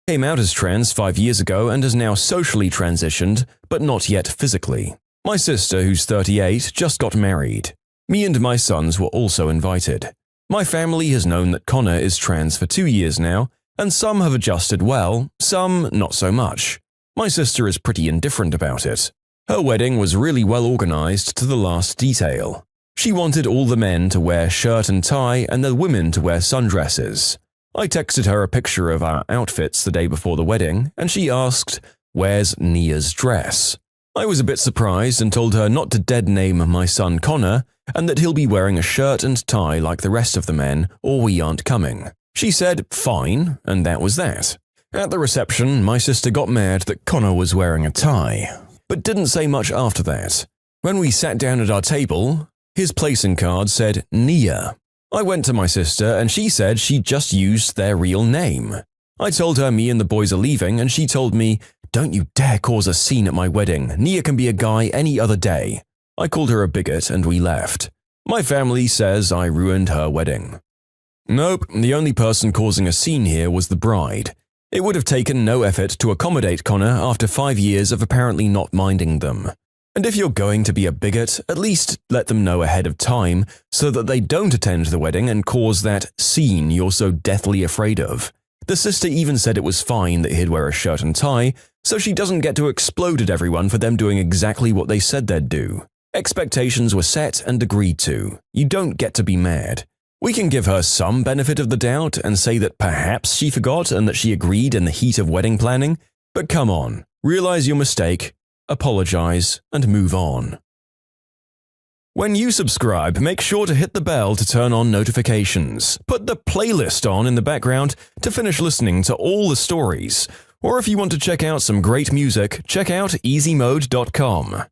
came out as trans 5 years ago and is now socially transitioned, but not yet physically. My sister, who's 38, just got married. Me and my sons were also invited. My family has known that Connor is trans for 2 years now, and some have adjusted well, some not so much. My sister is pretty indifferent about it. Her wedding was really well organized to the last detail. She wanted all the men to wear shirt and tie and the women to wear sundresses. I texted her a picture of our outfits the day before the wedding, and she asked, "Where's Nia's dress?" I was a bit surprised and told her not to dead-name my son Connor, and that he'll be wearing a shirt and tie like the rest of the men, or we aren't coming. She said, fine, and that was that. At the reception, my sister got mad that Connor was wearing a tie, but didn't say much after that. When we sat down at our table, his placing card said Nia. I went to my sister and she said she just used their real name. I told her me and the boys are leaving and she told me, "Don't you dare cause a scene at my wedding. Nia can be a guy any other day." I called her a bigot and we left. My family says I ruined her wedding. Nope, the only person causing a scene here was the bride. It would have taken no effort to accommodate Connor after 5 years of apparently not minding them. And if you're going to be a bigot, at least let them know ahead of time so that they don't attend the wedding and cause that scene you're so deathly afraid of. The sister even said it was fine that he'd wear a shirt and tie, so she doesn't get to explode at everyone for them doing exactly what they said they'd do. Expectations were set and agreed to. You don't get to be mad. We can give her some benefit of the doubt and say that perhaps she forgot and that she agreed in the heat of wedding planning, but come on, realize your mistake, apologize, and move on. When you subscribe, make sure to hit the bell to turn on notifications. Put the playlist on in the background to finish listening to all the stories. Or if you want to check out some great music, check out easymode.com.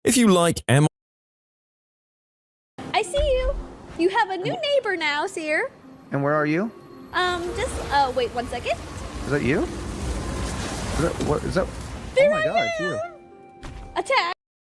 If you like I see you. You have a new neighbor now, Seer. And where are you? Wait 1 second. Is that you? Is that, what is that? There oh my God, it's you. Attack.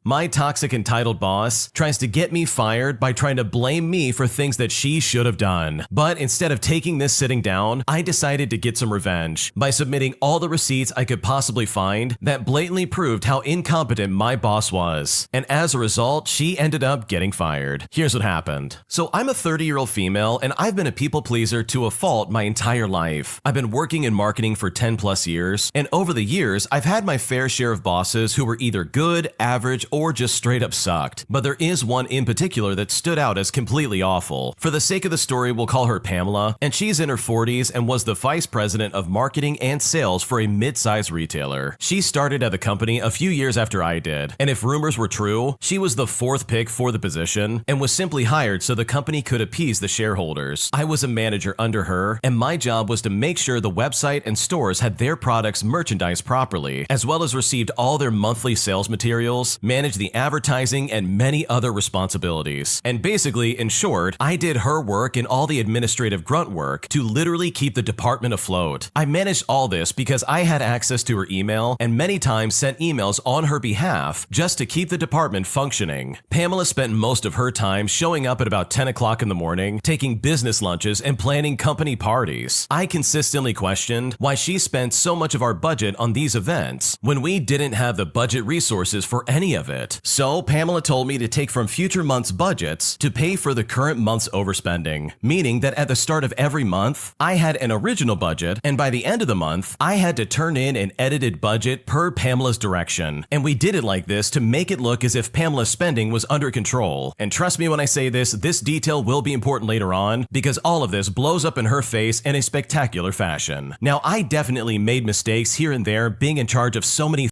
My toxic entitled boss tries to get me fired by trying to blame me for things that she should have done. But instead of taking this sitting down, I decided to get some revenge by submitting all the receipts I could possibly find that blatantly proved how incompetent my boss was. And as a result, she ended up getting fired. Here's what happened. So I'm a 30-year-old female, and I've been a people pleaser to a fault my entire life. I've been working in marketing for 10 plus years, and over the years, I've had my fair share of bosses who were either good, average, or just straight up sucked. But there is one in particular that stood out as completely awful. For the sake of the story, we'll call her Pamela, and she's in her 40s and was the vice president of marketing and sales for a mid-sized retailer. She started at the company a few years after I did, and if rumors were true, she was the 4th pick for the position and was simply hired so the company could appease the shareholders. I was a manager under her, and my job was to make sure the website and stores had their products merchandised properly, as well as received all their monthly sales materials, managed the advertising, and many other responsibilities. And basically, in short, I did her work and all the administrative grunt work to literally keep the department afloat. I managed all this because I had access to her email and many times sent emails on her behalf just to keep the department functioning. Pamela spent most of her time showing up at about 10 o'clock in the morning, taking business lunches, and planning company parties. I consistently questioned why she spent so much of our budget on these events when we didn't have the budget resources for any of it. So Pamela told me to take from future months' budgets to pay for the current month's overspending, meaning that at the start of every month, I had an original budget, and by the end of the month, I had to turn in an edited budget per Pamela's direction. And we did it like this to make it look as if Pamela's spending was under control. And trust me when I say this detail will be important later on, because all of this blows up in her face in a spectacular fashion. Now, I definitely made mistakes here and there being in charge of so many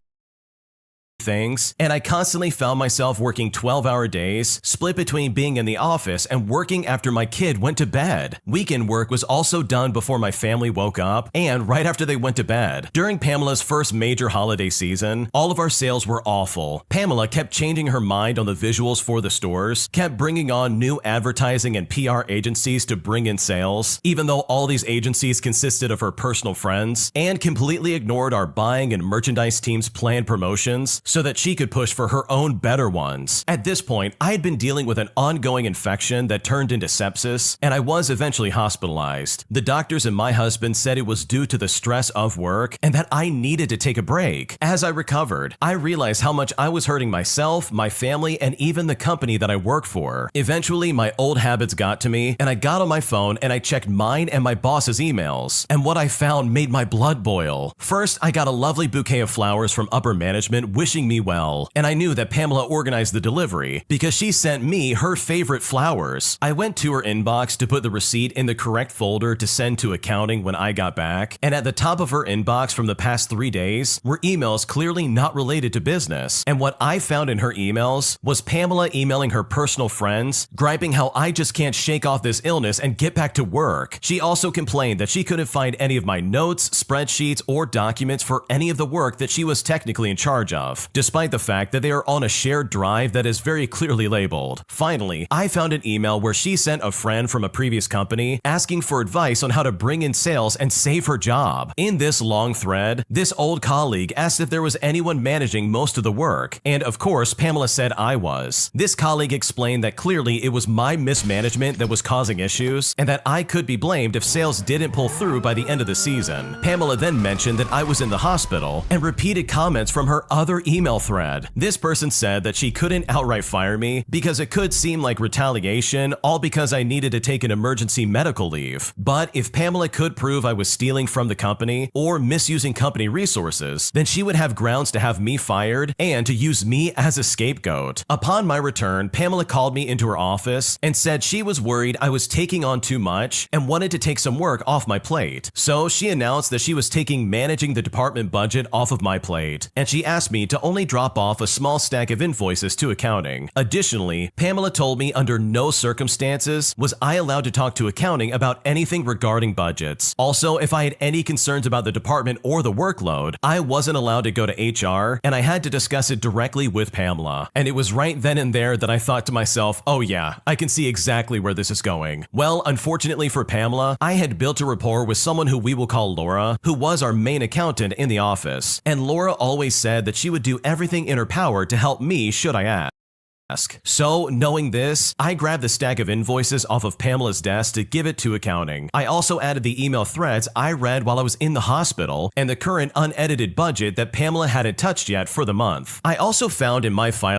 things, and I constantly found myself working 12-hour days, split between being in the office and working after my kid went to bed. Weekend work was also done before my family woke up and right after they went to bed. During Pamela's first major holiday season, all of our sales were awful. Pamela kept changing her mind on the visuals for the stores, kept bringing on new advertising and PR agencies to bring in sales, even though all these agencies consisted of her personal friends, and completely ignored our buying and merchandise team's planned promotions so that she could push for her own better ones. At this point, I had been dealing with an ongoing infection that turned into sepsis, and I was eventually hospitalized. The doctors and my husband said it was due to the stress of work and that I needed to take a break. As I recovered, I realized how much I was hurting myself, my family, and even the company that I work for. Eventually, my old habits got to me, and I got on my phone and I checked mine and my boss's emails, and what I found made my blood boil. First, I got a lovely bouquet of flowers from upper management wishing me well, and I knew that Pamela organized the delivery because she sent me her favorite flowers. I went to her inbox to put the receipt in the correct folder to send to accounting when I got back, and at the top of her inbox from the past 3 days were emails clearly not related to business, and what I found in her emails was Pamela emailing her personal friends, griping how I just can't shake off this illness and get back to work. She also complained that she couldn't find any of my notes, spreadsheets, or documents for any of the work that she was technically in charge of, despite the fact that they are on a shared drive that is very clearly labeled. Finally, I found an email where she sent a friend from a previous company asking for advice on how to bring in sales and save her job. In this long thread, this old colleague asked if there was anyone managing most of the work, and of course, Pamela said I was. This colleague explained that clearly it was my mismanagement that was causing issues, and that I could be blamed if sales didn't pull through by the end of the season. Pamela then mentioned that I was in the hospital and repeated comments from her other email thread. This person said that she couldn't outright fire me because it could seem like retaliation, all because I needed to take an emergency medical leave. But if Pamela could prove I was stealing from the company or misusing company resources, then she would have grounds to have me fired and to use me as a scapegoat. Upon my return, Pamela called me into her office and said she was worried I was taking on too much and wanted to take some work off my plate. So she announced that she was taking managing the department budget off of my plate, and she asked me to only drop off a small stack of invoices to accounting. Additionally, Pamela told me under no circumstances was I allowed to talk to accounting about anything regarding budgets. Also, if I had any concerns about the department or the workload, I wasn't allowed to go to HR, and I had to discuss it directly with Pamela. And it was right then and there that I thought to myself, oh yeah, I can see exactly where this is going. Well, unfortunately for Pamela, I had built a rapport with someone who we will call Laura, who was our main accountant in the office. And Laura always said that she would do do everything in her power to help me should I ask. So, knowing this, I grabbed the stack of invoices off of Pamela's desk to give it to accounting. I also added the email threads I read while I was in the hospital and the current unedited budget that Pamela hadn't touched yet for the month. I also found in my file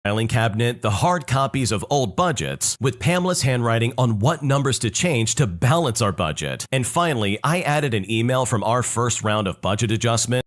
filing cabinet the hard copies of old budgets with Pamela's handwriting on what numbers to change to balance our budget. And finally, I added an email from our first round of budget adjustment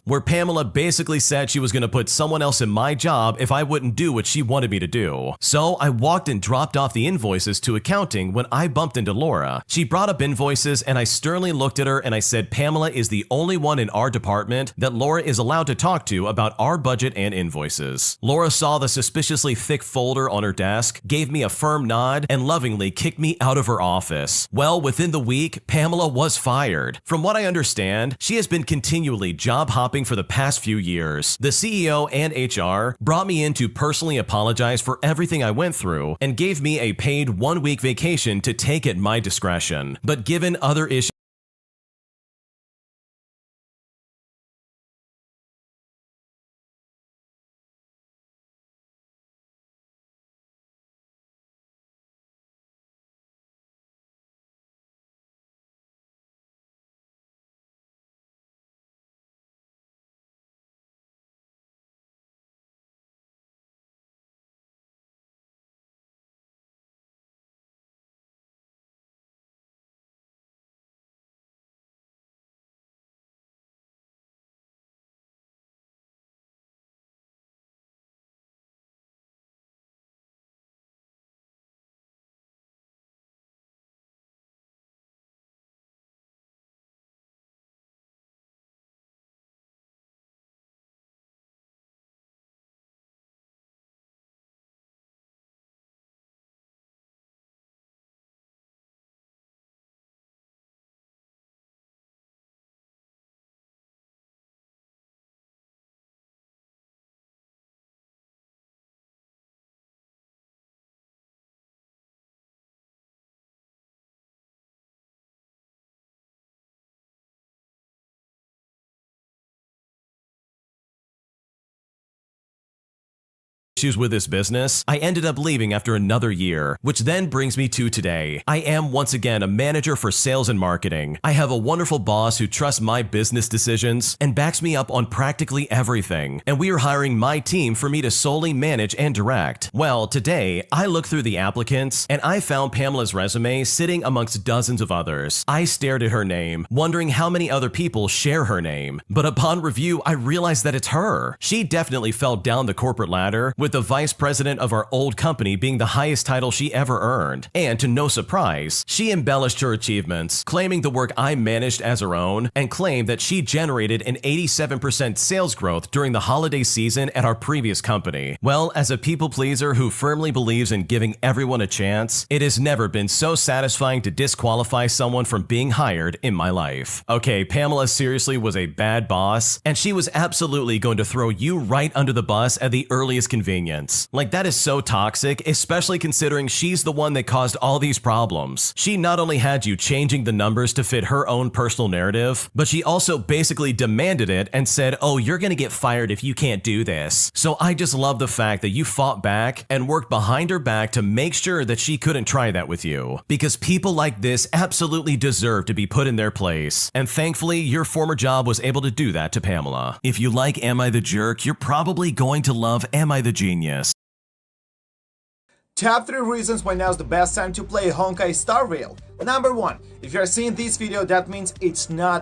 where Pamela basically said she was going to put someone else in my job if I wouldn't do what she wanted me to do. So I walked and dropped off the invoices to accounting when I bumped into Laura. She brought up invoices and I sternly looked at her and I said Pamela is the only one in our department that Laura is allowed to talk to about our budget and invoices. Laura saw the suspiciously thick folder on her desk, gave me a firm nod, and lovingly kicked me out of her office. Well, within the week, Pamela was fired. From what I understand, she has been continually job hopping for the past few years. The CEO and HR brought me in to personally apologize for everything I went through and gave me a paid 1-week vacation to take at my discretion. But given other issues with this business, I ended up leaving after another year, which then brings me to today. I am once again a manager for sales and marketing. I have a wonderful boss who trusts my business decisions and backs me up on practically everything, and we are hiring my team for me to solely manage and direct. Well, today, I looked through the applicants and I found Pamela's resume sitting amongst dozens of others. I stared at her name, wondering how many other people share her name, but upon review, I realized that it's her. She definitely fell down the corporate ladder, with the vice president of our old company being the highest title she ever earned. And to no surprise, she embellished her achievements, claiming the work I managed as her own, and claimed that she generated an 87% sales growth during the holiday season at our previous company. Well, as a people pleaser who firmly believes in giving everyone a chance, it has never been so satisfying to disqualify someone from being hired in my life. Okay, Pamela seriously was a bad boss, and she was absolutely going to throw you right under the bus at the earliest convenience. Like, that is so toxic, especially considering she's the one that caused all these problems. She not only had you changing the numbers to fit her own personal narrative, but she also basically demanded it and said, oh, you're gonna get fired if you can't do this. So I just love the fact that you fought back and worked behind her back to make sure that she couldn't try that with you. Because people like this absolutely deserve to be put in their place. And thankfully, your former job was able to do that to Pamela. If you like Am I the Jerk, you're probably going to love Am I the Genius. Top 3 reasons why now is the best time to play Honkai Star Rail. Number 1. If you are seeing this video, that means it's not.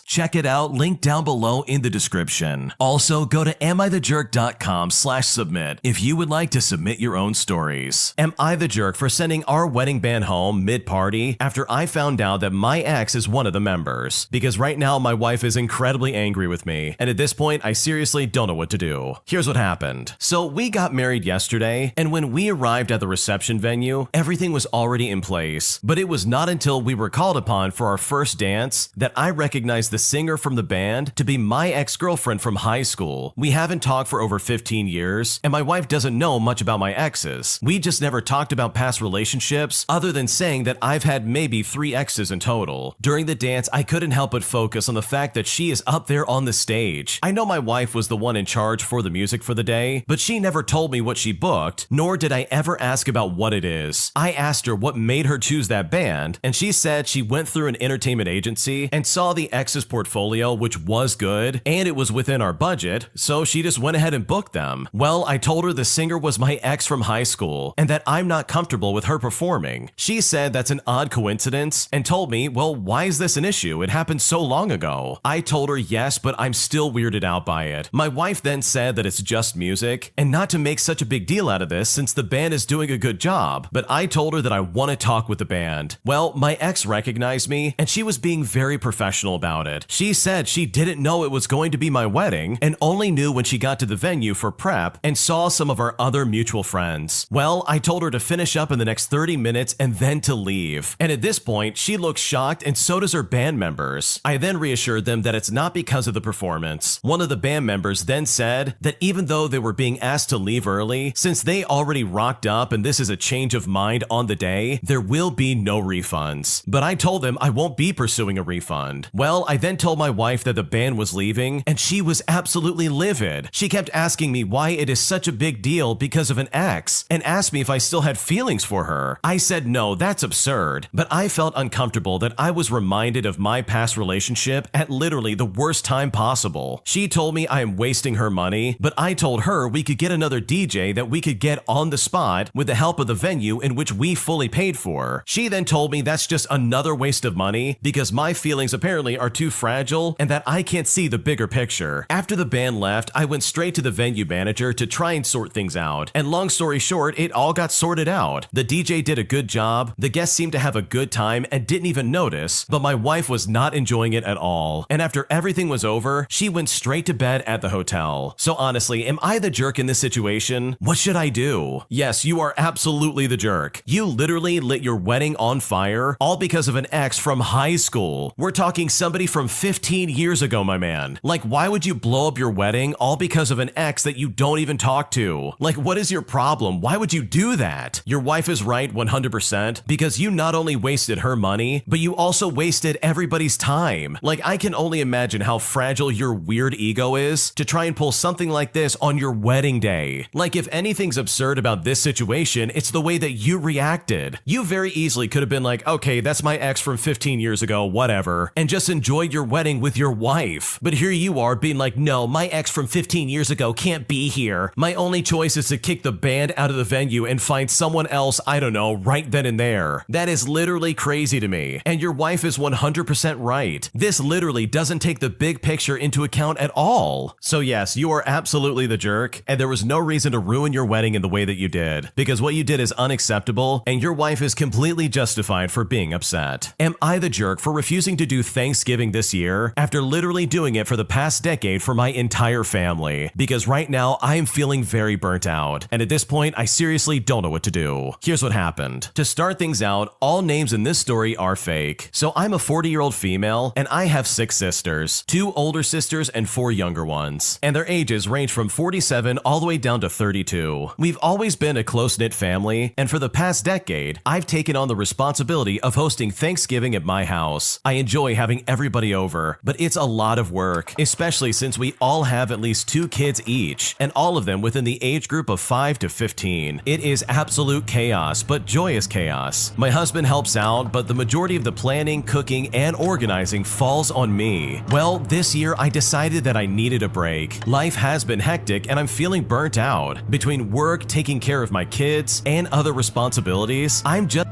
Check it out, link down below in the description. Also, go to amithejerk.com/submit if you would like to submit your own stories. Am I the jerk for sending our wedding band home mid-party after I found out that my ex is one of the members? Because right now my wife is incredibly angry with me, and at this point I seriously don't know what to do. Here's what happened. So we got married yesterday, and when we arrived at the reception venue, everything was already in place. But it was not until we were called upon for our first dance that I recognized the singer from the band to be my ex-girlfriend from high school. We haven't talked for over 15 years, and my wife doesn't know much about my exes. We just never talked about past relationships, other than saying that I've had maybe 3 exes in total. During the dance, I couldn't help but focus on the fact that she is up there on the stage. I know my wife was the one in charge for the music for the day, but she never told me what she booked, nor did I ever ask about what it is. I asked her what made her choose that band, and she said she went through an entertainment agency and saw the exes portfolio, which was good, and it was within our budget, so she just went ahead and booked them. Well, I told her the singer was my ex from high school, and that I'm not comfortable with her performing. She said that's an odd coincidence, and told me, well, why is this an issue? It happened so long ago. I told her yes, but I'm still weirded out by it. My wife then said that it's just music, and not to make such a big deal out of this since the band is doing a good job, but I told her that I want to talk with the band. Well, my ex recognized me, and she was being very professional about it. She said she didn't know it was going to be my wedding, and only knew when she got to the venue for prep and saw some of our other mutual friends. Well, I told her to finish up in the next 30 minutes and then to leave. And at this point, she looks shocked, and so does her band members. I then reassured them that it's not because of the performance. One of the band members then said that even though they were being asked to leave early, since they already rocked up and this is a change of mind on the day, there will be no refunds. But I told them I won't be pursuing a refund. Well, I then told my wife that the band was leaving, and she was absolutely livid. She kept asking me why it is such a big deal because of an ex, and asked me if I still had feelings for her. I said no, that's absurd, but I felt uncomfortable that I was reminded of my past relationship at literally the worst time possible. She told me I am wasting her money, but I told her we could get another DJ that we could get on the spot with the help of the venue in which we fully paid for. She then told me that's just another waste of money because my feelings apparently are too fragile and that I can't see the bigger picture. After the band left, I went straight to the venue manager to try and sort things out, and long story short, it all got sorted out. The DJ did a good job, the guests seemed to have a good time and didn't even notice, but my wife was not enjoying it at all, and after everything was over, she went straight to bed at the hotel. So honestly, am I the jerk in this situation? What should I do? Yes, you are absolutely the jerk. You literally lit your wedding on fire, all because of an ex from high school. We're talking somebody from 15 years ago, my man. Like, why would you blow up your wedding all because of an ex that you don't even talk to? Like, what is your problem? Why would you do that? Your wife is right 100% because you not only wasted her money, but you also wasted everybody's time. Like, I can only imagine how fragile your weird ego is to try and pull something like this on your wedding day. Like, if anything's absurd about this situation, it's the way that you reacted. You very easily could have been like, okay, that's my ex from 15 years ago, whatever, and just enjoyed your wedding with your wife. But here you are being like, no, my ex from 15 years ago can't be here. My only choice is to kick the band out of the venue and find someone else, I don't know, right then and there. That is literally crazy to me. And your wife is 100% right. This literally doesn't take the big picture into account at all. So yes, you are absolutely the jerk, and there was no reason to ruin your wedding in the way that you did, because what you did is unacceptable, and your wife is completely justified for being upset. Am I the jerk for refusing to do Thanksgiving this year after literally doing it for the past decade for my entire family? Because right now, I am feeling very burnt out, and at this point, I seriously don't know what to do. Here's what happened. To start things out, all names in this story are fake. So I'm a 40-year-old female, and I have 6 sisters, 2 older sisters and 4 younger ones, and their ages range from 47 all the way down to 32. We've always been a close-knit family, and for the past decade, I've taken on the responsibility of hosting Thanksgiving at my house. I enjoy having everybody over, but it's a lot of work, especially since we all have at least 2 kids each, and all of them within the age group of 5 to 15. It is absolute chaos, but joyous chaos. My husband helps out, but the majority of the planning, cooking, and organizing falls on me. Well, this year I decided that I needed a break. Life has been hectic and I'm feeling burnt out. Between work, taking care of my kids, and other responsibilities, I'm just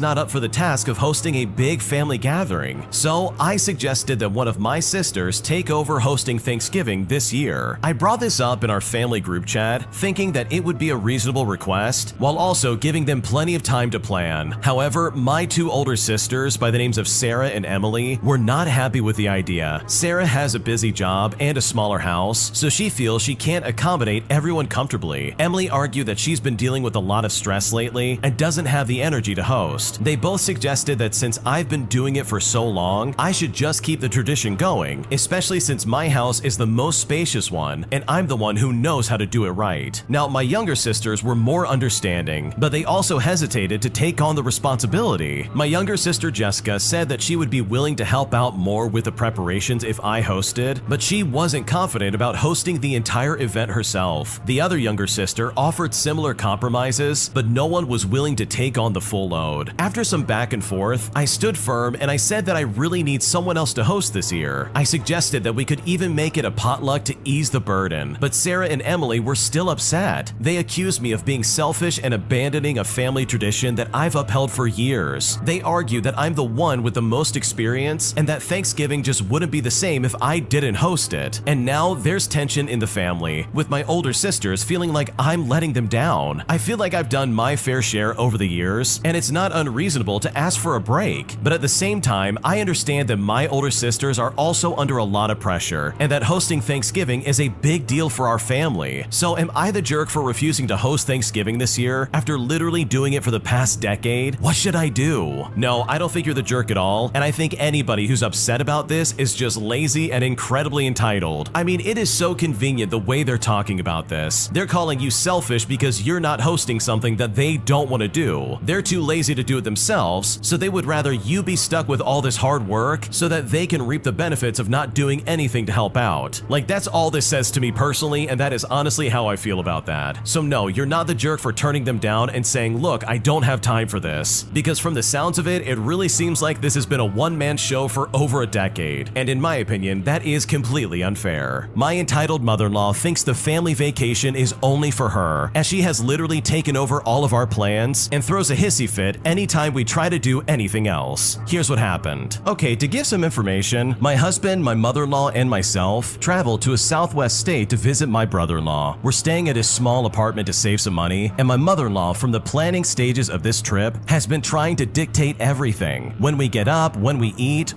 not up for the task of hosting a big family gathering. So I suggested that one of my sisters take over hosting Thanksgiving this year. I brought this up in our family group chat, thinking that it would be a reasonable request, while also giving them plenty of time to plan. However, my 2 older sisters, by the names of Sarah and Emily, were not happy with the idea. Sarah has a busy job and a smaller house, so she feels she can't accommodate everyone comfortably. Emily argued that she's been dealing with a lot of stress lately and doesn't have the energy to host. host. They both suggested that since I've been doing it for so long, I should just keep the tradition going, especially since my house is the most spacious one and I'm the one who knows how to do it right. Now, my younger sisters were more understanding, but they also hesitated to take on the responsibility. My younger sister Jessica said that she would be willing to help out more with the preparations if I hosted, but she wasn't confident about hosting the entire event herself. The other younger sister offered similar compromises, but no one was willing to take on the full load. After some back and forth, I stood firm and I said that I really need someone else to host this year. I suggested that we could even make it a potluck to ease the burden, but Sarah and Emily were still upset. They accused me of being selfish and abandoning a family tradition that I've upheld for years. They argued that I'm the one with the most experience and that Thanksgiving just wouldn't be the same if I didn't host it. And now there's tension in the family, with my older sisters feeling like I'm letting them down. I feel like I've done my fair share over the years, and it's not unreasonable to ask for a break. But at the same time, I understand that my older sisters are also under a lot of pressure, and that hosting Thanksgiving is a big deal for our family. So am I the jerk for refusing to host Thanksgiving this year after literally doing it for the past decade? What should I do? No, I don't think you're the jerk at all, and I think anybody who's upset about this is just lazy and incredibly entitled. I mean, it is so convenient the way they're talking about this. They're calling you selfish because you're not hosting something that they don't want to do. They're too lazy to do it themselves, so they would rather you be stuck with all this hard work so that they can reap the benefits of not doing anything to help out. Like, that's all this says to me personally, and that is honestly how I feel about that. So no, you're not the jerk for turning them down and saying, look, I don't have time for this. Because from the sounds of it, it really seems like this has been a one-man show for over a decade. And in my opinion, that is completely unfair. My entitled mother-in-law thinks the family vacation is only for her, as she has literally taken over all of our plans and throws a hissy fit anytime we try to do anything else. Here's what happened. Okay, to give some information, my husband, my mother-in-law, and myself traveled to a southwest state to visit my brother-in-law. We're staying at his small apartment to save some money, and my mother-in-law, from the planning stages of this trip, has been trying to dictate everything. When we get up, when we eat,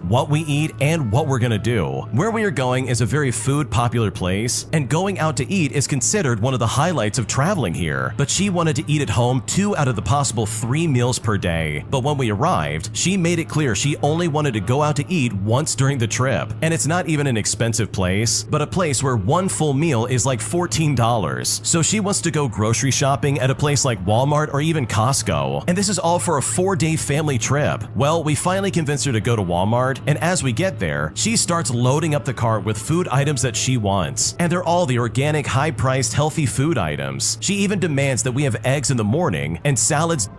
and what we're gonna do. Where we are going is a very food-popular place, and going out to eat is considered one of the highlights of traveling here. But she wanted to eat at home 2 out of the possible 3 meals per day. But when we arrived, she made it clear she only wanted to go out to eat once during the trip. And it's not even an expensive place, but a place where one full meal is like $14. So she wants to go grocery shopping at a place like Walmart or even Costco. And this is all for a 4-day family trip. Well, we finally convinced her to go to Walmart, and as we get there, she starts loading up the cart with food items that she wants. And they're all the organic, high-priced, healthy food items. She even demands that we have eggs in the morning and salads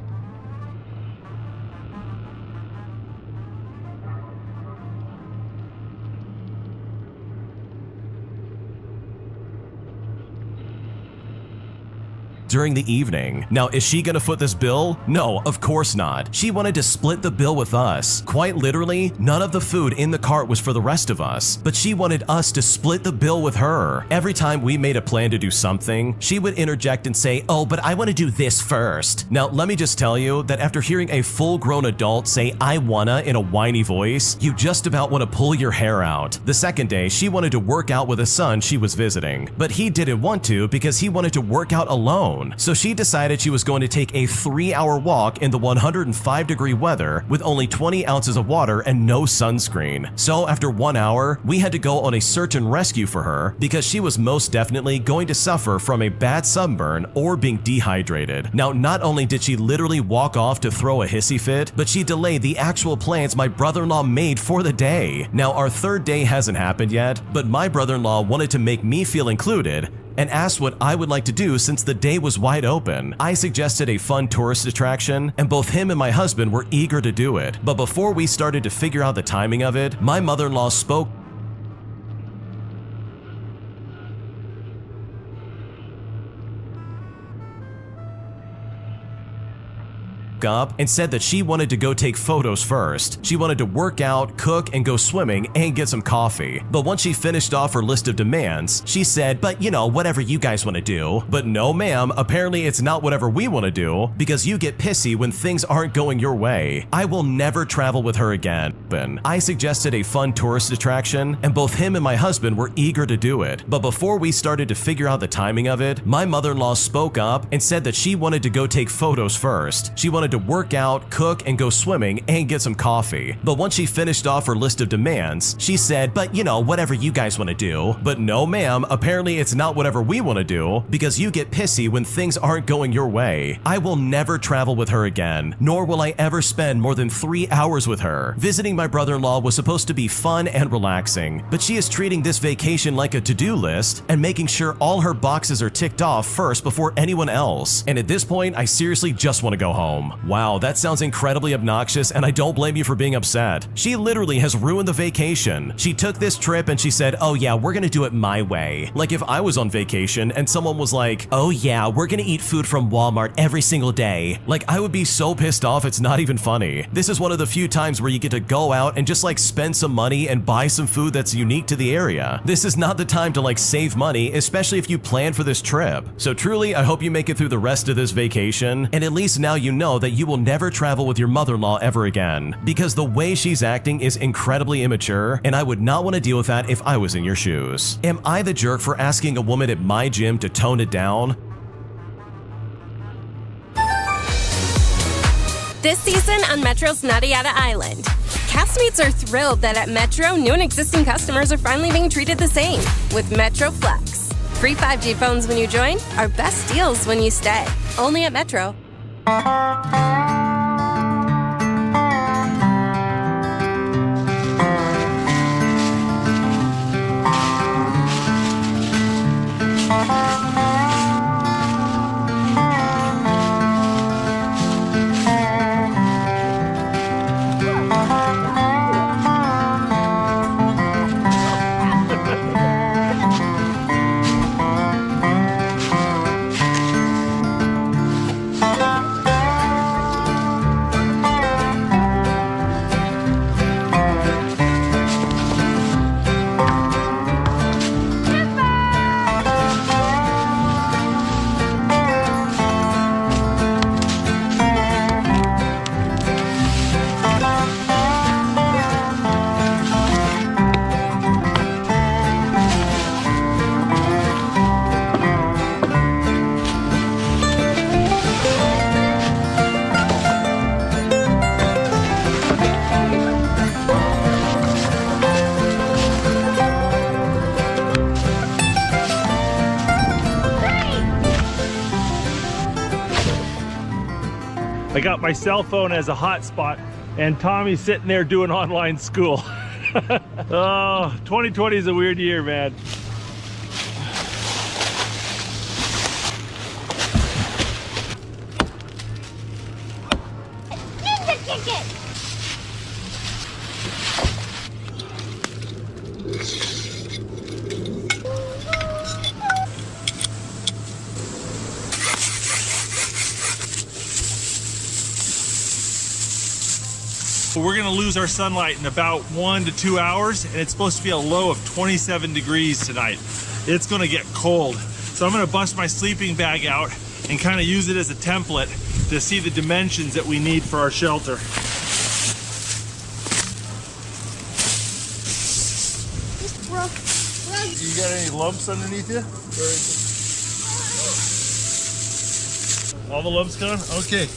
during the evening. Now, is she gonna foot this bill? No, of course not. She wanted to split the bill with us. Quite literally, none of the food in the cart was for the rest of us, but she wanted us to split the bill with her. Every time we made a plan to do something, she would interject and say, oh, but I want to do this first. Now, let me just tell you that after hearing a full-grown adult say I wanna in a whiny voice, you just about want to pull your hair out. The second day, she wanted to work out with a son she was visiting, but he didn't want to because he wanted to work out alone. So she decided she was going to take a 3-hour walk in the 105-degree weather with only 20 ounces of water and no sunscreen. So after 1 hour, we had to go on a search and rescue for her because she was most definitely going to suffer from a bad sunburn or being dehydrated. Now, not only did she literally walk off to throw a hissy fit, but she delayed the actual plans my brother-in-law made for the day. Now, our third day hasn't happened yet, but my brother-in-law wanted to make me feel included and asked what I would like to do since the day was wide open. I suggested a fun tourist attraction, and both him and my husband were eager to do it. But before we started to figure out the timing of it, my mother-in-law spoke up and said that she wanted to go take photos first. She wanted to work out, cook, and go swimming and get some coffee. But once she finished off her list of demands, she said, but you know, whatever you guys want to do. But no ma'am, apparently it's not whatever we want to do because you get pissy when things aren't going your way. I will never travel with her again. I suggested a fun tourist attraction, and both him and my husband were eager to do it. But before we started to figure out the timing of it, my mother-in-law spoke up and said that she wanted to go take photos first. She wanted to to work out, cook, and go swimming and get some coffee. But once she finished off her list of demands, she said, but you know, whatever you guys want to do. But no ma'am, apparently it's not whatever we want to do, because you get pissy when things aren't going your way. I will never travel with her again, nor will I ever spend more than 3 hours with her. Visiting my brother-in-law was supposed to be fun and relaxing, but she is treating this vacation like a to-do list and making sure all her boxes are ticked off first before anyone else. And at this point, I seriously just want to go home. Wow, that sounds incredibly obnoxious, and I don't blame you for being upset. She literally has ruined the vacation. She took this trip and she said, oh yeah, we're gonna do it my way. Like if I was on vacation and someone was like, oh yeah, we're gonna eat food from Walmart every single day. Like I would be so pissed off it's not even funny. This is one of the few times where you get to go out and just like spend some money and buy some food that's unique to the area. This is not the time to like save money, especially if you plan for this trip. So truly, I hope you make it through the rest of this vacation, and at least now you know that you will never travel with your mother-in-law ever again, because the way she's acting is incredibly immature, and I would not want to deal with that if I was in your shoes. Am I the jerk for asking a woman at my gym to tone it down? This season on Metro's Naughty Outta Island, castmates are thrilled that at Metro, new and existing customers are finally being treated the same with Metro Flex. Free 5G phones when you join, our best deals when you stay. Only at Metro. I got my cell phone as a hotspot, and Tommy's sitting there doing online school. Oh, 2020 is a weird year, man. Ninja kick it! We're gonna lose our sunlight in about 1 to 2 hours, and it's supposed to be a low of 27 degrees tonight. It's gonna get cold. So I'm gonna bust my sleeping bag out and kind of use it as a template to see the dimensions that we need for our shelter. You got any lumps underneath you? All the lumps gone? Okay.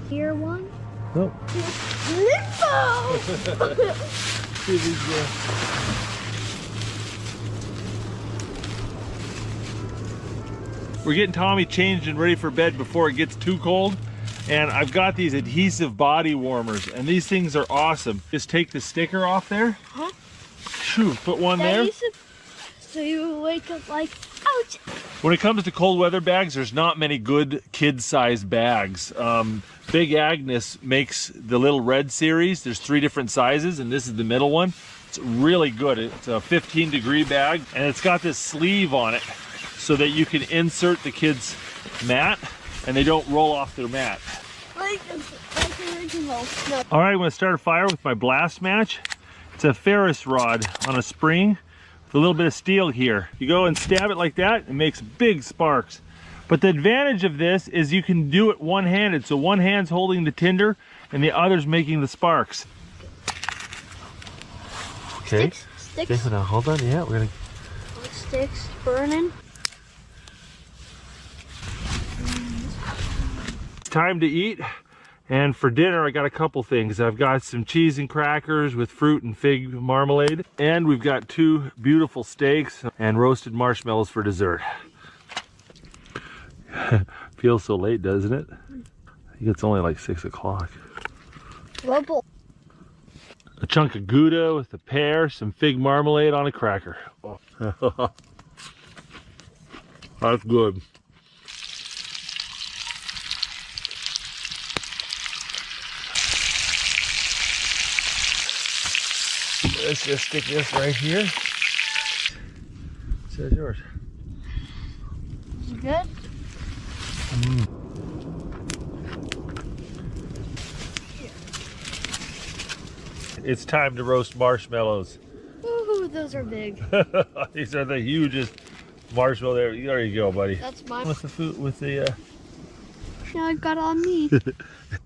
Here one? Nope. Limbo! We're getting Tommy changed and ready for bed before it gets too cold. And I've got these adhesive body warmers, and these things are awesome. Just take the sticker off there. Huh? Put one there. So you wake up like, ouch! When it comes to cold weather bags, there's not many good kid-sized bags. Big Agnes makes the little red series. There's 3 different sizes, and this is the middle one. It's really good. It's a 15-degree bag, and it's got this sleeve on it so that you can insert the kids' mat, and they don't roll off their mat. Like original. No. All right, I'm gonna start a fire with my blast match. It's a Ferris rod on a spring with a little bit of steel here. You go and stab it like that, it makes big sparks. But the advantage of this is you can do it one-handed. So one hand's holding the tinder and the other's making the sparks. Okay. Sticks. Okay, now hold on. Yeah, we're gonna. Sticks burning. Time to eat. And for dinner, I got a couple things. I've got some cheese and crackers with fruit and fig marmalade. And we've got 2 beautiful steaks and roasted marshmallows for dessert. Feels so late, doesn't it? I think it's only like 6 o'clock. Rubble. A chunk of Gouda with a pear, some fig marmalade on a cracker. Oh. That's good. Let's just stick this right here. So it's yours. Is it good? It's time to roast marshmallows. Ooh, those are big. These are the hugest marshmallow there. There you go, buddy. That's mine. With the food, with the. Yeah, I got it on me.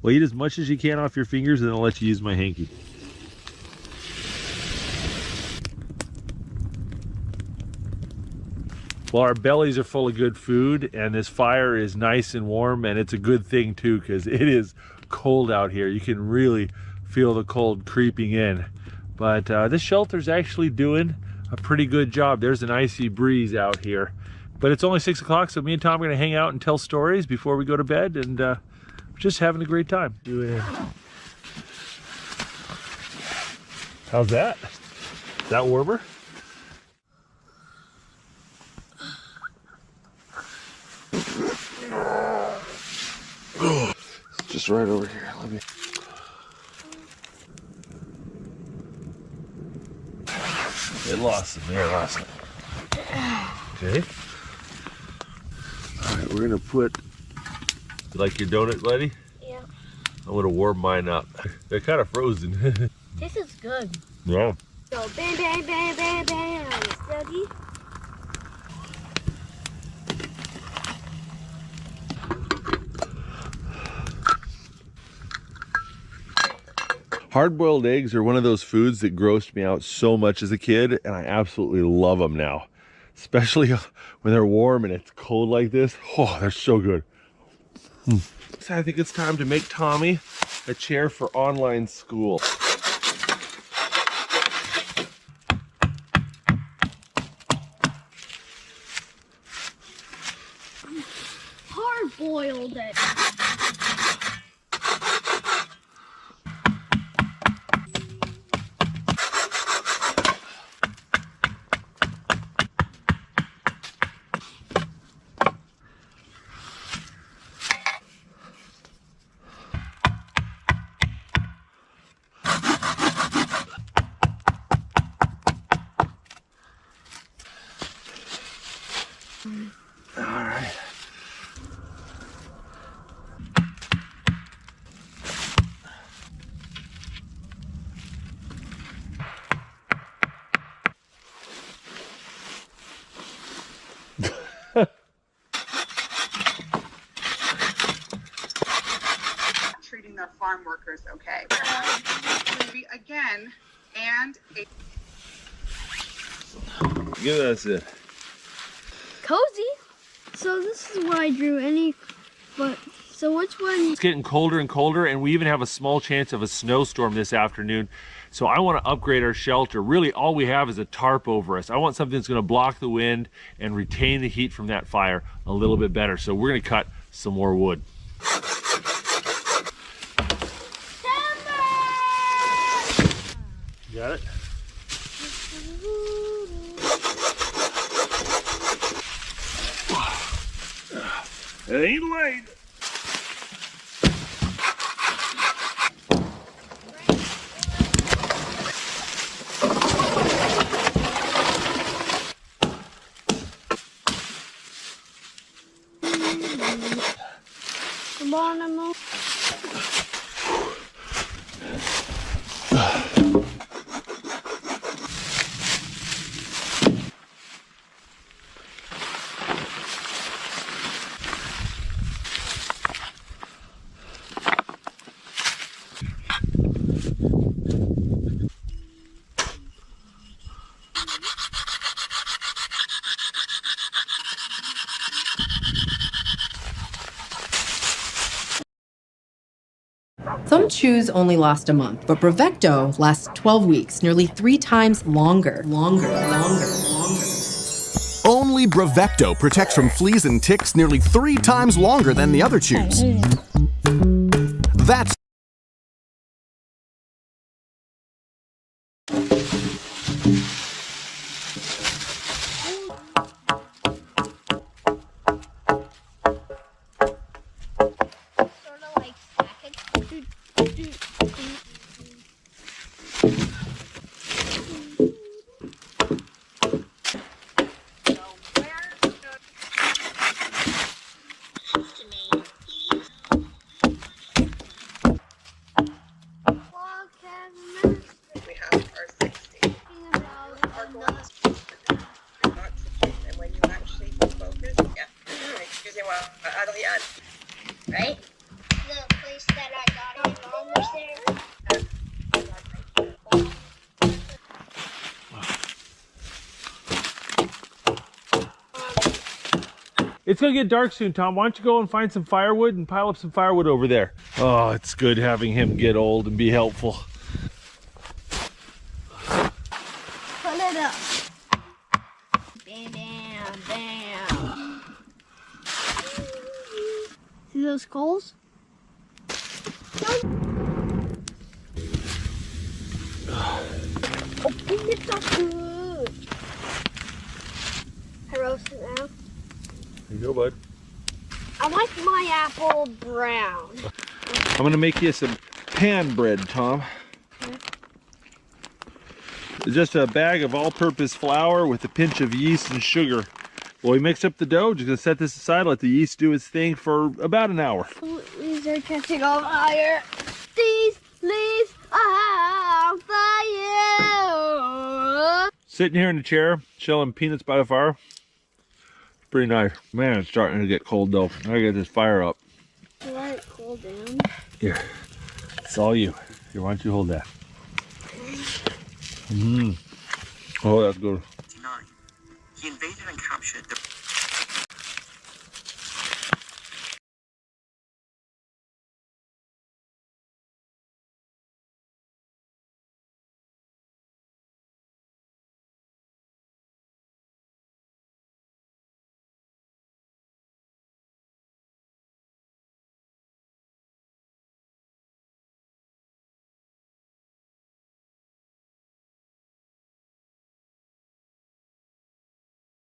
Well, eat as much as you can off your fingers, and I'll let you use my hanky. Well, our bellies are full of good food, and this fire is nice and warm, and it's a good thing too, because it is cold out here. You can really feel the cold creeping in. But this shelter's actually doing a pretty good job. There's an icy breeze out here. But it's only 6 o'clock, so me and Tom are gonna hang out and tell stories before we go to bed, and we're just having a great time. How's that? Is that warmer? Just right over here. Let me. It lost some air last night. Okay. All right, we're gonna put. You like your donut, buddy? Yeah. I'm gonna warm mine up. They're kind of frozen. This is good. Yeah. So bang, bang, bang, bang, bang. Steady. Hard-boiled eggs are one of those foods that grossed me out so much as a kid, and I absolutely love them now. Especially when they're warm and it's cold like this. Oh, they're so good. So I think it's time to make Tommy a chair for online school. Hard-boiled egg. All right. Treating their farm workers okay. Maybe again, and Give us it. Cozy. So this is what I drew. So which one? It's getting colder and colder, and we even have a small chance of a snowstorm this afternoon. So I want to upgrade our shelter. Really, all we have is a tarp over us. I want something that's going to block the wind and retain the heat from that fire a little bit better. So we're going to cut some more wood. Got it? It ain't late. Come on, Emma. Some chews only last a month, but Bravecto lasts 12 weeks, nearly 3 times longer. Only Bravecto protects from fleas and ticks nearly 3 times longer than the other chews. That's We have our 60. Our goal is and when you actually focus, yeah. Excuse me, well, out of the end. Right? The place that I got it from was there. It's gonna get dark soon, Tom. Why don't you go and find some firewood and pile up some firewood over there? Oh, it's good having him get old and be helpful. Pull it up. Bam, bam, bam. See those coals? Oh, it's so good. I roast it now. There you go, bud. I like my apple brown. I'm gonna make you some pan bread, Tom. It's just a bag of all-purpose flour with a pinch of yeast and sugar. Well, we mix up the dough. Just gonna set this aside, let the yeast do its thing for about an hour. These are catching on fire. These leaves are on fire. Sitting here in the chair, shelling peanuts by the fire. Pretty nice. Man, it's starting to get cold though. I gotta get this fire up. Let it cool down. Here, it's all you. Here, why don't you hold that? Oh, that's good. He invaded and captured the